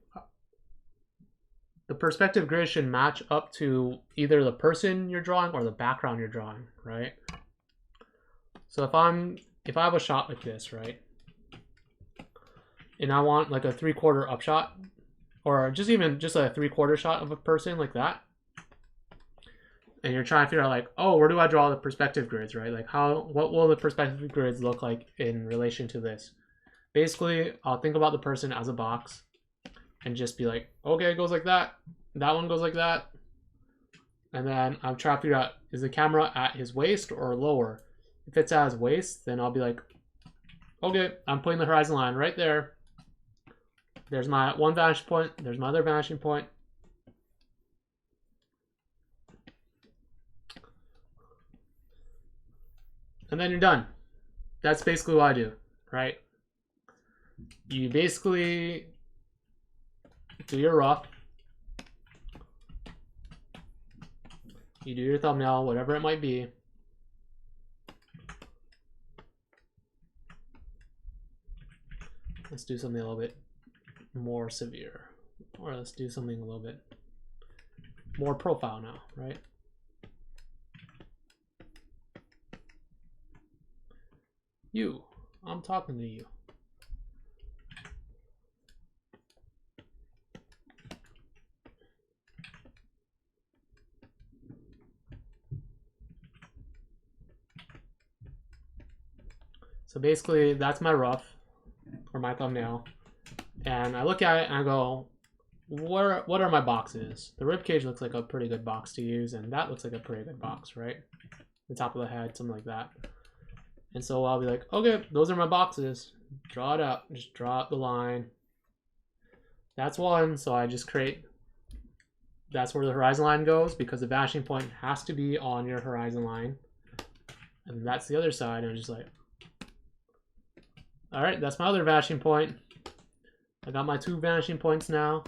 the perspective grid should match up to either the person you're drawing or the background you're drawing, right? So if I have a shot like this, right, and I want like a 3/4 upshot, or just a 3/4 shot of a person like that, and you're trying to figure out like, oh, where do I draw the perspective grids, right? Like what will the perspective grids look like in relation to this? Basically, I'll think about the person as a box and just be like, okay, it goes like that. That one goes like that. And then I'm trying to figure out, is the camera at his waist or lower? If it's at his waist, then I'll be like, okay, I'm putting the horizon line right there. There's my one vanishing point. There's my other vanishing point. And then you're done. That's basically what I do, right? You basically do your rough. You do your thumbnail, whatever it might be. Let's do something a little bit more severe. Or let's do something a little bit more profile now, right? You. I'm talking to you. So basically, that's my rough, or my thumbnail. And I look at it and I go, what are my boxes? The ribcage looks like a pretty good box to use, and that looks like a pretty good box, right? The top of the head, something like that. And so I'll be like, okay, those are my boxes. Draw it out. Just draw out the line. That's one, so I just create, that's where the horizon line goes, because the vanishing point has to be on your horizon line. And that's the other side, and I'm just like, all right, that's my other vanishing point. I got my 2 vanishing points now.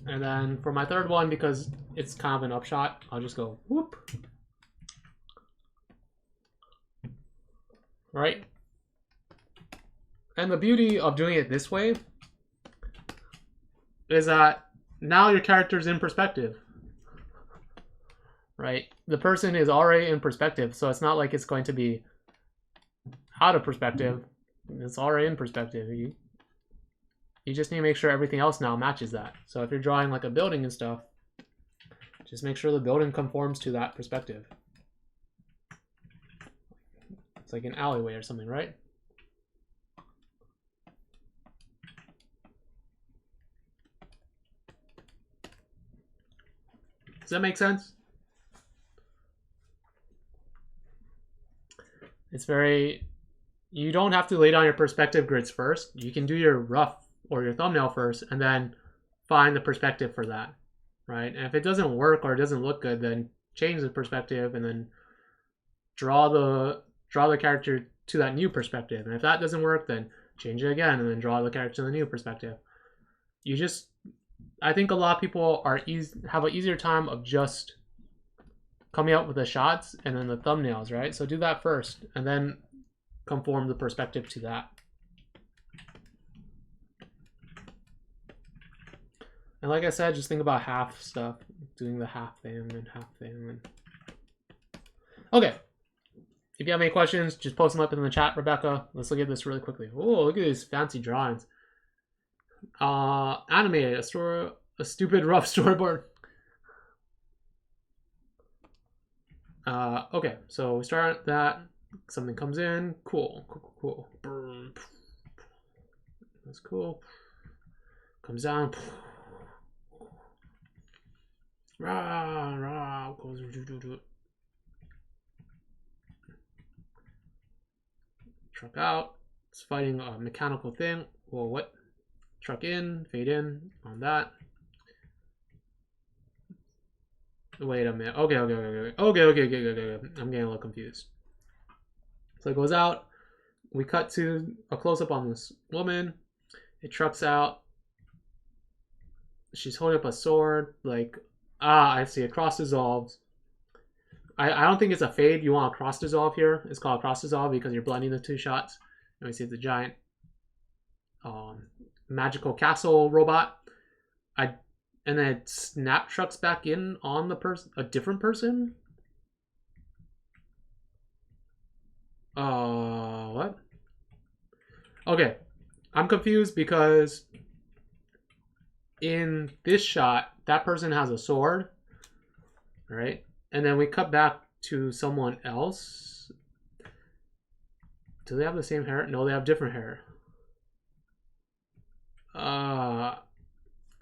And then for my third one, because it's kind of an upshot, I'll just go whoop. Right? And the beauty of doing it this way is that now your character's in perspective. Right? The person is already in perspective, so it's not like it's going to be out of perspective. It's already in perspective. You just need to make sure everything else now matches that. So if you're drawing like a building and stuff, just make sure the building conforms to that perspective. It's like an alleyway or something, right? Does that make sense? It's very, you don't have to lay down your perspective grids first. You can do your rough or your thumbnail first and then find the perspective for that, right? And if it doesn't work or it doesn't look good, then change the perspective and then draw the character to that new perspective. And if that doesn't work, then change it again and then draw the character to the new perspective. I think a lot of people have an easier time of just coming up with the shots and then the thumbnails, right? So do that first and then conform the perspective to that. And like I said, just think about half stuff, doing the half thing and half thing. Okay. If you have any questions, just post them up in the chat, Rebecca. Let's look at this really quickly. Oh, look at these fancy drawings. Animated, a stupid rough storyboard. Okay, so we start that. Something comes in. Cool. That's cool. Comes down. Goes. truck out. It's fighting a mechanical thing. Whoa, what? Truck in, fade in on that. Wait a minute. Okay. I'm getting a little confused. So it goes out. We cut to a close-up on this woman. It trucks out. She's holding up a sword. Like, I see. A cross dissolves. I don't think it's a fade. You want a cross dissolve here. It's called a cross dissolve because you're blending the two shots. And we see the giant magical castle robot. And then it snap trucks back in on the person, a different person. What? Okay, I'm confused because in this shot, that person has a sword, right? And then we cut back to someone else. Do they have the same hair? No, they have different hair.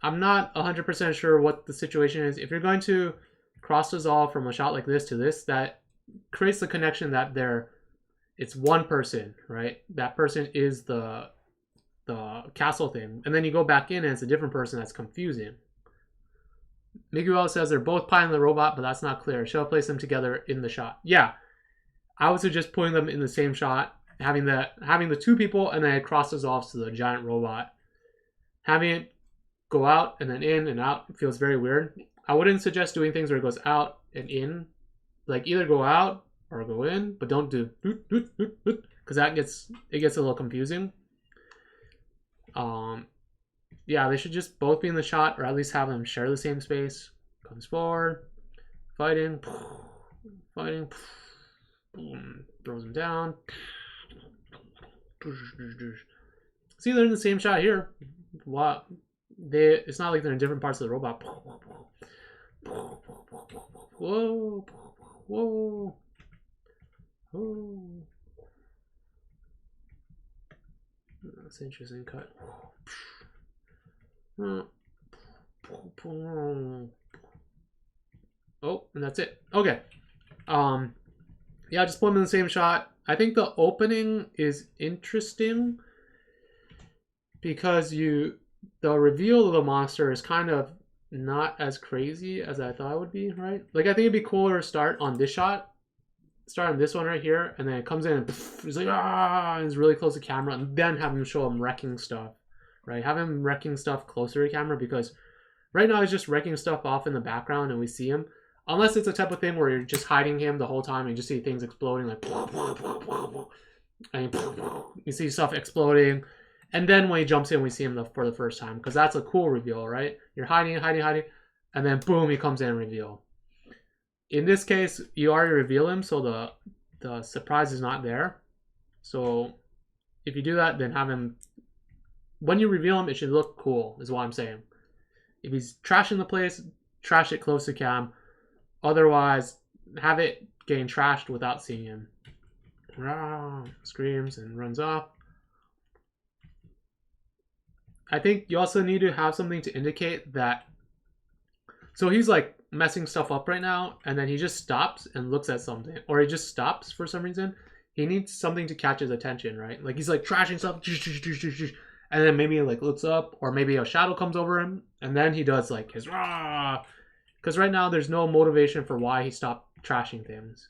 I'm not 100% sure what the situation is. If you're going to cross dissolve from a shot like this to this, that creates the connection that it's one person, right? That person is the castle thing. And then you go back in and it's a different person. That's confusing. Miguel says they're both piloting the robot, but that's not clear. Shall I place them together in the shot? Yeah. I would suggest putting them in the same shot, having the two people, and then it cross dissolves to the giant robot. Having it go out and then in and out feels very weird. I wouldn't suggest doing things where it goes out and in. Like either go out or go in, but don't do because it gets a little confusing. Yeah, they should just both be in the shot, or at least have them share the same space. Comes forward, fighting, boom, throws him down. See, they're in the same shot here. Wow. It's not like they're in different parts of the robot. Whoa. That's an interesting cut. Oh, and that's it. Okay. Yeah, just put them in the same shot. I think the opening is interesting because the reveal of the monster is kind of not as crazy as I thought it would be, right? Like, I think it'd be cooler to start on this shot, start on this one right here, and then it comes in and it's like, and it's really close to camera, and then have him show him wrecking stuff, right? Have him wrecking stuff closer to camera, because right now he's just wrecking stuff off in the background and we see him. Unless it's a type of thing where you're just hiding him the whole time and you just see things exploding, like, and you see stuff exploding. And then when he jumps in, we see him for the first time, because that's a cool reveal, right? You're hiding, and then boom, he comes in and reveal. In this case, you already reveal him, so the surprise is not there. So if you do that, then have him, when you reveal him, it should look cool, is what I'm saying. If he's trashing the place, trash it close to cam. Otherwise, have it getting trashed without seeing him. Screams and runs off. I think you also need to have something to indicate that. So he's like messing stuff up right now, and then he just stops and looks at something, or he just stops for some reason. He needs something to catch his attention, right? Like he's like trashing stuff, and then maybe he like looks up, or maybe a shadow comes over him, and then he does like his rah. Because right now there's no motivation for why he stopped trashing things.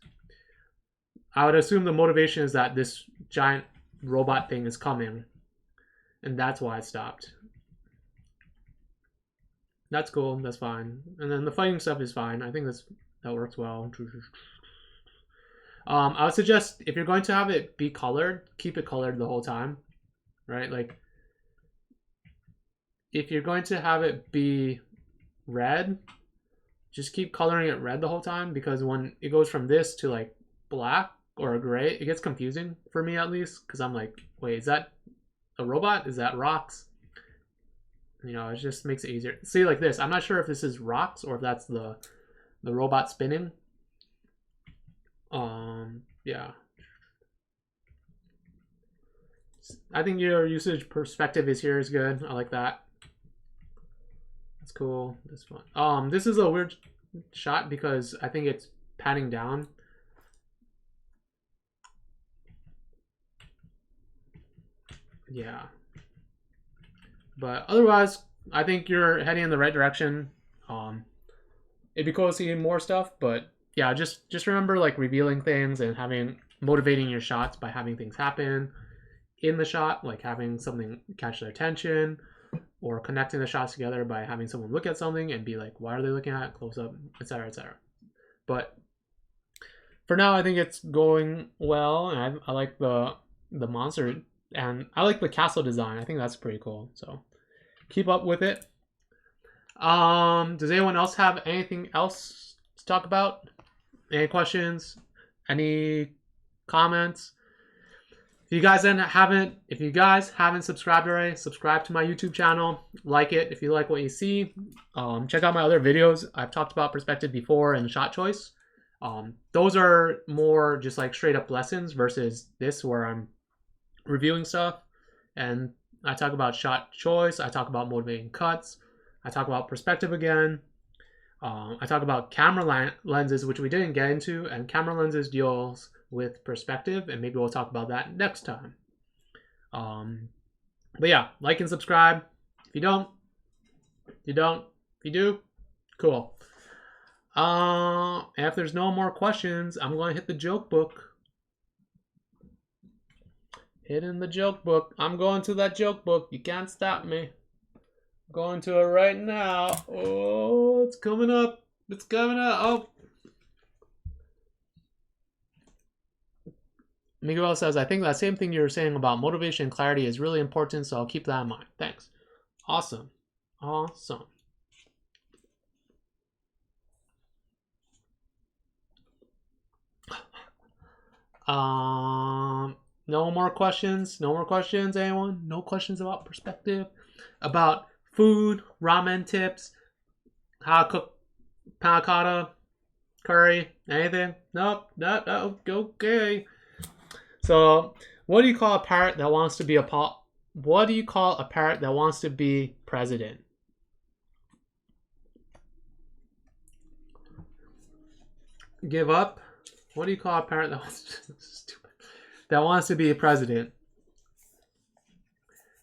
I would assume the motivation is that this giant robot thing is coming, and that's why it stopped. That's cool. That's fine. And then the fighting stuff is fine. I think that works well. I would suggest, if you're going to have it be colored, keep it colored the whole time, right? Like, if you're going to have it be red, just keep coloring it red the whole time, because when it goes from this to like black or gray, it gets confusing for me, at least, because I'm like, wait, is that a robot? Is that rocks? You know, it just makes it easier. See, like this, I'm not sure if this is rocks or if that's the robot spinning. Yeah. I think your usage perspective is good. I like that. That's cool. This one. This is a weird shot because I think it's panning down. yeah. But otherwise, I think you're heading in the right direction. It'd be cool to see more stuff, but yeah, just remember like revealing things and motivating your shots by having things happen in the shot, like having something catch their attention, or connecting the shots together by having someone look at something and be like, why are they looking at it, close up, etc., etc. But for now, I think it's going well, and I like the monster, and I like the castle design. I think that's pretty cool. So keep up with it. Does anyone else have anything else to talk about? Any questions? Any comments? If you guys haven't subscribed already, subscribe to my YouTube channel. Like it if you like what you see. Check out my other videos. I've talked about perspective before and shot choice. Those are more just like straight up lessons versus this where I'm reviewing stuff. And I talk about shot choice. I talk about motivating cuts. I talk about perspective again. I talk about camera lenses, which we didn't get into, and camera lenses deals with perspective, and maybe we'll talk about that next time. But yeah, like and subscribe. If you don't, you don't. If you do, cool. And if there's no more questions, I'm going to hit the joke book. Hitting the joke book. I'm going to that joke book. You can't stop me. Going to it right now. Oh, it's coming up. It's coming up. Oh. Miguel says, I think that same thing you were saying about motivation and clarity is really important, so I'll keep that in mind. Thanks. Awesome. Awesome. No more questions? No more questions, anyone? No questions about perspective? About food, ramen tips, how to cook panna cotta, curry, anything? Nope, no, okay. So, what do you call a parrot that wants to be what do you call a parrot that wants to be president? Give up? What do you call a parrot that wants to be a president?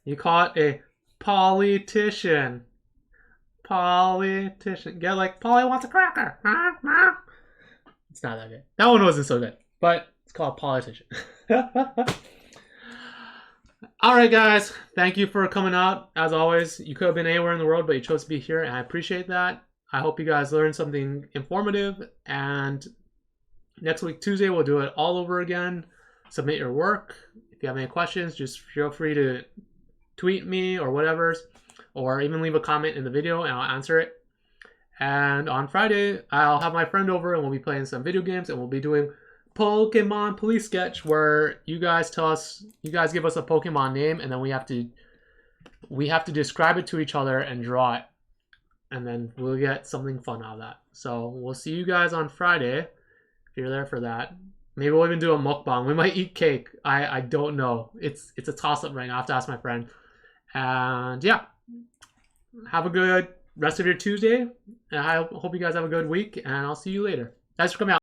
You call it a politician. Politician. Get like, Polly wants a cracker. It's not that good. That one wasn't so good, but it's called politician. Alright guys, thank you for coming out. As always, you could have been anywhere in the world, but you chose to be here, and I appreciate that. I hope you guys learned something informative, and next week, Tuesday, we'll do it all over again. Submit your work. If you have any questions, just feel free to tweet me or whatever, or even leave a comment in the video and I'll answer it. And on Friday, I'll have my friend over and we'll be playing some video games, and we'll be doing Pokemon Police Sketch, where you guys give us a Pokemon name, and then we have to describe it to each other and draw it, and then we'll get something fun out of that. So we'll see you guys on Friday if you're there for that. Maybe we'll even do a mukbang. We might eat cake. I don't know. It's a toss up right now. I have to ask my friend. And yeah, have a good rest of your Tuesday. And I hope you guys have a good week, and I'll see you later. Thanks for coming out.